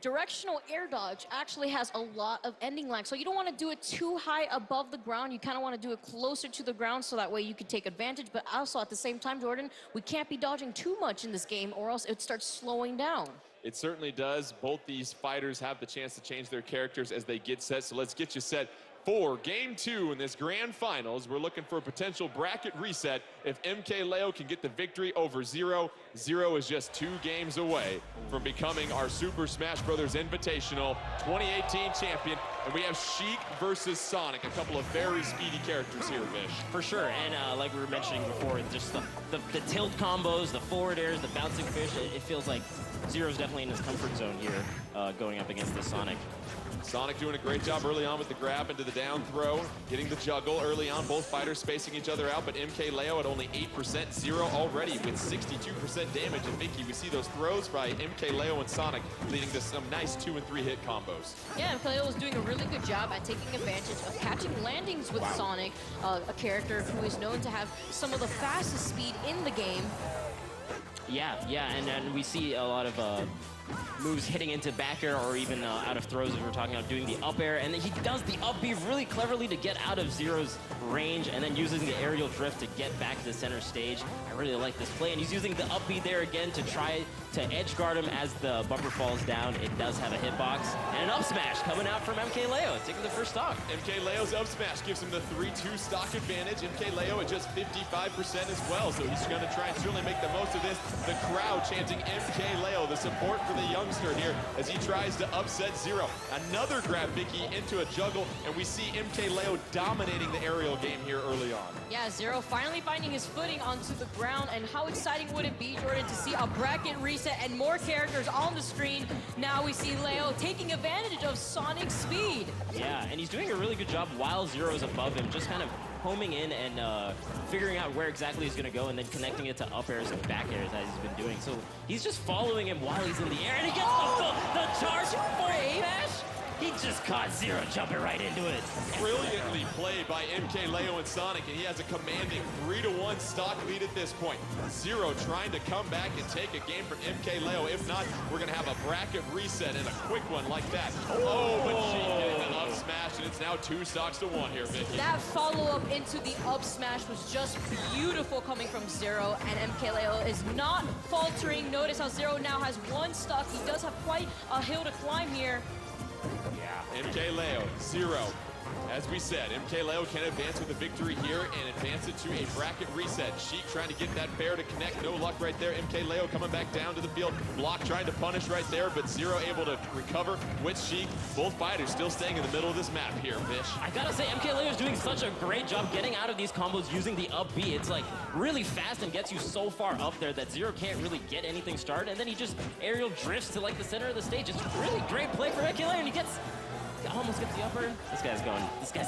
Directional air dodge actually has a lot of ending lag, so you don't want to do it too high above the ground. You kind of want to do it closer to the ground so that way you can take advantage, but also at the same time, Jordan, we can't be dodging too much in this game or else it starts slowing down. It certainly does. Both these fighters have the chance to change their characters as they get set, so let's get you set for game 2 in this grand finals. We're looking for a potential bracket reset. If MkLeo can get the victory over ZeRo, ZeRo is just 2 games away from becoming our Super Smash Bros. Invitational 2018 champion. And we have Sheik versus Sonic, a couple of very speedy characters here, Vish. For sure, and like we were mentioning before, just the tilt combos, the forward airs, the bouncing fish, it feels like ZeRo's definitely in his comfort zone here, going up against the Sonic. Sonic doing a great job early on with the grab into the down throw, getting the juggle early on, both fighters spacing each other out, but MkLeo at only 8%, ZeRo already with 62% damage. And Vicky, we see those throws by MkLeo and Sonic leading to some nice 2- and 3-hit combos. Yeah, MkLeo is doing a really good job at taking advantage of catching landings with Sonic, a character who is known to have some of the fastest speed in the game. Yeah, and we see a lot of moves hitting into back air or even out of throws as we were talking about, doing the up air, and then he does the up B really cleverly to get out of ZeRo's range and then using the aerial drift to get back to the center stage. I really like this play, and he's using the up B there again to try to edge guard him as the bumper falls down. It does have a hitbox, and an up smash coming out from MkLeo, taking the first stock. MkLeo's up smash gives him the 3-2 stock advantage. MkLeo at just 55% as well, so he's going to try and certainly make the most of this. The crowd chanting MkLeo, the support for the youngster here as he tries to upset ZeRo. Another grab, Vicky, into a juggle, and we see MkLeo dominating the aerial game here early on. Yeah, ZeRo finally finding his footing onto the ground, and how exciting would it be, Jordan, to see a bracket reset and more characters on the screen. Now we see Leo taking advantage of Sonic's speed. Yeah, and he's doing a really good job while ZeRo's above him, just kind of homing in and figuring out where exactly he's going to go and then connecting it to up airs and back airs as he's been doing. So he's just following him while he's in the air, and he gets the charge forward smash. He just caught ZeRo jumping right into it. Brilliantly played by MkLeo and Sonic, and he has a commanding 3-1 stock lead at this point. ZeRo trying to come back and take a game from MkLeo. If not, we're going to have a bracket reset and a quick one like that. Oh, but she getting an up smash, and it's now 2 stocks to 1 here, Vicky. That follow-up into the up smash was just beautiful coming from ZeRo, and MkLeo is not faltering. Notice how ZeRo now has 1 stock. He does have quite a hill to climb here. Yeah, MkLeo, ZeRo. As we said, MkLeo can advance with a victory here and advance it to a bracket reset. Sheik trying to get that bear to connect. No luck right there. MkLeo coming back down to the field. Block trying to punish right there, but ZeRo able to recover with Sheik. Both fighters still staying in the middle of this map here, Vish. I gotta say, MkLeo is doing such a great job getting out of these combos using the up B. It's like really fast and gets you so far up there that ZeRo can't really get anything started, and then he just aerial drifts to like the center of the stage. It's really great play for MkLeo, and he gets almost gets the upper. This guy's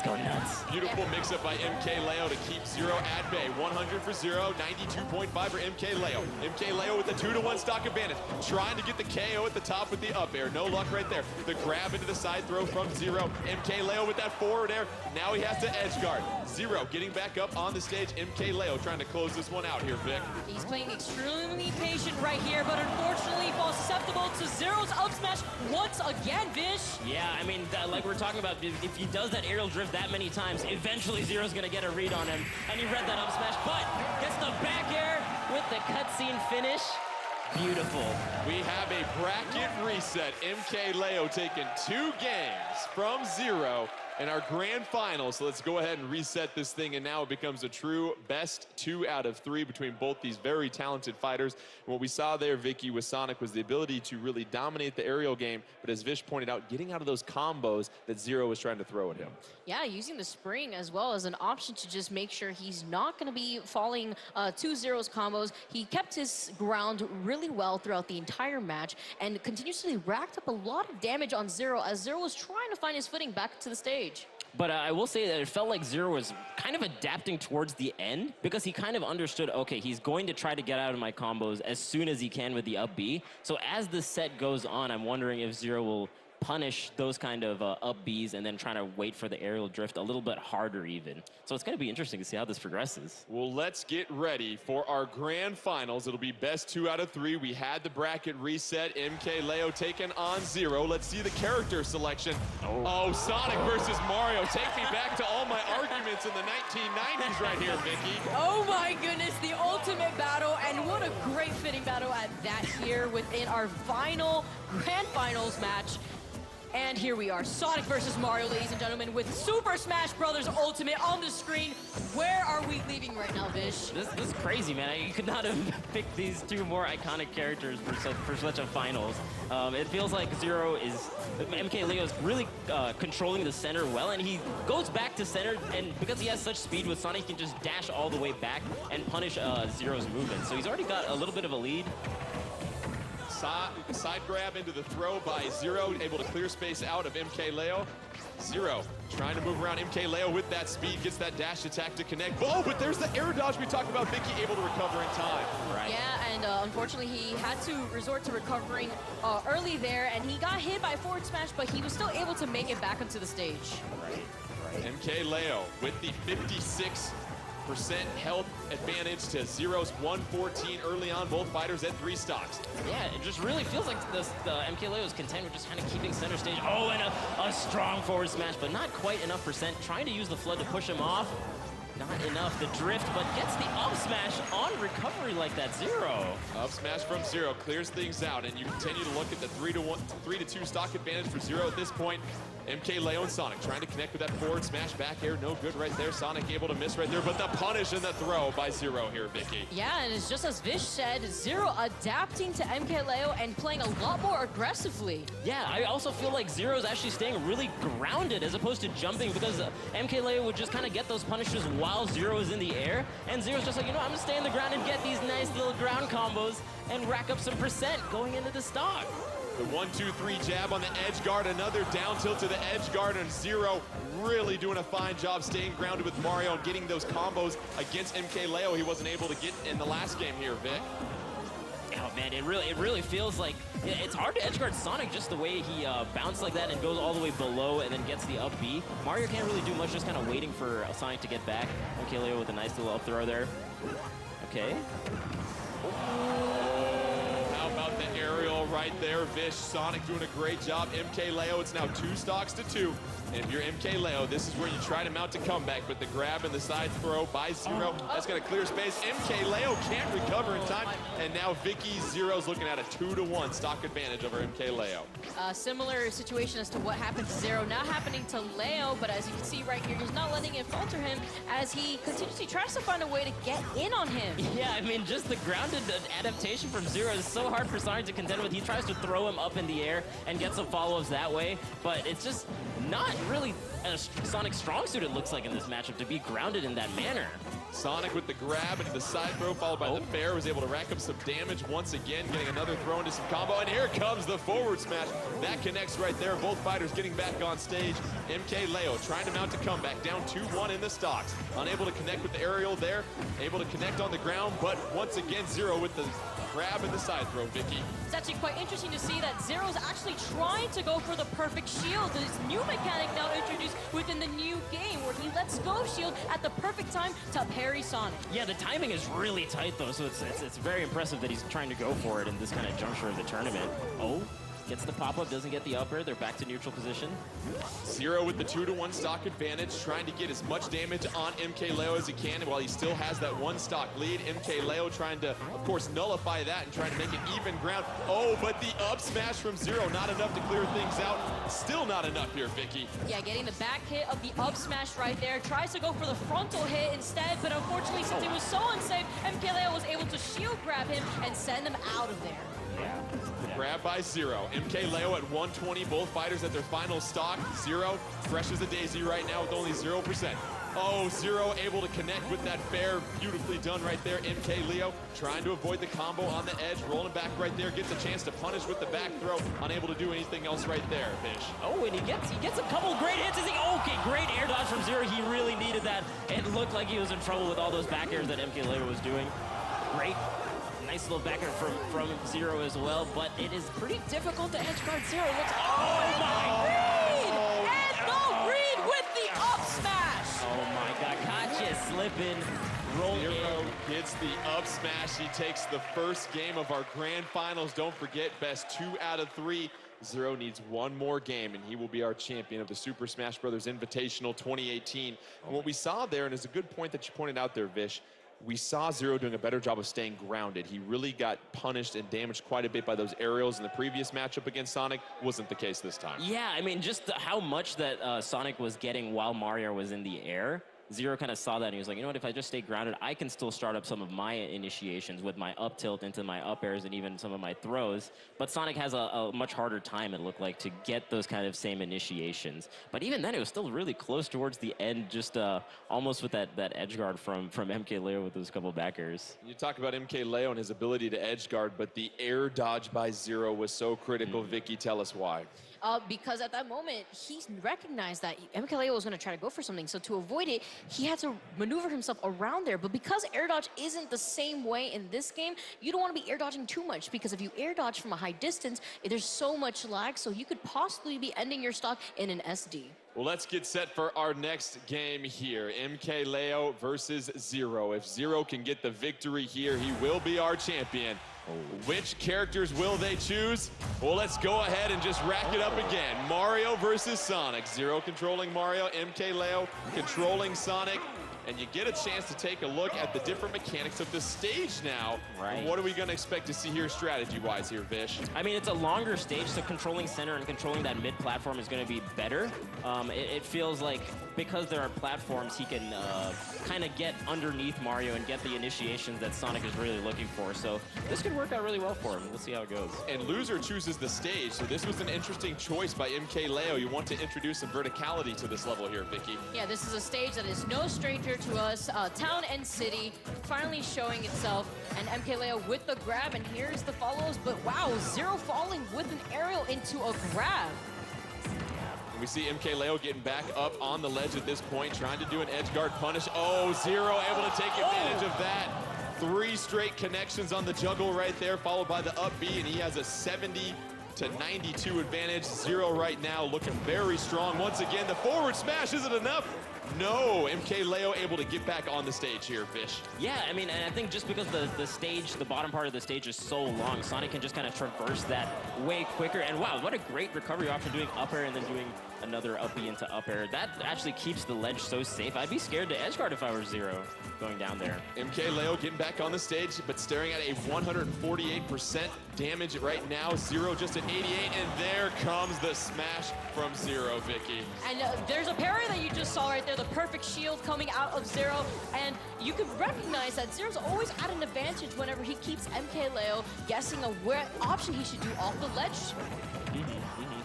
going nuts. Beautiful mix-up by MkLeo to keep ZeRo at bay. 100 for ZeRo, 92.5 for MkLeo. MkLeo with the 2-to-1 stock advantage. Trying to get the KO at the top with the up air. No luck right there. The grab into the side throw from ZeRo. MkLeo with that forward air. Now he has to edge guard. ZeRo getting back up on the stage. MkLeo trying to close this one out here, Vic. He's playing extremely patient right here, but unfortunately falls susceptible to ZeRo's up smash once again, Vish. Yeah, I mean, like we're talking about, if he does that aerial drift that many times, eventually ZeRo's gonna get a read on him. And he read that up smash, but gets the back air with the cutscene finish. Beautiful. We have a bracket reset. MkLeo taking 2 games from ZeRo in our grand final. So let's go ahead and reset this thing, and now it becomes a true best 2 out of 3 between both these very talented fighters. And what we saw there, Vicky, with Sonic was the ability to really dominate the aerial game, but as Vish pointed out, getting out of those combos that ZeRo was trying to throw at him. Yeah, using the spring as well as an option to just make sure he's not going to be falling to ZeRo's combos. He kept his ground really well throughout the entire match and continuously racked up a lot of damage on ZeRo as ZeRo was trying to find his footing back to the stage. But I will say that it felt like ZeRo was kind of adapting towards the end because he kind of understood, okay, he's going to try to get out of my combos as soon as he can with the up B. So as the set goes on, I'm wondering if ZeRo will punish those kind of up Bs and then trying to wait for the aerial drift a little bit harder even. So it's going to be interesting to see how this progresses. Well, let's get ready for our grand finals. It'll be best 2 out of 3. We had the bracket reset. MkLeo taking on ZeRo. Let's see the character selection. Oh, Sonic versus Mario. Take me back to all my arguments in the 1990s right here, Vicky. Oh my goodness, the ultimate battle, and what a great fitting battle at that here within our final grand finals match. And here we are, Sonic versus Mario, ladies and gentlemen, with Super Smash Bros. Ultimate on the screen. Where are we leaving right now, Vish? This is crazy, man. You could not have picked these 2 more iconic characters for such a finals. It feels like ZeRo is, MkLeo is really controlling the center well, and he goes back to center, and because he has such speed with Sonic, he can just dash all the way back and punish ZeRo's movement. So he's already got a little bit of a lead. Side grab into the throw by ZeRo, able to clear space out of MkLeo. ZeRo trying to move around MkLeo with that speed, gets that dash attack to connect. Oh, but there's the air dodge we talked about. Vicky able to recover in time. Right. Yeah, and unfortunately he had to resort to recovering early there, and he got hit by forward smash, but he was still able to make it back onto the stage. Right. MkLeo with the 56% health advantage to ZeRo's 114 early on, both fighters at 3 stocks. Yeah, it just really feels like the MkLeo is content with just kind of keeping center stage. Oh, and a strong forward smash, but not quite enough percent. Trying to use the flood to push him off. Not enough. The drift, but gets the up smash on recovery like that. ZeRo. Up smash from ZeRo clears things out, and you continue to look at the 3-to-2 stock advantage for ZeRo at this point. MkLeo and Sonic trying to connect with that forward smash back air. No good right there. Sonic able to miss right there, but the punish and the throw by ZeRo here, Vicky. Yeah, and it's just as Vish said, ZeRo adapting to MkLeo and playing a lot more aggressively. Yeah, I also feel like ZeRo is actually staying really grounded as opposed to jumping, because MkLeo would just kind of get those punishes while ZeRo is in the air, and ZeRo's just like, you know, I'm gonna stay on the ground and get these nice little ground combos and rack up some percent going into the stock. The 1-2-3 jab on the edge guard, another down tilt to the edge guard, and ZeRo really doing a fine job staying grounded with Mario and getting those combos against MkLeo he wasn't able to get in the last game here, Vic. Oh man, it really feels like it's hard to edge guard Sonic just the way he bounced like that and goes all the way below and then gets the up B. Mario can't really do much, just kind of waiting for Sonic to get back. MkLeo with a nice little up throw there. Okay. How about the aerial right there, Vish? Sonic doing a great job. MkLeo, it's now 2 stocks to 2. And if you're MkLeo, this is where you try to mount a comeback, but the grab and the side throw by ZeRo, that's gonna clear space. MkLeo can't recover in time, and now Vicky, ZeRo's looking at a 2-to-1 stock advantage over MkLeo. Similar situation as to what happened to ZeRo, not happening to Leo, but as you can see right here, he's not letting it falter him as he continuously tries to find a way to get in on him. Yeah, I mean, just the grounded adaptation from ZeRo is so hard for Sonic to contend with. He's tries to throw him up in the air and get some follow-ups that way, but it's just not really a Sonic strong suit, it looks like, in this matchup to be grounded in that manner. Sonic with the grab into the side throw, followed by the fair, was able to rack up some damage once again, getting another throw into some combo, and here comes the forward smash. That connects right there. Both fighters getting back on stage. MkLeo trying to mount a comeback, down 2-1 in the stocks. Unable to connect with the aerial there, able to connect on the ground, but once again, ZeRo with the grab and the side throw, Vicky. It's actually quite interesting to see that ZeRo's actually trying to go for the perfect shield. This new mechanic now introduced within the new game where he lets go of shield at the perfect time to parry Sonic. Yeah, the timing is really tight though, so it's very impressive that he's trying to go for it in this kind of juncture of the tournament. Oh, gets the pop-up, doesn't get the upper. They're back to neutral position. ZeRo with the 2-to-1 stock advantage, trying to get as much damage on MkLeo as he can while he still has that one stock lead. MkLeo trying to, of course, nullify that and trying to make it even ground. Oh, but the up smash from ZeRo, not enough to clear things out. Still not enough here, Vicky. Yeah, getting the back hit of the up smash right there. Tries to go for the frontal hit instead, but unfortunately, since it was so unsafe, MkLeo was able to shield grab him and send him out of there. Yeah. Grab by ZeRo. MkLeo at 120, both fighters at their final stock. ZeRo, fresh as a daisy right now with only 0%. Oh, ZeRo able to connect with that fair. Beautifully done right there. MkLeo trying to avoid the combo on the edge, rolling back right there, gets a chance to punish with the back throw. Unable to do anything else right there, Fish. Oh, and he gets a couple of great hits. Okay, great air dodge from ZeRo. He really needed that. It looked like he was in trouble with all those back airs that MkLeo was doing. Great. Nice little backer from ZeRo as well, but it is pretty difficult to edge guard ZeRo. Oh my Reed! And the Reed with the up smash! Oh my god, Kachi slipping, roll ZeRo gets the up smash. He takes the first game of our grand finals. Don't forget, best 2 out of 3. ZeRo needs one more game, and he will be our champion of the Super Smash Bros. Invitational 2018. And what we saw there, and it's a good point that you pointed out there, Vish, we saw ZeRo doing a better job of staying grounded. He really got punished and damaged quite a bit by those aerials in the previous matchup against Sonic. Wasn't the case this time. Yeah, I mean, just how much that Sonic was getting while Mario was in the air. ZeRo kind of saw that and he was like, you know what, if I just stay grounded, I can still start up some of my initiations with my up tilt into my up airs and even some of my throws. But Sonic has a much harder time, it looked like, to get those kind of same initiations. But even then, it was still really close towards the end, just almost with that edge guard from MkLeo with those couple back airs. You talk about MkLeo and his ability to edge guard, but the air dodge by ZeRo was so critical. Vicky, tell us why. Because at that moment, he recognized that MkLeo was going to try to go for something. So to avoid it, he had to maneuver himself around there. But because air dodge isn't the same way in this game, you don't want to be air dodging too much. Because if you air dodge from a high distance, there's so much lag. So you could possibly be ending your stock in an SD. Well, let's get set for our next game here. MkLeo versus ZeRo. If ZeRo can get the victory here, he will be our champion. Which characters will they choose? Well, let's go ahead and just rack it up again. Mario versus Sonic. ZeRo controlling Mario, MkLeo controlling Sonic. And you get a chance to take a look at the different mechanics of the stage now. Right. What are we going to expect to see here strategy-wise here, Vish? I mean, it's a longer stage, so controlling center and controlling that mid-platform is going to be better. It feels like because there are platforms, he can kind of get underneath Mario and get the initiations that Sonic is really looking for. So this could work out really well for him. We'll see how it goes. And loser chooses the stage, so this was an interesting choice by MkLeo. You want to introduce some verticality to this level here, Vicky. Yeah, this is a stage that is no stranger to us. Town and City finally showing itself, and MkLeo with the grab, and here's the follows, but wow, ZeRo falling with an aerial into a grab. And we see MkLeo getting back up on the ledge at this point, trying to do an edge guard punish. Oh, ZeRo able to take advantage of that. 3 straight connections on the juggle right there, followed by the up B, and he has a 70-92 advantage. ZeRo right now looking very strong. Once again, the forward smash, is it enough? No, MkLeo able to get back on the stage here, Fish. Yeah, I mean, and I think just because the stage, the bottom part of the stage is so long, Sonic can just kind of traverse that way quicker. And wow, what a great recovery option doing up air and then doing another up B into up air. That actually keeps the ledge so safe. I'd be scared to edge guard if I were ZeRo going down there. MkLeo getting back on the stage, but staring at a 148% damage right now. ZeRo just at 88, and there comes the smash from ZeRo, Vicky. And there's a parry that you just saw right there, the perfect shield coming out of ZeRo, and you can recognize that ZeRo's always at an advantage whenever he keeps MkLeo guessing of what option he should do off the ledge.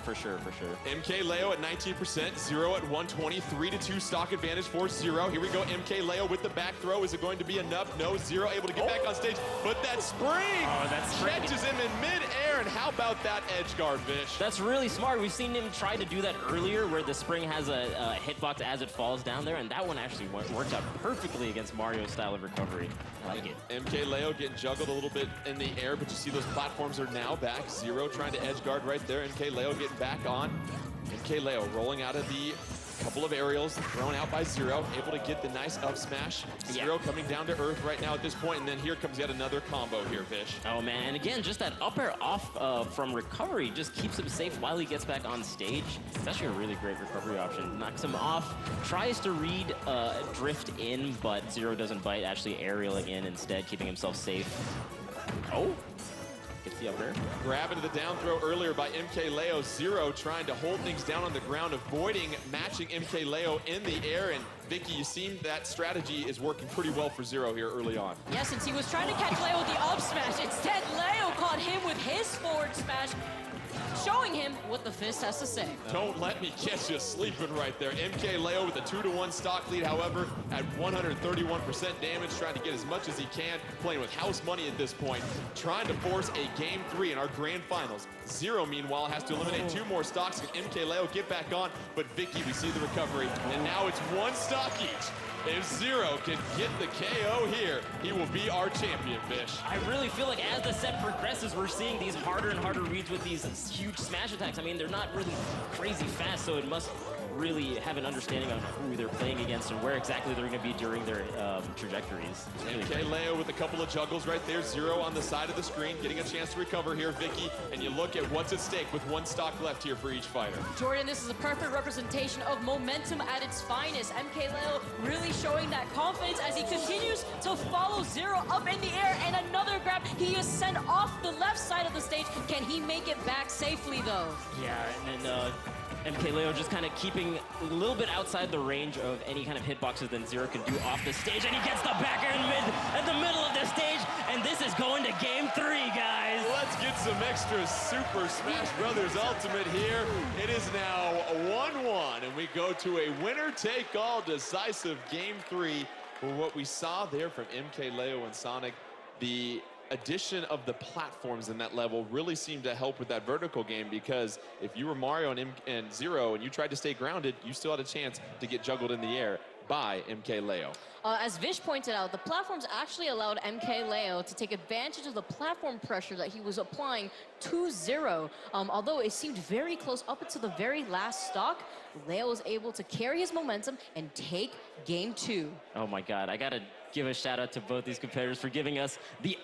For sure, for sure. MkLeo at 19%, ZeRo at 120, 3-2 stock advantage for ZeRo. Here we go, MkLeo with the back throw. Is it going to be enough? No, ZeRo able to get back on stage, but that spring catches him in mid-air, and how about that edge guard, Vish? That's really smart. We've seen him try to do that earlier where the spring has a hitbox as it falls down there, and that one actually worked out perfectly against Mario's style of recovery. I like it. MkLeo getting juggled a little bit in the air, but you see those platforms are now back. ZeRo trying to edge guard right there. MkLeo getting back on. MkLeo rolling out of the couple of aerials thrown out by ZeRo, able to get the nice up smash. ZeRo coming down to earth right now at this point, and then here comes yet another combo here, Vish. Oh man, and again, just that up air off from recovery just keeps him safe while he gets back on stage. It's actually a really great recovery option. Knocks him off, tries to read drift in, but ZeRo doesn't bite, actually aerialing in instead, keeping himself safe. Oh. Gets the up air. Grab into the down throw earlier by MkLeo. ZeRo trying to hold things down on the ground, avoiding matching MkLeo in the air. And Vicky, you seem that strategy is working pretty well for ZeRo here early on. Yeah, since he was trying to catch Leo with the up smash, instead Leo caught him with his forward smash, showing him what the fist has to say. Don't let me catch you sleeping right there. MkLeo with a 2-1 stock lead, however, at 131% damage, trying to get as much as he can, playing with house money at this point, trying to force a Game 3 in our grand finals. ZeRo, meanwhile, has to eliminate 2 more stocks. Can MkLeo get back on? But Vicky, we see the recovery, and now it's 1 stock each. If ZeRo can get the KO here, he will be our champion, Vish. I really feel like as the set progresses, we're seeing these harder and harder reads with these huge smash attacks. I mean, they're not really crazy fast, so it must really have an understanding of who they're playing against and where exactly they're going to be during their trajectories. MkLeo with a couple of juggles right there. ZeRo on the side of the screen, getting a chance to recover here, Vicky. And you look at what's at stake with 1 stock left here for each fighter. Jordan, this is a perfect representation of momentum at its finest. MkLeo really showing that confidence as he continues to follow ZeRo up in the air, and another grab. He is sent off the left side of the stage. Can he make it back safely, though? Yeah, and then MkLeo just kind of keeping a little bit outside the range of any kind of hitboxes that ZeRo can do off the stage, and he gets the back air in the middle of the stage, and this is going to Game 3, guys. Let's get some extra Super Smash Brothers Ultimate here. It is now 1-1, and we go to a winner-take-all decisive Game 3 for what we saw there from MkLeo and Sonic. The addition of the platforms in that level really seemed to help with that vertical game, because if you were Mario and ZeRo and you tried to stay grounded, you still had a chance to get juggled in the air by MkLeo. As Vish pointed out, the platforms actually allowed MkLeo to take advantage of the platform pressure that he was applying to ZeRo. Although it seemed very close up until the very last stock, Leo was able to carry his momentum and take Game 2. Oh my God, I gotta give a shout out to both these competitors for giving us the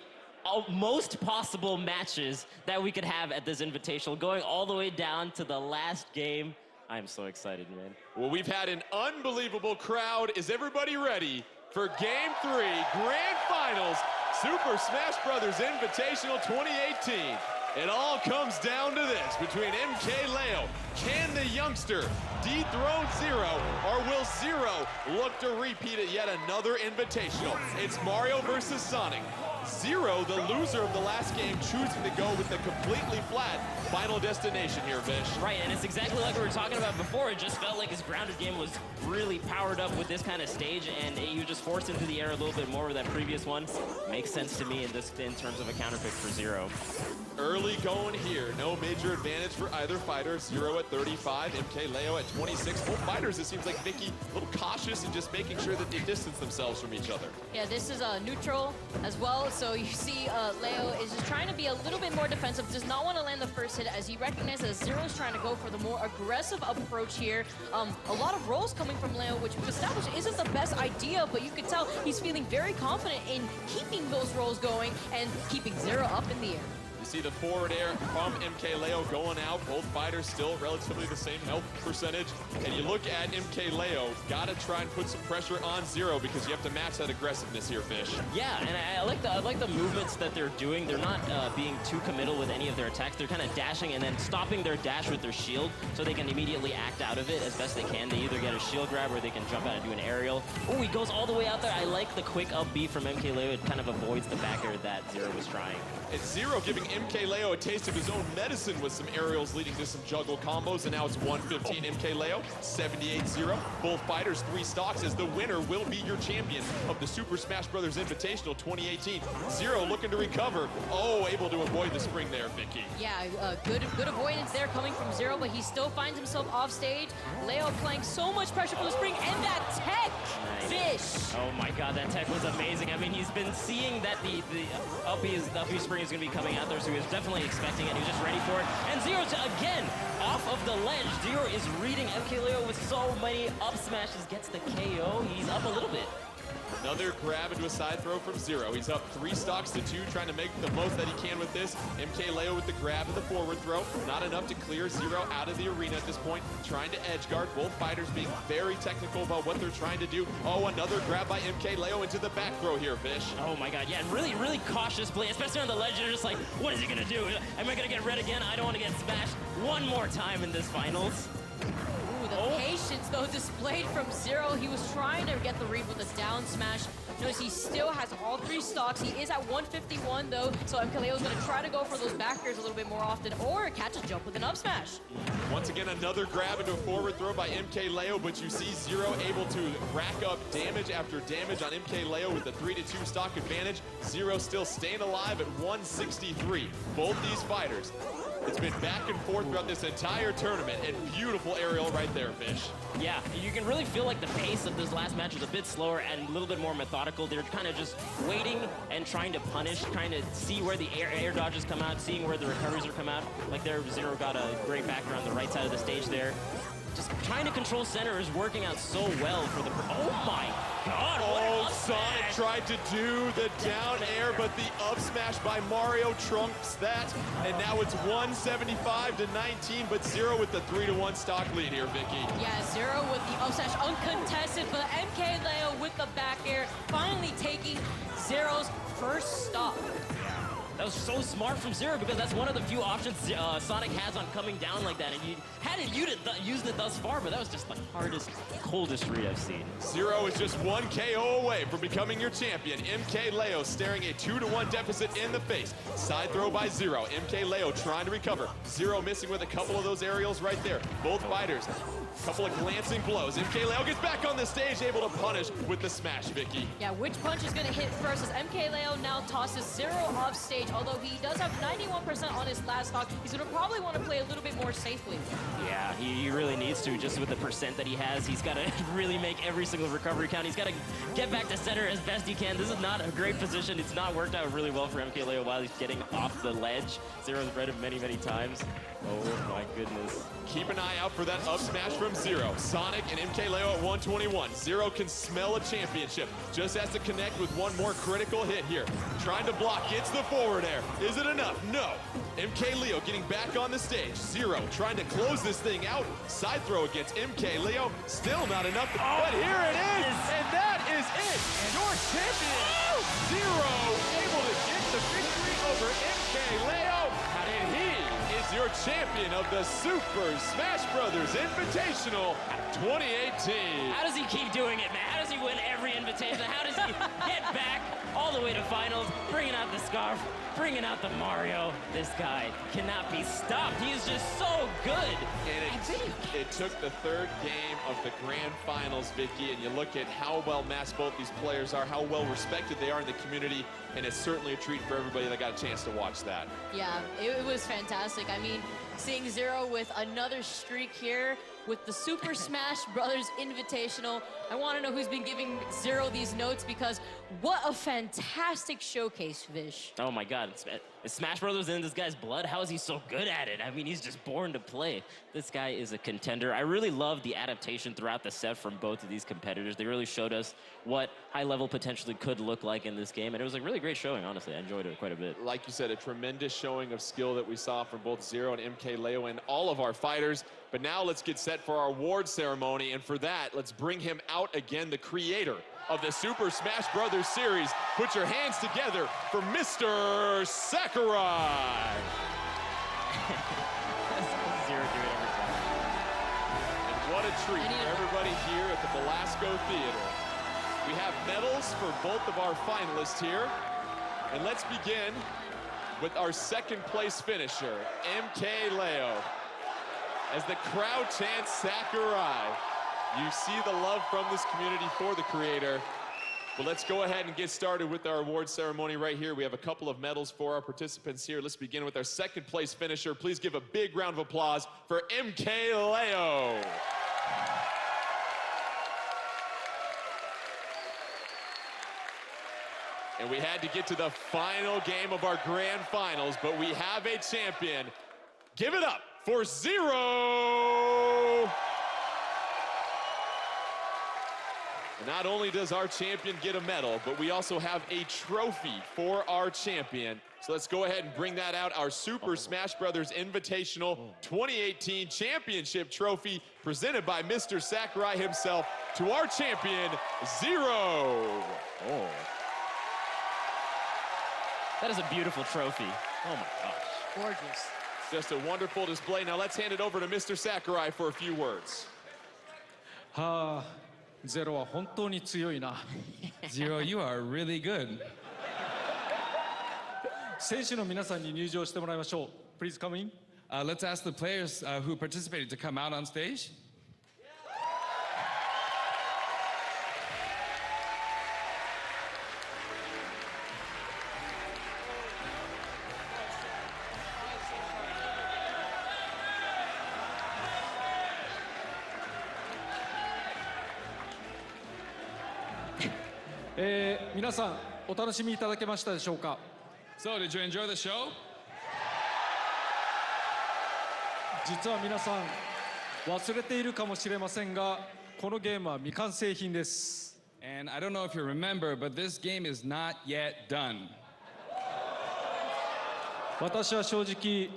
most possible matches that we could have at this Invitational, going all the way down to the last game. I'm so excited, man. Well, we've had an unbelievable crowd. Is everybody ready for Game 3, Grand Finals, Super Smash Brothers Invitational 2018? It all comes down to this between MkLeo. Can the youngster dethrone ZeRo, or will ZeRo look to repeat it yet another Invitational? It's Mario versus Sonic. ZeRo, the loser of the last game, choosing to go with the completely flat final destination here, Vish. Right, and it's exactly like we were talking about before. It just felt like his grounded game was really powered up with this kind of stage, and he was just forced into the air a little bit more with that previous one. Makes sense to me in terms of a counterpick for ZeRo. Early going here, no major advantage for either fighter. ZeRo at 35, MkLeo at 26. Both fighters, it seems like Vicky a little cautious and just making sure that they distance themselves from each other. Yeah, this is neutral as well. So you see Leo is just trying to be a little bit more defensive, does not want to land the first hit, as he recognizes that ZeRo is trying to go for the more aggressive approach here. A lot of rolls coming from Leo, which we've established isn't the best idea, but you can tell he's feeling very confident in keeping those rolls going and keeping ZeRo up in the air. You see the forward air from MkLeo going out. Both fighters still relatively the same health percentage. And you look at MkLeo, got to try and put some pressure on ZeRo because you have to match that aggressiveness here, Fish. Yeah, and I like the movements that they're doing. They're not being too committal with any of their attacks. They're kind of dashing and then stopping their dash with their shield so they can immediately act out of it as best they can. They either get a shield grab or they can jump out and do an aerial. Oh, he goes all the way out there. I like the quick up B from MkLeo. It kind of avoids the back air that ZeRo was trying. And ZeRo giving MkLeo a taste of his own medicine with some aerials leading to some juggle combos, and now it's 115 MkLeo, 78-0. Both fighters 3 stocks as the winner will be your champion of the Super Smash Bros. Invitational 2018. ZeRo looking to recover. Oh, able to avoid the spring there, Vicky. Yeah, good avoidance there coming from ZeRo, but he still finds himself off stage. Leo applying so much pressure from the spring, and that tech! Fish! Oh my god, that tech was amazing. I mean, he's been seeing that the up B spring is going to be coming out there, so he was definitely expecting it. He was just ready for it. And ZeRo's again off of the ledge. ZeRo is reading MkLeo with so many up smashes, gets the KO. He's up a little bit. Another grab into a side throw from ZeRo. He's up 3 stocks to 2, trying to make the most that he can with this. MkLeo with the grab and the forward throw. Not enough to clear ZeRo out of the arena at this point. Trying to edge guard. Both fighters being very technical about what they're trying to do. Oh, another grab by MkLeo into the back throw here, Fish. Oh my god, yeah, really, really cautious play, especially on the ledge. You're just like, what is he gonna do? Am I gonna get red again? I don't want to get smashed one more time in this finals. The patience, though, displayed from ZeRo. He was trying to get the read with a down smash. Notice he still has all 3 stocks. He is at 151, though, so MkLeo's going to try to go for those back airs a little bit more often or catch a jump with an up smash. Once again, another grab into a forward throw by MkLeo, but you see ZeRo able to rack up damage after damage on MkLeo with the 3-2 stock advantage. ZeRo still staying alive at 163. Both these fighters. It's been back and forth throughout this entire tournament, and beautiful aerial right there, Fish. Yeah, you can really feel like the pace of this last match was a bit slower and a little bit more methodical. They're kind of just waiting and trying to punish, trying to see where the air dodges come out, seeing where the recoveries are come out. Like there, ZeRo got a great backer on the right side of the stage there. Just trying to control center is working out so well for the... Oh my god, oh, Sonic tried to do the down air, but the up smash by Mario trumps that. And now it's 175-19, but ZeRo with the 3-1 stock lead here, Vicky. Yeah, ZeRo with the up smash uncontested, but MkLeo with the back air finally taking ZeRo's first stop. That was so smart from ZeRo because that's one of the few options Sonic has on coming down like that. And he hadn't used it thus far, but that was just the hardest, coldest read I've seen. ZeRo is just 1 KO away from becoming your champion. MkLeo staring a 2-1 deficit in the face. Side throw by ZeRo. MkLeo trying to recover. ZeRo missing with a couple of those aerials right there. Both fighters. Couple of glancing blows. MkLeo gets back on the stage, able to punish with the smash, Vicky. Yeah, which punch is going to hit first as MkLeo now tosses ZeRo off stage. Although he does have 91% on his last stock, he's going to probably want to play a little bit more safely. Yeah, he really needs to, just with the percent that he has. He's got to really make every single recovery count. He's got to get back to center as best he can. This is not a great position. It's not worked out really well for MkLeo while he's getting off the ledge. ZeRo's read him many, many times. Oh my goodness. Keep an eye out for that up smash from ZeRo. Sonic and MkLeo at 121. ZeRo can smell a championship. Just has to connect with one more critical hit here. Trying to block, gets the forward air. Is it enough? No. MkLeo getting back on the stage. ZeRo trying to close this thing out. Side throw against MkLeo. Still not enough, but here it is, and that is it. Your champion, ZeRo, able to get the victory over MkLeo. And he is your champion of the Super Smash Bros. Invitational 2018. How does he keep doing it, man? How does he win every invitation? How does he get back all the way to finals, bringing out the scarf, bringing out the Mario? This guy cannot be stopped. He is just so good. And it took the 3rd game of the grand finals, Vicky, and you look at how well matched both these players are, how well respected they are in the community, and it's certainly a treat for everybody that got a chance to watch that. Yeah, it was fantastic. I mean, seeing ZeRo with another streak here with the Super Smash Bros. Invitational. I want to know who's been giving ZeRo ZeRo these notes because what a fantastic showcase, Vish. Oh my God, is Smash Brothers in this guy's blood? How is he so good at it? I mean, he's just born to play. This guy is a contender. I really love the adaptation throughout the set from both of these competitors. They really showed us what high level potentially could look like in this game, and it was a really great showing, honestly. I enjoyed it quite a bit. Like you said, a tremendous showing of skill that we saw from both ZeRo and MkLeo and all of our fighters. But now let's get set for our award ceremony, and for that, let's bring him out again, the creator of the Super Smash Brothers series. Put your hands together for Mr. Sakurai. ZeRo do it every time. And what a treat for everybody here at the Belasco Theater. We have medals for both of our finalists here. And let's begin with our second place finisher, MkLeo. As the crowd chants Sakurai, you see the love from this community for the creator. But let's go ahead and get started with our award ceremony right here. We have a couple of medals for our participants here. Let's begin with our second place finisher. Please give a big round of applause for MkLeo. And we had to get to the final game of our grand finals, but we have a champion. Give it up for ZeRo. And not only does our champion get a medal, but we also have a trophy for our champion. So let's go ahead and bring that out, our Super Smash Brothers Invitational 2018 Championship Trophy presented by Mr. Sakurai himself to our champion, ZeRo. Oh. That is a beautiful trophy. Oh my gosh. Gorgeous. Just a wonderful display. Now let's hand it over to Mr. Sakurai for a few words. ZeRo は本当に強いな。ZeRo, you are really good. 選手の皆さんに入場してもらいましょう。Please come in. Let's ask the players who participated to come out on stage. 皆さんお楽しみいただけましたでしょうか。 So, did you enjoy the show? 実は皆さん忘れているかもしれませんが、このゲームは未完成品です。 And I don't know if you remember, but this game is not yet done. 私は正直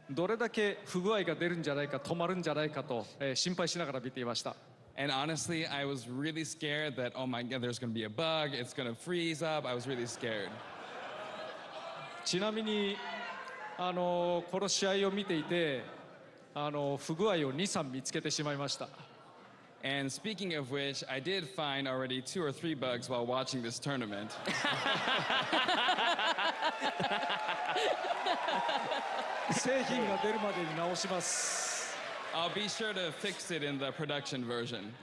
どれだけ不具合が出るんじゃないか、止まるんじゃないかと、心配しながら見ていました。 And honestly, I was really scared that, oh my God, there's going to be a bug, it's going to freeze up. I was really scared. ちなみにこの試合を見ていて不具合を2、3見つけてしまいました。 And speaking of which, I did find already 2 or 3 bugs while watching this tournament. 製品が出るまでに直します。 I'll be sure to fix it in the production version.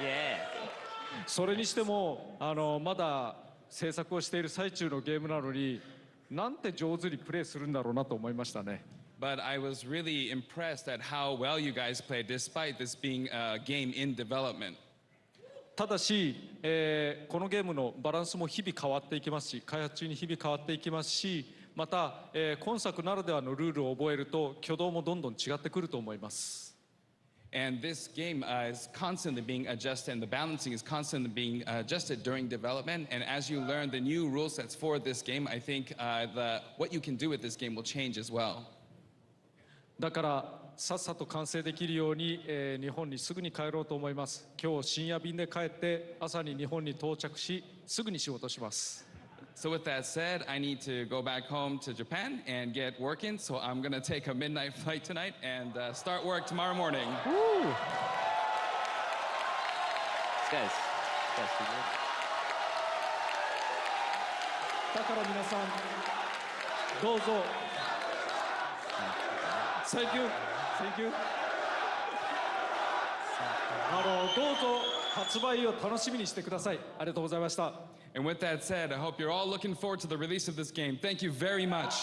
Yeah. それにしてもまだ制作をしている最中のゲームなのになんて上手にプレイするんだろうなと思いましたね。 But I was really impressed at how well you guys played despite this being a game in development. ただし、このゲームのバランスも日々変わっていきますし、開発中に日々変わっていきますし、また、今作ならではのルールを覚えると挙動もどんどん違ってくると思います。 And this game is constantly being adjusted, and the balancing is constantly being adjusted during development. And as you learn the new rule sets for this game, I think what you can do with this game will change as well. だからさっさと完成できるように、日本にすぐに帰ろうと思います。今日深夜便で帰って朝に日本に到着し、すぐに仕事します。 So with that said, I need to go back home to Japan and get working. So I'm going to take a midnight flight tonight and start work tomorrow morning. Woo! Guys, too good. だから皆さんどうぞ。Thank you. Thank you. どうぞ発売を楽しみにしてください。ありがとうございました。 And with that said, I hope you're all looking forward to the release of this game. Thank you very much.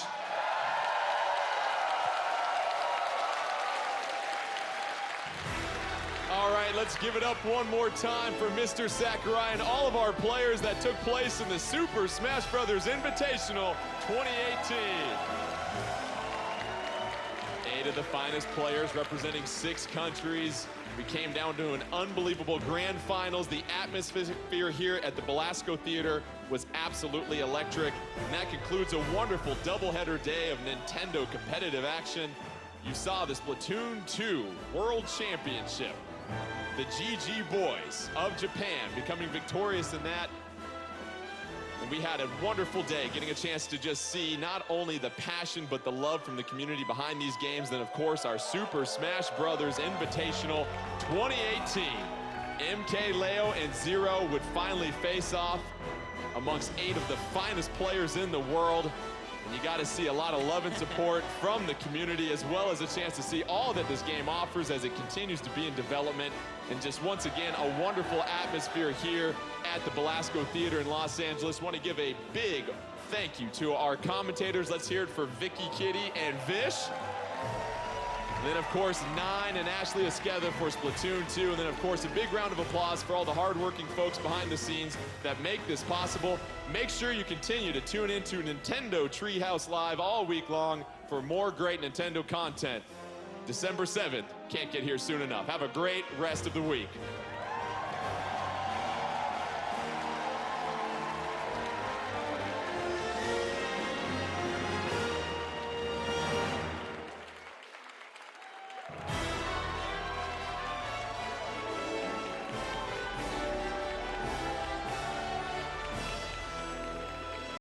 All right, right, let's give it up one more time for Mr. Sakurai and all of our players that took place in the Super Smash Bros. Invitational 2018. 8 of the finest players representing 6 countries. We came down to an unbelievable grand finals. The atmosphere here at the Belasco Theater was absolutely electric. And that concludes a wonderful doubleheader day of Nintendo competitive action. You saw the Splatoon 2 World Championship. The GG Boys of Japan becoming victorious in that. And we had a wonderful day getting a chance to just see not only the passion but the love from the community behind these games. Then of course our Super Smash Bros. Invitational 2018. MkLeo and ZeRo would finally face off amongst 8 of the finest players in the world. And you got to see a lot of love and support from the community, as well as a chance to see all that this game offers as it continues to be in development. And just once again, a wonderful atmosphere here at the Belasco Theater in Los Angeles. Want to give a big thank you to our commentators. Let's hear it for Vicky, Kitty, and Vish. And then, of course, Nine and Ashley Esqueda for Splatoon 2. And then, of course, a big round of applause for all the hardworking folks behind the scenes that make this possible. Make sure you continue to tune into Nintendo Treehouse Live all week long for more great Nintendo content. December 7th, can't get here soon enough. Have a great rest of the week.